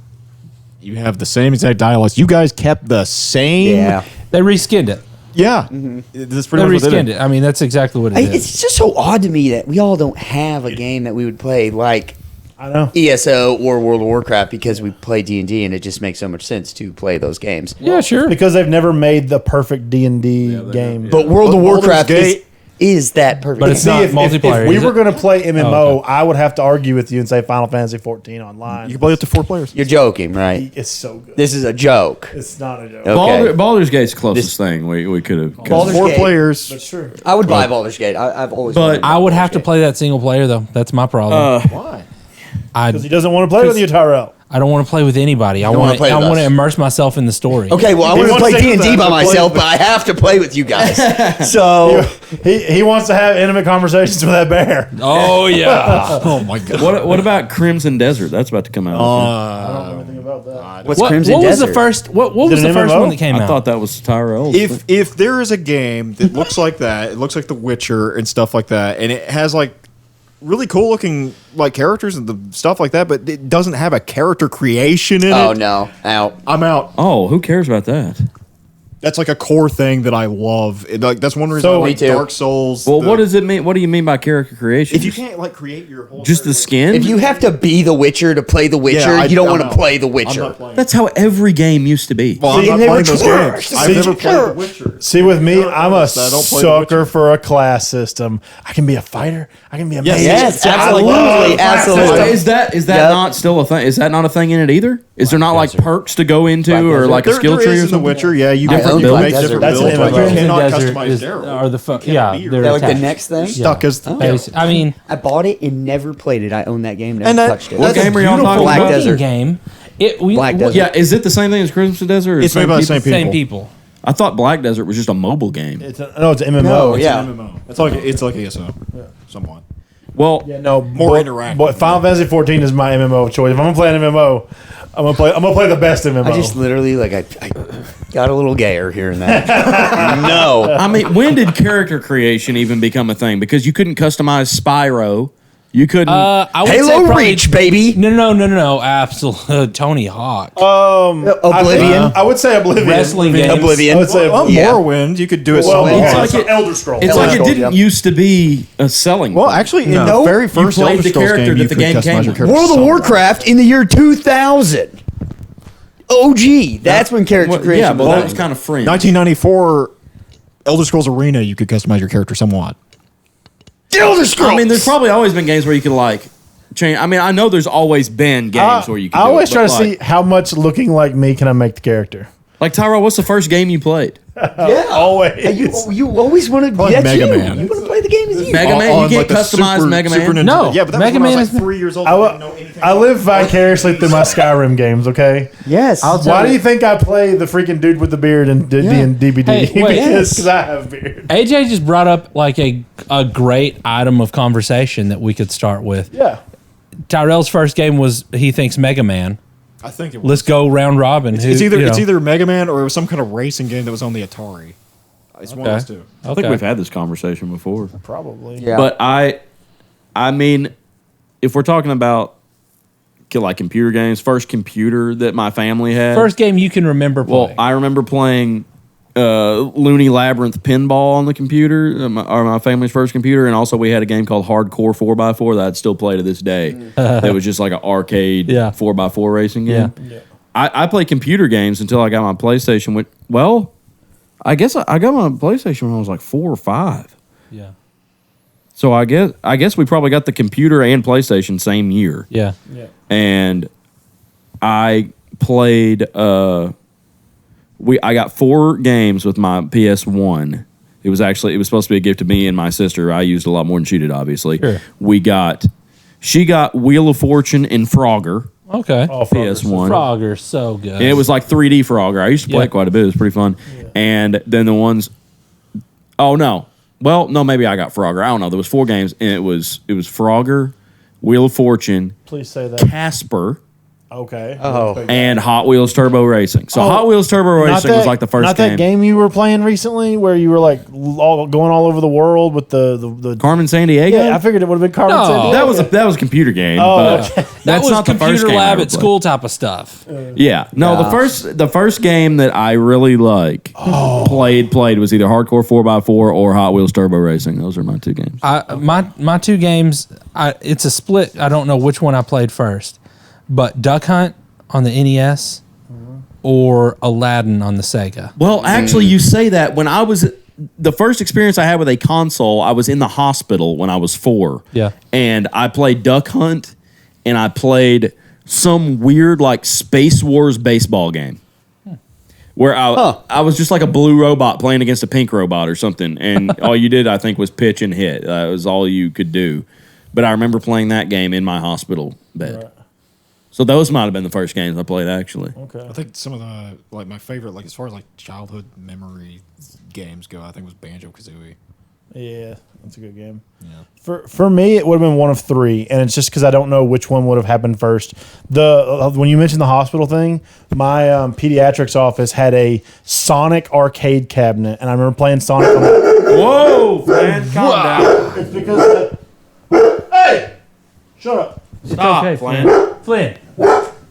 Speaker 6: You have the same exact dialogues. You guys kept the same.
Speaker 9: Yeah.
Speaker 7: They reskinned it.
Speaker 6: Yeah. That's
Speaker 7: They
Speaker 6: pretty much what they
Speaker 7: reskinned
Speaker 6: did.
Speaker 7: it. I mean, that's exactly what it is.
Speaker 9: It's just so odd to me that we all don't have a game that we would play like
Speaker 8: I know.
Speaker 9: ESO or World of Warcraft because we play D&D and it just makes so much sense to play those games.
Speaker 7: Yeah, sure.
Speaker 8: Because they've never made the perfect D&D game.
Speaker 9: But World of
Speaker 6: Baldur's
Speaker 9: Warcraft
Speaker 6: Gate-
Speaker 9: is that perfect.
Speaker 7: But it's
Speaker 9: game.
Speaker 7: not
Speaker 8: if
Speaker 7: multiplayer,
Speaker 8: we
Speaker 7: is
Speaker 8: were
Speaker 7: it?
Speaker 8: going to play MMO,
Speaker 7: Oh, okay.
Speaker 8: I would have to argue with you and say Final Fantasy 14 online.
Speaker 6: You can play up to 4 players.
Speaker 9: You're joking, right?
Speaker 8: It's so good.
Speaker 9: This is a joke.
Speaker 8: It's not a joke.
Speaker 9: Okay.
Speaker 5: Baldur's Gate's the closest thing we could have.
Speaker 9: Baldur's
Speaker 6: 4
Speaker 9: Gate.
Speaker 6: players.
Speaker 8: That's true.
Speaker 9: I would buy Baldur's Gate. I've always
Speaker 5: But
Speaker 9: wanted
Speaker 7: I would
Speaker 9: Baldur's
Speaker 7: have to
Speaker 9: Gate.
Speaker 7: play that single player though. That's my problem.
Speaker 6: Why?
Speaker 8: Because he doesn't want to play with you, Tyrell.
Speaker 7: I don't want to play with anybody. I
Speaker 9: don't wanna
Speaker 7: want
Speaker 9: play
Speaker 7: to. I
Speaker 9: with
Speaker 7: want to
Speaker 9: us.
Speaker 7: immerse myself in the story.
Speaker 9: Okay, well, I
Speaker 8: He
Speaker 9: want to
Speaker 8: wants
Speaker 9: play
Speaker 8: to do
Speaker 9: D&D
Speaker 8: that,
Speaker 9: by
Speaker 8: but play
Speaker 9: myself,
Speaker 8: with-
Speaker 9: but I have to play with you guys. So,
Speaker 8: He wants to have intimate conversations with that bear.
Speaker 7: Oh yeah.
Speaker 6: Oh my god.
Speaker 5: What about Crimson Desert? That's about to come out.
Speaker 8: I don't know anything about that.
Speaker 9: what's
Speaker 7: what
Speaker 9: Crimson
Speaker 7: was
Speaker 9: Desert?
Speaker 7: the first? What
Speaker 8: Is
Speaker 7: was
Speaker 8: it
Speaker 7: the
Speaker 8: an
Speaker 7: first
Speaker 8: MMO?
Speaker 7: one that came
Speaker 5: I
Speaker 7: out?
Speaker 5: thought that was Tyrell.
Speaker 6: If there is a game that looks like that, it looks like The Witcher and stuff like that, and it has like really cool looking like characters and the stuff like that, but it doesn't have a character creation in
Speaker 9: Oh,
Speaker 6: it.
Speaker 9: no. Out.
Speaker 6: I'm out.
Speaker 5: Oh, who cares about that?
Speaker 6: That's like a core thing that I love. Like that's one reason
Speaker 8: So-
Speaker 6: I like
Speaker 9: Me too.
Speaker 6: Dark Souls.
Speaker 5: Well, what does it mean? What do you mean by character creation?
Speaker 6: if you can't like create your whole
Speaker 5: just the
Speaker 6: character,
Speaker 5: skin?
Speaker 9: If you have to be the Witcher to play the Witcher, you don't want to play the Witcher.
Speaker 5: That's how every game used to be.
Speaker 6: Well, I'm
Speaker 9: See,
Speaker 6: not
Speaker 9: and they
Speaker 6: playing
Speaker 9: were
Speaker 6: those
Speaker 9: trash.
Speaker 6: games. I've
Speaker 9: See,
Speaker 6: never played The Witcher.
Speaker 8: See, with me, I'm a
Speaker 6: I don't play The
Speaker 8: sucker
Speaker 6: Witcher.
Speaker 8: for a class system. I can be a fighter. I can be a
Speaker 6: Yes.
Speaker 8: mage.
Speaker 9: Yes,
Speaker 8: I
Speaker 9: absolutely,
Speaker 8: love
Speaker 9: absolutely.
Speaker 8: class
Speaker 5: Is that
Speaker 9: Yep.
Speaker 5: not still a thing? Is that not a thing in it either? Is there not like perks to go into or
Speaker 9: Desert.
Speaker 5: like a skill
Speaker 6: there
Speaker 5: tree
Speaker 6: is
Speaker 5: or
Speaker 6: in The
Speaker 5: something?
Speaker 6: Witcher. Yeah, you
Speaker 9: Different
Speaker 6: can
Speaker 5: builds?
Speaker 6: make
Speaker 9: That's
Speaker 6: different
Speaker 8: an
Speaker 6: builds, but
Speaker 8: MMO.
Speaker 6: you
Speaker 7: Crimson
Speaker 6: cannot
Speaker 7: Desert
Speaker 6: customize
Speaker 7: is-
Speaker 6: Daryl.
Speaker 7: or the
Speaker 6: You can't
Speaker 7: yeah,
Speaker 6: be
Speaker 7: they're
Speaker 9: That like the
Speaker 7: attached.
Speaker 9: next thing?
Speaker 6: stuck as
Speaker 7: I mean,
Speaker 9: I bought it and never played it. I own that game, never
Speaker 6: And that-
Speaker 9: touched it.
Speaker 5: What game are y'all talking
Speaker 9: Black
Speaker 5: about?
Speaker 9: Desert.
Speaker 7: game.
Speaker 9: Black Desert.
Speaker 5: Yeah, is it the same thing as Crimson Desert? Or
Speaker 6: It's made by the same
Speaker 7: Same
Speaker 6: people.
Speaker 7: people.
Speaker 5: I thought Black Desert was just a mobile game.
Speaker 8: It's it's an MMO.
Speaker 9: No,
Speaker 8: It's
Speaker 9: yeah.
Speaker 8: an
Speaker 6: MMO. It's like ESO, somewhat.
Speaker 5: Well,
Speaker 8: Yeah, no,
Speaker 6: More interactive.
Speaker 8: But Final Fantasy 14 is my MMO of choice. If I'm gonna play an MMO, I'm gonna play the best MMO.
Speaker 9: I just literally, like, I got a little gayer here and there. No.
Speaker 5: I mean, when did character creation even become a thing? Because you couldn't customize Spyro. You couldn't.
Speaker 7: I would say
Speaker 9: Halo
Speaker 7: probably-
Speaker 9: Reach, baby.
Speaker 7: No. Absolutely. Tony Hawk.
Speaker 9: Oblivion.
Speaker 8: I would say Oblivion.
Speaker 7: Wrestling games.
Speaker 9: Oblivion.
Speaker 8: I would say
Speaker 6: Well,
Speaker 9: Yeah.
Speaker 6: Morrowind, you could do it
Speaker 8: Well,
Speaker 6: somewhat.
Speaker 5: it's like it-
Speaker 8: Elder Scrolls.
Speaker 5: it's like it
Speaker 9: Scrolls,
Speaker 5: didn't
Speaker 9: yeah.
Speaker 5: used to be a selling.
Speaker 6: Well,
Speaker 5: point.
Speaker 6: actually, in
Speaker 9: No.
Speaker 6: the very first
Speaker 5: played
Speaker 6: Elder
Speaker 5: the
Speaker 6: Scrolls
Speaker 5: character
Speaker 6: game,
Speaker 5: that
Speaker 6: you
Speaker 5: the
Speaker 6: could
Speaker 5: game
Speaker 6: customize
Speaker 5: came
Speaker 6: your
Speaker 5: with.
Speaker 6: character.
Speaker 9: World of
Speaker 6: somewhat.
Speaker 9: Warcraft in the year 2000. OG. That's when character
Speaker 5: Well,
Speaker 9: creation
Speaker 5: yeah, but
Speaker 9: was.
Speaker 5: that was kind of fringe.
Speaker 6: 1994, Elder Scrolls Arena, you could customize your character somewhat.
Speaker 9: Elder Scrolls.
Speaker 5: I mean, there's probably always been games where you could like change. I mean, I know there's always been games where you could.
Speaker 8: I
Speaker 5: do
Speaker 8: always
Speaker 5: it,
Speaker 8: try
Speaker 5: but,
Speaker 8: to
Speaker 5: like,
Speaker 8: see how much looking like me can I make the character.
Speaker 5: Like Tyra, what's the first game you played?
Speaker 9: yeah.
Speaker 8: Always.
Speaker 9: Hey, you always want to
Speaker 6: Probably
Speaker 9: that's
Speaker 6: Mega
Speaker 9: you.
Speaker 6: Man.
Speaker 9: You want to play the game as you.
Speaker 5: Mega Man? You can't
Speaker 6: the
Speaker 5: customize Mega Man?
Speaker 6: Super Nintendo.
Speaker 7: No,
Speaker 6: Yeah, but that
Speaker 7: Mega
Speaker 6: was when
Speaker 7: Man
Speaker 6: I
Speaker 7: is
Speaker 6: was like 3 years old.
Speaker 8: I,
Speaker 6: I didn't know anything.
Speaker 8: I live vicariously through my Skyrim games, okay?
Speaker 9: Yes.
Speaker 8: Why do you think I play the freaking dude with the beard and DBD?
Speaker 7: Hey, wait.
Speaker 8: Because I have a beard.
Speaker 7: AJ just brought up like a great item of conversation that we could start with.
Speaker 8: Yeah.
Speaker 7: Tyrell's first game was he thinks Mega Man.
Speaker 6: I think it was.
Speaker 7: Let's go round robin.
Speaker 6: It's either Mega Man or it was some kind of racing game that was on the Atari. It's one of those two.
Speaker 5: I think we've had this conversation before.
Speaker 8: Probably.
Speaker 9: Yeah.
Speaker 5: But I mean, if we're talking about like computer games, first computer that my family had.
Speaker 7: First game you can remember playing.
Speaker 5: Well, I remember playing Looney Labyrinth pinball on the computer, or my family's first computer, and also we had a game called Hardcore 4x4 that I'd still play to this day. That was just like an arcade 4x4 racing game.
Speaker 7: Yeah.
Speaker 5: I played computer games until I got my PlayStation. I guess I got my PlayStation when I was like 4 or 5.
Speaker 7: Yeah.
Speaker 5: So I guess we probably got the computer and PlayStation same year.
Speaker 7: Yeah.
Speaker 5: And I played I got 4 games with my PS1. It was supposed to be a gift to me and my sister. I used a lot more than she did, obviously.
Speaker 7: Sure.
Speaker 5: She got Wheel of Fortune and Frogger.
Speaker 7: Okay.
Speaker 8: Oh, Frogger's
Speaker 5: PS1.
Speaker 7: Frogger's so good.
Speaker 5: And it was like 3D Frogger. I used to play it quite a bit. It was pretty fun.
Speaker 8: Yeah.
Speaker 5: And then the ones, oh no. Well, no, maybe I got Frogger. I don't know. There was 4 games, and it was Frogger, Wheel of Fortune,
Speaker 8: Please say that.
Speaker 5: Casper,
Speaker 8: Okay.
Speaker 9: Oh.
Speaker 5: and Hot Wheels Turbo Racing. So Hot Wheels Turbo Racing was like the first
Speaker 8: not
Speaker 5: game.
Speaker 8: that game you were playing recently where you were like going all over the world with the
Speaker 5: Carmen Sandiego?
Speaker 8: Yeah, I figured it would have been Carmen
Speaker 7: No.
Speaker 8: Sandiego.
Speaker 5: That was a computer game.
Speaker 8: Oh,
Speaker 5: but
Speaker 8: okay.
Speaker 7: that
Speaker 5: that's
Speaker 7: was
Speaker 5: not the first
Speaker 7: computer
Speaker 5: game I
Speaker 7: lab
Speaker 5: ever
Speaker 7: at
Speaker 5: played.
Speaker 7: school type of stuff.
Speaker 5: Yeah. No, the first game that I really played was either Hardcore 4x4 or Hot Wheels Turbo Racing. Those are my 2 games.
Speaker 7: My 2 games, it's a split. I don't know which one I played first, but Duck Hunt on the NES or Aladdin on the Sega.
Speaker 5: Well, actually, you say that. When I was the first experience I had with a console, I was in the hospital when I was 4.
Speaker 7: Yeah.
Speaker 5: And I played Duck Hunt, and I played some weird like Space Wars baseball game. Where I was just like a blue robot playing against a pink robot or something, and all you did, I think, was pitch and hit. That was all you could do. But I remember playing that game in my hospital bed.
Speaker 8: Right.
Speaker 5: So those might have been the first games I played, actually.
Speaker 8: Okay.
Speaker 6: I think some of the my favorite, as far as childhood memory games go, I think was Banjo-Kazooie.
Speaker 8: Yeah, that's a good game. Yeah. For me, it would have been one of 3, and it's just because I don't know which one would have happened first. When you mentioned the hospital thing, my pediatrics office had a Sonic arcade cabinet, and I remember playing Sonic on that.
Speaker 5: Whoa, man, calm down.
Speaker 8: It's because hey, shut up.
Speaker 5: Stop,
Speaker 7: okay,
Speaker 5: Flynn.
Speaker 7: Flynn,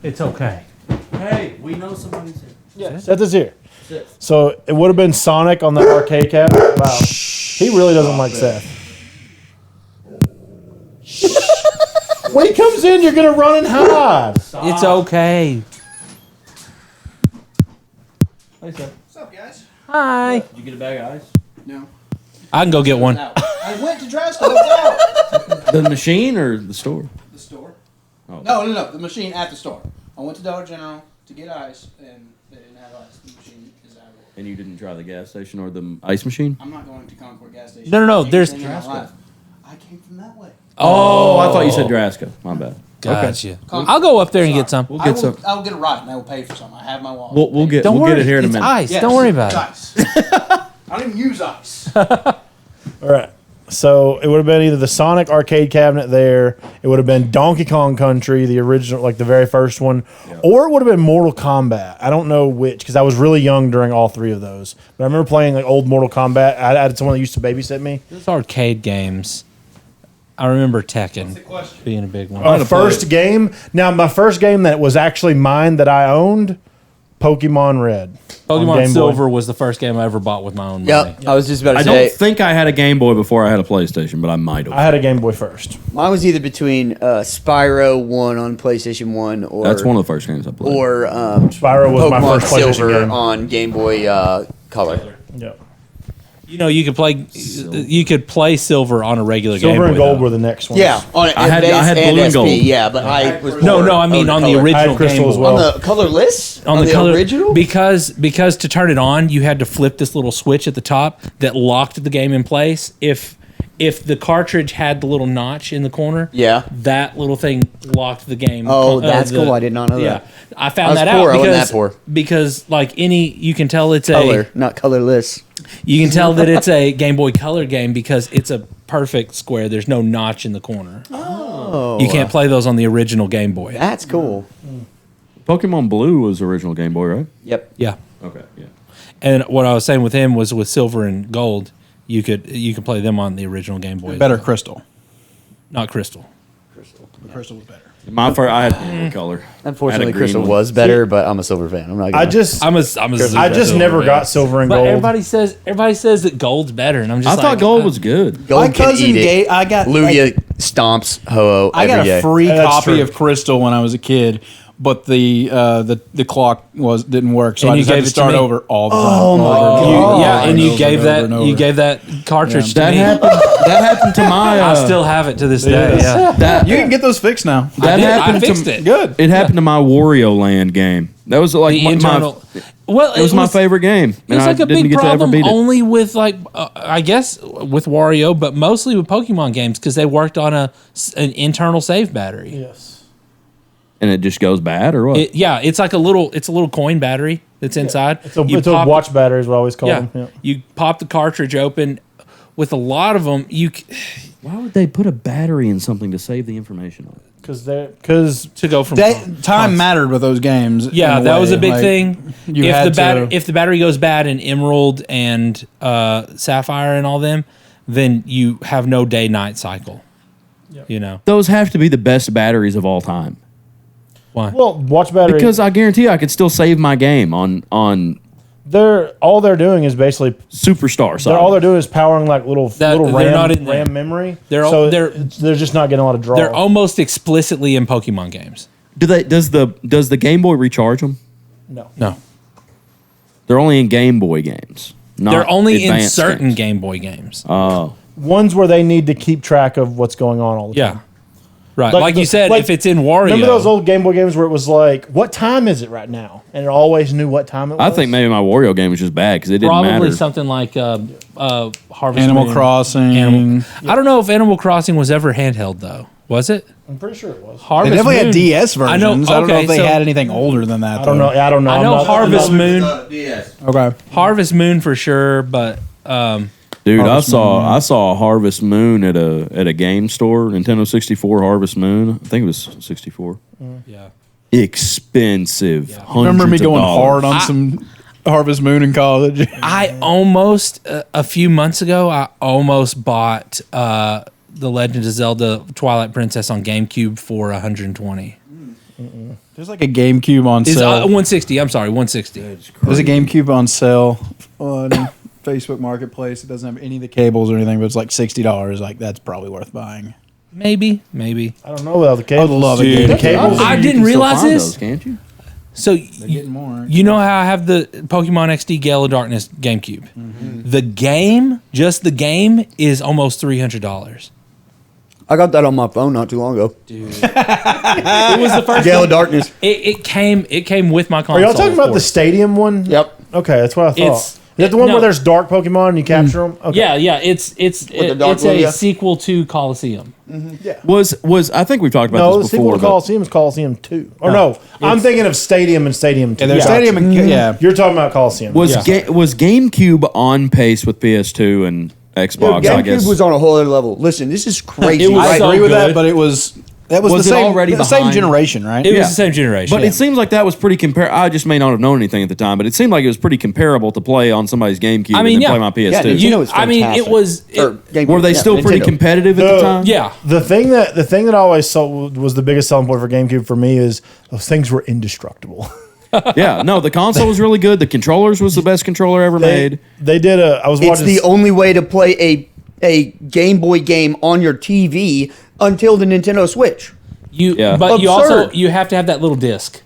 Speaker 7: it's okay.
Speaker 5: Hey, we know somebody's here.
Speaker 8: Yeah, set this here. So it would have been Sonic on the arcade cabinet. Wow, he really doesn't like Seth. When he comes in, you're gonna run and hide.
Speaker 7: It's okay.
Speaker 5: Hey, Seth.
Speaker 10: What's up, guys?
Speaker 7: Hi.
Speaker 5: Did you get a bag of ice?
Speaker 10: No.
Speaker 7: I can go get one.
Speaker 10: I went to Drasco. It's out.
Speaker 5: The machine or the store?
Speaker 10: The store.
Speaker 5: Oh.
Speaker 10: No. The machine at the store. I went to Dollar General to get ice, and they didn't have ice. The machine is out.
Speaker 5: And you didn't try the gas station or the ice machine?
Speaker 10: I'm not going to Concord gas station.
Speaker 7: No,
Speaker 10: I can't
Speaker 7: there's-
Speaker 10: stand in my life. I came from that way.
Speaker 5: Oh, I thought you said Drasco. My bad.
Speaker 7: Gotcha. I'll go up there and get some.
Speaker 5: We'll get some.
Speaker 10: I will get a ride, and I will pay for some. I have my wallet.
Speaker 5: We'll get.
Speaker 7: Don't
Speaker 5: we'll
Speaker 7: worry.
Speaker 5: get it here in a
Speaker 7: It's
Speaker 5: minute.
Speaker 7: ice.
Speaker 10: Yes,
Speaker 7: Don't worry about
Speaker 10: it's
Speaker 7: it.
Speaker 10: ice. I don't even use ice.
Speaker 8: All right. So it would have been either the Sonic arcade cabinet there, it would have been Donkey Kong Country, the original, like the very first one, or it would have been Mortal Kombat. I don't know which, because I was really young during all 3 of those. But I remember playing like old Mortal Kombat. I had someone that used to babysit me.
Speaker 7: Those arcade games. I remember Tekken
Speaker 10: question?
Speaker 7: being a big one.
Speaker 8: My first game. Now, my first game that was actually mine that I owned, Pokemon Red. on Game
Speaker 7: Pokemon
Speaker 8: Boy.
Speaker 7: Silver was the first game I ever bought with my own money.
Speaker 9: Yep. I was just about to
Speaker 5: I
Speaker 9: say.
Speaker 5: don't think I had a Game Boy before I had a PlayStation, but I might have.
Speaker 8: I had a Game Boy first.
Speaker 9: Mine was either between Spyro 1 on PlayStation 1 or
Speaker 5: That's one of the first games I played.
Speaker 9: or
Speaker 8: Spyro was my
Speaker 9: Pokemon
Speaker 8: first PlayStation
Speaker 9: Silver
Speaker 8: game.
Speaker 9: on Game Boy Color.
Speaker 8: Yep.
Speaker 7: You know, you could play Silver on a regular Game
Speaker 8: Silver
Speaker 7: Boy.
Speaker 8: and Gold
Speaker 7: though.
Speaker 8: were the next ones.
Speaker 9: Yeah, on
Speaker 5: I had
Speaker 9: Advance
Speaker 5: blue and
Speaker 9: SP.
Speaker 5: gold.
Speaker 9: Yeah, but I was
Speaker 7: No,
Speaker 9: more
Speaker 7: I mean on the
Speaker 9: color.
Speaker 8: I had
Speaker 7: original
Speaker 8: Crystal
Speaker 7: Game
Speaker 8: as
Speaker 7: Boy.
Speaker 8: well.
Speaker 9: On the colorless?
Speaker 7: On the color
Speaker 9: original?
Speaker 7: because to turn it on, you had to flip this little switch at the top that locked the game in place. If the cartridge had the little notch in the corner,
Speaker 9: Yeah.
Speaker 7: that little thing locked the game.
Speaker 9: Oh, that's cool. I did not know that.
Speaker 7: I found
Speaker 9: I was
Speaker 7: that
Speaker 9: poor.
Speaker 7: out
Speaker 9: I wasn't
Speaker 7: because
Speaker 9: that poor.
Speaker 7: because like you can tell it's
Speaker 9: Color, not colorless.
Speaker 7: you can tell that it's a Game Boy Color game because it's a perfect square. There's no notch in the corner.
Speaker 9: Oh.
Speaker 7: You can't play those on the original Game Boy.
Speaker 9: That's cool.
Speaker 5: Pokemon Blue was original Game Boy, right?
Speaker 9: Yep.
Speaker 7: Yeah.
Speaker 5: Okay, yeah.
Speaker 7: And what I was saying with him was with silver and gold, you could play them on the original Game Boy. as
Speaker 11: Better
Speaker 7: well.
Speaker 11: crystal.
Speaker 7: Not crystal.
Speaker 11: The crystal was better.
Speaker 5: My first, I had color.
Speaker 9: Unfortunately,
Speaker 5: I had a green
Speaker 9: Crystal
Speaker 5: one.
Speaker 9: was better, but I'm a silver fan. I'm not.
Speaker 8: I just
Speaker 7: I'm a
Speaker 8: I just never got silver and
Speaker 7: But
Speaker 8: gold.
Speaker 7: everybody says that gold's better, and I'm just
Speaker 5: I
Speaker 7: like,
Speaker 5: thought gold was good.
Speaker 9: Gold
Speaker 11: My
Speaker 9: can
Speaker 11: cousin
Speaker 9: eat it.
Speaker 11: gave. I got.
Speaker 9: Lugia stomps Ho-Oh
Speaker 11: I
Speaker 9: every
Speaker 11: got a
Speaker 9: day.
Speaker 11: free
Speaker 8: That's
Speaker 11: copy
Speaker 8: true.
Speaker 11: of Crystal when I was a kid, but the clock didn't work, so
Speaker 7: And
Speaker 11: I
Speaker 7: you
Speaker 11: just had
Speaker 7: gave
Speaker 11: to
Speaker 7: it to
Speaker 11: start
Speaker 7: me?
Speaker 11: over all the time.
Speaker 8: Oh my God.
Speaker 7: Yeah, and you
Speaker 11: Over
Speaker 7: gave
Speaker 11: and
Speaker 7: that
Speaker 11: over and
Speaker 7: you
Speaker 11: over.
Speaker 7: gave that cartridge to
Speaker 5: That
Speaker 7: me.
Speaker 5: happened. That happened to my.
Speaker 7: I still have it to this day. Yeah,
Speaker 5: that
Speaker 11: You can get those fixed now.
Speaker 7: I did. I
Speaker 5: happened
Speaker 7: fixed
Speaker 5: to
Speaker 7: it.
Speaker 11: Good.
Speaker 5: It happened to my Wario Land game. That was like
Speaker 7: The
Speaker 5: my,
Speaker 7: internal. Well,
Speaker 5: it was my favorite game,
Speaker 7: It
Speaker 5: and
Speaker 7: was
Speaker 5: I
Speaker 7: like a
Speaker 5: didn't
Speaker 7: big
Speaker 5: get to ever
Speaker 7: problem
Speaker 5: beat it.
Speaker 7: only with like I guess with Wario, but mostly with Pokemon games because they worked on an internal save battery.
Speaker 8: Yes.
Speaker 5: And it just goes bad, or what?
Speaker 7: It's like a little coin battery that's inside.
Speaker 8: It's a,
Speaker 7: You
Speaker 8: it's a
Speaker 7: pop-
Speaker 8: watch battery is what I always call
Speaker 7: Yeah,
Speaker 8: them. Yeah.
Speaker 7: you pop the cartridge open. With a lot of them,
Speaker 5: Why would they put a battery in something to save the information on it?
Speaker 8: Because
Speaker 7: to go from
Speaker 11: Time mattered with those games.
Speaker 7: Yeah,
Speaker 11: in
Speaker 7: that was a
Speaker 11: way.
Speaker 7: big
Speaker 11: Like,
Speaker 7: thing.
Speaker 11: You
Speaker 7: if
Speaker 11: had
Speaker 7: if the battery goes bad in Emerald and Sapphire and all them, then you have no day-night cycle. You know
Speaker 5: Those have to be the best batteries of all time.
Speaker 7: why?
Speaker 8: well, watch battery
Speaker 5: Because I guarantee I could still save my game on
Speaker 8: all they're doing is basically
Speaker 5: Superstar side.
Speaker 8: all they're doing is powering like little
Speaker 7: They're
Speaker 8: RAM,
Speaker 7: not in there.
Speaker 8: RAM memory.
Speaker 7: They're all-
Speaker 8: so
Speaker 7: they're-
Speaker 8: they're just not getting a lot of draw.
Speaker 7: They're almost explicitly in Pokemon games.
Speaker 5: Does the Game Boy recharge them?
Speaker 7: No,
Speaker 5: They're only in Game Boy games. Not
Speaker 7: they're only in
Speaker 5: advanced
Speaker 7: certain
Speaker 5: games.
Speaker 7: Game Boy games.
Speaker 8: ones where they need to keep track of what's going on all the
Speaker 7: Yeah,
Speaker 8: time.
Speaker 7: right. Like you said, if it's in Wario,
Speaker 8: Remember those old Game Boy games where it was like, what time is it right now? And it always knew what time it was?
Speaker 5: I think maybe my Wario game was just bad because it didn't
Speaker 7: probably
Speaker 5: matter.
Speaker 7: something like Harvest
Speaker 11: Animal
Speaker 7: Moon.
Speaker 11: Crossing.
Speaker 7: I don't know if Animal Crossing was ever handheld though. Was it?
Speaker 8: I'm pretty sure it was.
Speaker 11: They
Speaker 7: Harvest
Speaker 11: definitely
Speaker 7: Moon.
Speaker 11: had DS versions.
Speaker 7: I know.
Speaker 11: I don't know
Speaker 7: Okay,
Speaker 11: if they
Speaker 7: so
Speaker 11: had anything older than that.
Speaker 8: I don't know. I don't know.
Speaker 7: I
Speaker 8: I'm
Speaker 7: know
Speaker 8: not-
Speaker 7: Harvest
Speaker 8: I'm not-
Speaker 7: Moon.
Speaker 11: Okay.
Speaker 7: Harvest Moon for sure, but
Speaker 5: Dude,
Speaker 11: Harvest
Speaker 5: I saw Harvest Moon at a game store, Nintendo 64 Harvest Moon. I think it was 64.
Speaker 7: yeah.
Speaker 5: Expensive.
Speaker 11: I remember me
Speaker 5: hundreds of
Speaker 11: going
Speaker 5: dollars.
Speaker 11: hard on some Harvest Moon in college.
Speaker 7: I almost a few months ago I almost bought The Legend of Zelda Twilight Princess on GameCube for $120.
Speaker 11: There's like a GameCube on
Speaker 7: Is
Speaker 11: sale.
Speaker 7: 160? I'm sorry, 160.
Speaker 11: There's a GameCube on sale on Facebook Marketplace. It doesn't have any of the cables or anything, but it's like $60. Like that's probably worth buying.
Speaker 7: Maybe.
Speaker 8: I don't know about the cables.
Speaker 11: I would love a
Speaker 8: Dude,
Speaker 11: game.
Speaker 8: the cables.
Speaker 7: I
Speaker 5: You
Speaker 7: didn't
Speaker 5: can still
Speaker 7: realize
Speaker 5: find
Speaker 7: this.
Speaker 5: those, can't you?
Speaker 7: So
Speaker 11: Getting more.
Speaker 7: you know how I have the Pokemon XD Gale of Darkness GameCube. The game, just the game, is almost $300.
Speaker 9: I got that on my phone not too long ago.
Speaker 7: It was the first.
Speaker 9: Gale
Speaker 7: one.
Speaker 9: of Darkness.
Speaker 7: It came with my console.
Speaker 8: Are y'all talking
Speaker 7: of
Speaker 8: about the
Speaker 7: course.
Speaker 8: stadium one?
Speaker 9: Yep.
Speaker 8: Okay, that's what I thought.
Speaker 7: It's-
Speaker 8: Is that the one
Speaker 7: no.
Speaker 8: where there's dark Pokemon and you capture them? Okay.
Speaker 7: Yeah, it's
Speaker 9: the dark
Speaker 7: it's a
Speaker 9: Lugia?
Speaker 7: sequel to Coliseum.
Speaker 5: Was I think we've talked about
Speaker 8: No, the
Speaker 5: this
Speaker 8: sequel
Speaker 5: before.
Speaker 8: to
Speaker 5: but
Speaker 8: Coliseum is Coliseum 2. Or no, I'm thinking of Stadium and Stadium 2.
Speaker 11: Yeah, there's
Speaker 8: Gotcha.
Speaker 11: Stadium and yeah.
Speaker 8: You're talking about Coliseum.
Speaker 5: was was GameCube on pace with PS2 and Xbox? I guess
Speaker 9: GameCube was on a whole other level. Listen, this is crazy.
Speaker 7: It was
Speaker 11: I
Speaker 9: right?
Speaker 7: so
Speaker 11: agree with that,
Speaker 7: good.
Speaker 11: but it was that was
Speaker 5: Was
Speaker 11: the
Speaker 5: it
Speaker 11: same
Speaker 5: already
Speaker 11: the same
Speaker 5: behind?
Speaker 11: generation, right?
Speaker 7: It
Speaker 5: Yeah.
Speaker 7: was the same generation.
Speaker 5: But it seems like that was pretty comparable. I just may not have known anything at the time, but it seemed like it was pretty comparable to play on somebody's GameCube
Speaker 7: I mean,
Speaker 5: and then
Speaker 7: yeah.
Speaker 5: play my PS2.
Speaker 9: Yeah, Nintendo was
Speaker 7: I mean, it
Speaker 9: fantastic.
Speaker 7: was.
Speaker 9: Or GameCube,
Speaker 5: Were they
Speaker 9: yeah,
Speaker 5: still pretty
Speaker 9: Nintendo.
Speaker 5: competitive at the time?
Speaker 7: Yeah.
Speaker 8: The thing that I always saw was the biggest selling point for GameCube for me is those things were indestructible.
Speaker 5: Yeah. No, the console was really good. The controllers was the best controller ever made.
Speaker 8: They did I was
Speaker 9: It's
Speaker 8: watching.
Speaker 9: the only way to play a Game Boy game on your TV until the Nintendo Switch.
Speaker 5: Yeah.
Speaker 7: But you also
Speaker 9: Absurd.
Speaker 7: you have to have that little disc.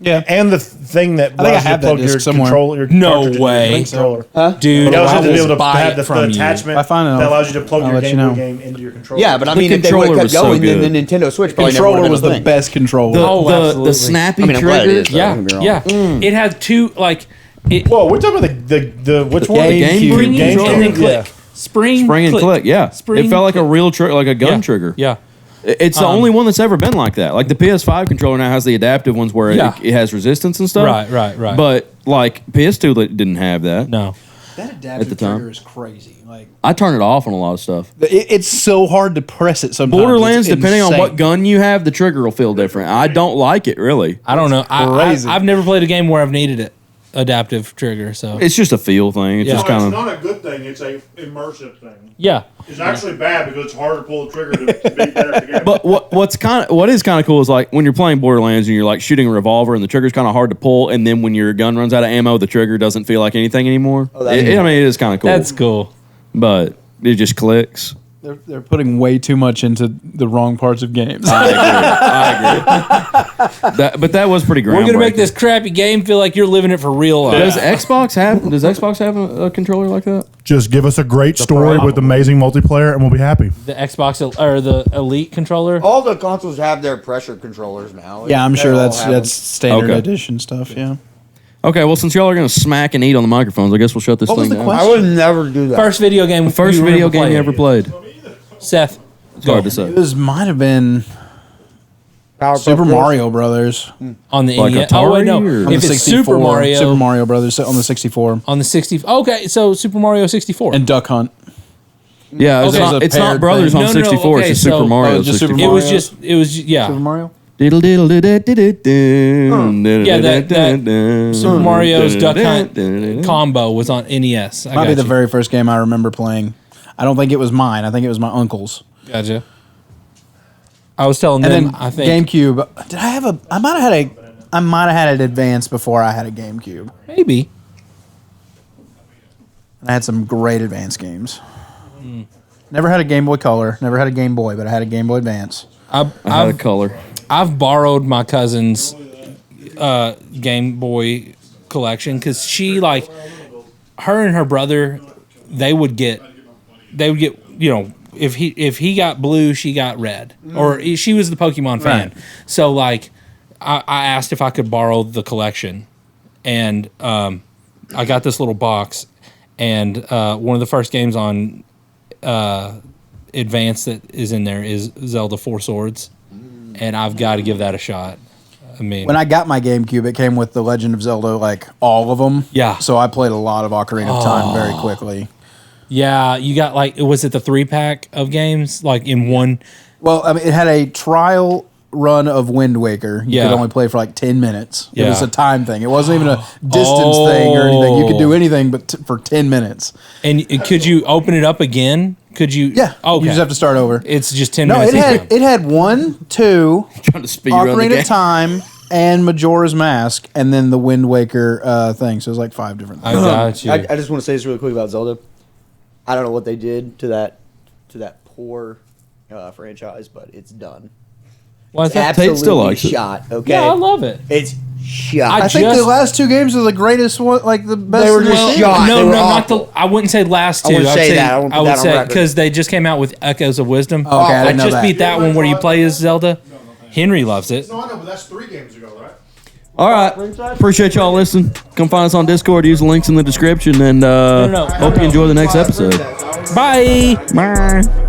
Speaker 11: Yeah.
Speaker 8: and the thing that
Speaker 11: I think I
Speaker 8: allows you
Speaker 11: have
Speaker 8: to
Speaker 11: that
Speaker 8: plug your
Speaker 11: disc somewhere.
Speaker 8: controller. Your
Speaker 7: No
Speaker 8: cartridge into
Speaker 7: way.
Speaker 8: your controller.
Speaker 7: Dude,
Speaker 8: It allows
Speaker 7: I
Speaker 8: you to be
Speaker 7: will
Speaker 8: able to
Speaker 7: buy
Speaker 8: have
Speaker 7: it
Speaker 8: the
Speaker 7: from you.
Speaker 8: attachment
Speaker 11: I find it,
Speaker 8: that allows you to plug
Speaker 11: I'll
Speaker 8: your
Speaker 11: let you
Speaker 8: Game Boy
Speaker 11: know.
Speaker 8: game into your controller.
Speaker 9: Yeah, but I
Speaker 5: The
Speaker 9: mean, if they would
Speaker 5: controller
Speaker 9: have
Speaker 5: was
Speaker 9: kept
Speaker 5: so
Speaker 9: going, then
Speaker 5: good.
Speaker 9: the Nintendo Switch probably never
Speaker 11: Controller
Speaker 9: would
Speaker 11: was
Speaker 9: have been
Speaker 11: the
Speaker 9: a thing.
Speaker 11: best controller.
Speaker 5: The,
Speaker 7: Oh,
Speaker 5: the
Speaker 7: absolutely.
Speaker 5: snappy
Speaker 9: I mean, I'm glad it
Speaker 5: trigger.
Speaker 9: is, though.
Speaker 7: Yeah,
Speaker 9: Don't get me
Speaker 7: yeah.
Speaker 9: wrong.
Speaker 7: It had two like it
Speaker 8: Whoa, we're talking about the which one?
Speaker 5: The GameCube.
Speaker 7: spring
Speaker 8: Game
Speaker 7: and then
Speaker 8: controller?
Speaker 7: click. Spring,
Speaker 5: Spring and click, yeah.
Speaker 7: Spring,
Speaker 5: it felt like a
Speaker 7: click.
Speaker 5: real like a gun
Speaker 7: Yeah,
Speaker 5: trigger.
Speaker 7: Yeah.
Speaker 5: It's the only one that's ever been like that. Like the PS5 controller now has the adaptive ones where
Speaker 7: Yeah.
Speaker 5: it has resistance and stuff.
Speaker 7: Right.
Speaker 5: But like PS2 didn't have that.
Speaker 7: No.
Speaker 11: That adaptive
Speaker 5: the time.
Speaker 11: trigger is crazy. Like
Speaker 5: I turn it off on a lot of stuff.
Speaker 11: it's so hard to press it sometimes.
Speaker 5: Borderlands,
Speaker 11: It's
Speaker 5: depending on what
Speaker 11: insane.
Speaker 5: gun you have, the trigger will feel different. I don't like it really.
Speaker 7: I don't know.
Speaker 11: crazy.
Speaker 7: I've never played a game where I've needed it. adaptive trigger. So
Speaker 5: It's just a feel thing. It's
Speaker 7: Yeah.
Speaker 5: just
Speaker 12: No,
Speaker 5: kind
Speaker 12: it's
Speaker 5: of.
Speaker 12: not a good thing. It's a immersive thing.
Speaker 7: yeah,
Speaker 12: It's actually bad because it's hard to pull the trigger to beat that together.
Speaker 5: But what is kind of cool is like when you're playing Borderlands and you're like shooting a revolver and the trigger's kind of hard to pull, and then when your gun runs out of ammo, the trigger doesn't feel like anything anymore. I mean, it is kind of cool.
Speaker 7: that's cool.
Speaker 5: But it just clicks.
Speaker 11: They're putting way too much into the wrong parts of games.
Speaker 5: I agree. But that was pretty groundbreaking.
Speaker 7: We're gonna make this crappy game feel like you're living it for real.
Speaker 5: Does Xbox have a controller like that?
Speaker 12: Just give us a great story with amazing multiplayer, and we'll be happy.
Speaker 7: The Xbox or the Elite controller?
Speaker 9: All the consoles have their pressure controllers now.
Speaker 11: Yeah, I'm
Speaker 9: They
Speaker 11: sure
Speaker 9: all
Speaker 11: that's
Speaker 9: have them.
Speaker 11: standard
Speaker 5: Okay.
Speaker 11: edition stuff. Yeah.
Speaker 5: Okay, well, since y'all are going to smack and eat on the microphones, I guess we'll shut this thing down.
Speaker 9: I would never do that.
Speaker 7: First video game.
Speaker 5: First
Speaker 7: you
Speaker 5: video
Speaker 7: ever
Speaker 5: game
Speaker 7: played?
Speaker 5: you ever played?
Speaker 7: Seth.
Speaker 5: It's hard to say.
Speaker 11: It might have been Super Mario Brothers
Speaker 7: On the
Speaker 5: Like
Speaker 7: NES. Oh, wait, no.
Speaker 5: Atari, or-
Speaker 11: on
Speaker 7: If
Speaker 11: the
Speaker 7: it's Super
Speaker 11: 64.
Speaker 7: Mario.
Speaker 11: Super Mario Brothers on the 64,
Speaker 7: On the 60. Okay, so Super Mario 64.
Speaker 11: and Duck Hunt.
Speaker 5: Yeah, it's,
Speaker 7: Okay.
Speaker 5: not, it's not
Speaker 11: Paired
Speaker 5: Brothers
Speaker 11: thing.
Speaker 5: on
Speaker 7: No, no,
Speaker 5: 64.
Speaker 7: okay,
Speaker 5: it's just Super
Speaker 7: so-
Speaker 5: Mario
Speaker 11: Oh, just Super
Speaker 5: 64.
Speaker 7: It was
Speaker 11: Mario?
Speaker 7: just, yeah.
Speaker 11: Super Mario.
Speaker 5: Diddle diddle diddle diddle
Speaker 7: Yeah, that Super Mario's Duck Hunt combo was on NES. I
Speaker 11: Might be
Speaker 7: got
Speaker 11: the
Speaker 7: you.
Speaker 11: very first game I remember playing. I don't think it was mine. I think it was my uncle's.
Speaker 7: Gotcha. I was telling
Speaker 11: And
Speaker 7: them,
Speaker 11: then
Speaker 7: I think.
Speaker 11: GameCube. Did I have a? I might have had an Advance before I had a GameCube.
Speaker 7: Maybe.
Speaker 11: I had some great Advance games. Never had a Game Boy Color. Never had a Game Boy, but I had a Game Boy Advance.
Speaker 5: I had a
Speaker 7: I've,
Speaker 5: color.
Speaker 7: I've borrowed my cousin's Game Boy collection because she, like, her and her brother, they would get, you know, if he got blue, she got red, or she was the Pokemon fan.
Speaker 11: Right.
Speaker 7: So, like, I asked if I could borrow the collection, and I got this little box, and one of the first games on Advance that is in there is Zelda 4 Swords, and I've got to give that a shot. I mean,
Speaker 11: When I got my GameCube, it came with The Legend of Zelda, like all of them.
Speaker 7: Yeah.
Speaker 11: So I played a lot of Ocarina of Time very quickly.
Speaker 7: yeah, you got, like, was it the 3-pack of games, like in one?
Speaker 11: Well, I mean, it had a trial run of Wind Waker. You
Speaker 7: Yeah.
Speaker 11: could only play for like 10 minutes. It was
Speaker 7: Yeah.
Speaker 11: a time thing. It wasn't even a distance thing or anything. You could do anything but for 10 minutes.
Speaker 7: And could you open it up again? Could you?
Speaker 11: Yeah.
Speaker 7: Okay.
Speaker 11: You just have to start over.
Speaker 7: It's just 10
Speaker 11: No,
Speaker 7: minutes.
Speaker 11: it had 1, 2,
Speaker 5: Trying to speed run the
Speaker 11: Ocarina
Speaker 5: game.
Speaker 11: of Time, and Majora's Mask, and then the Wind Waker thing. So it was like 5 different
Speaker 7: I
Speaker 11: things.
Speaker 7: got you.
Speaker 9: I just want to say this really quick about Zelda. I don't know what they did to that poor franchise, but it's done.
Speaker 7: Why is that?
Speaker 5: Tate still
Speaker 9: Absolutely
Speaker 5: likes it.
Speaker 9: shot. Okay,
Speaker 7: Yeah, I love it.
Speaker 9: it's shot.
Speaker 7: I
Speaker 11: I think
Speaker 7: just-
Speaker 11: the last 2 games are the greatest one, like the best.
Speaker 9: They were
Speaker 11: in
Speaker 9: just
Speaker 11: the
Speaker 9: shot.
Speaker 7: No,
Speaker 9: They were
Speaker 7: not the.
Speaker 9: awful.
Speaker 7: I wouldn't say last two.
Speaker 9: I wouldn't
Speaker 7: I'd
Speaker 9: say
Speaker 7: say
Speaker 9: that. I won't put
Speaker 7: I would
Speaker 9: that on
Speaker 7: say
Speaker 9: record.
Speaker 7: because they just came out with Echoes of Wisdom.
Speaker 11: Okay, I
Speaker 7: I
Speaker 11: didn't know
Speaker 7: just
Speaker 11: that.
Speaker 7: beat that one where you play as Zelda. Henry loves it.
Speaker 12: No, I know, but that's 3 games ago, right?
Speaker 5: All right. Appreciate y'all listening. Come find us on Discord. Use the links in the description. And
Speaker 7: no.
Speaker 5: hope you enjoy the next episode.
Speaker 7: Bye.
Speaker 5: Bye.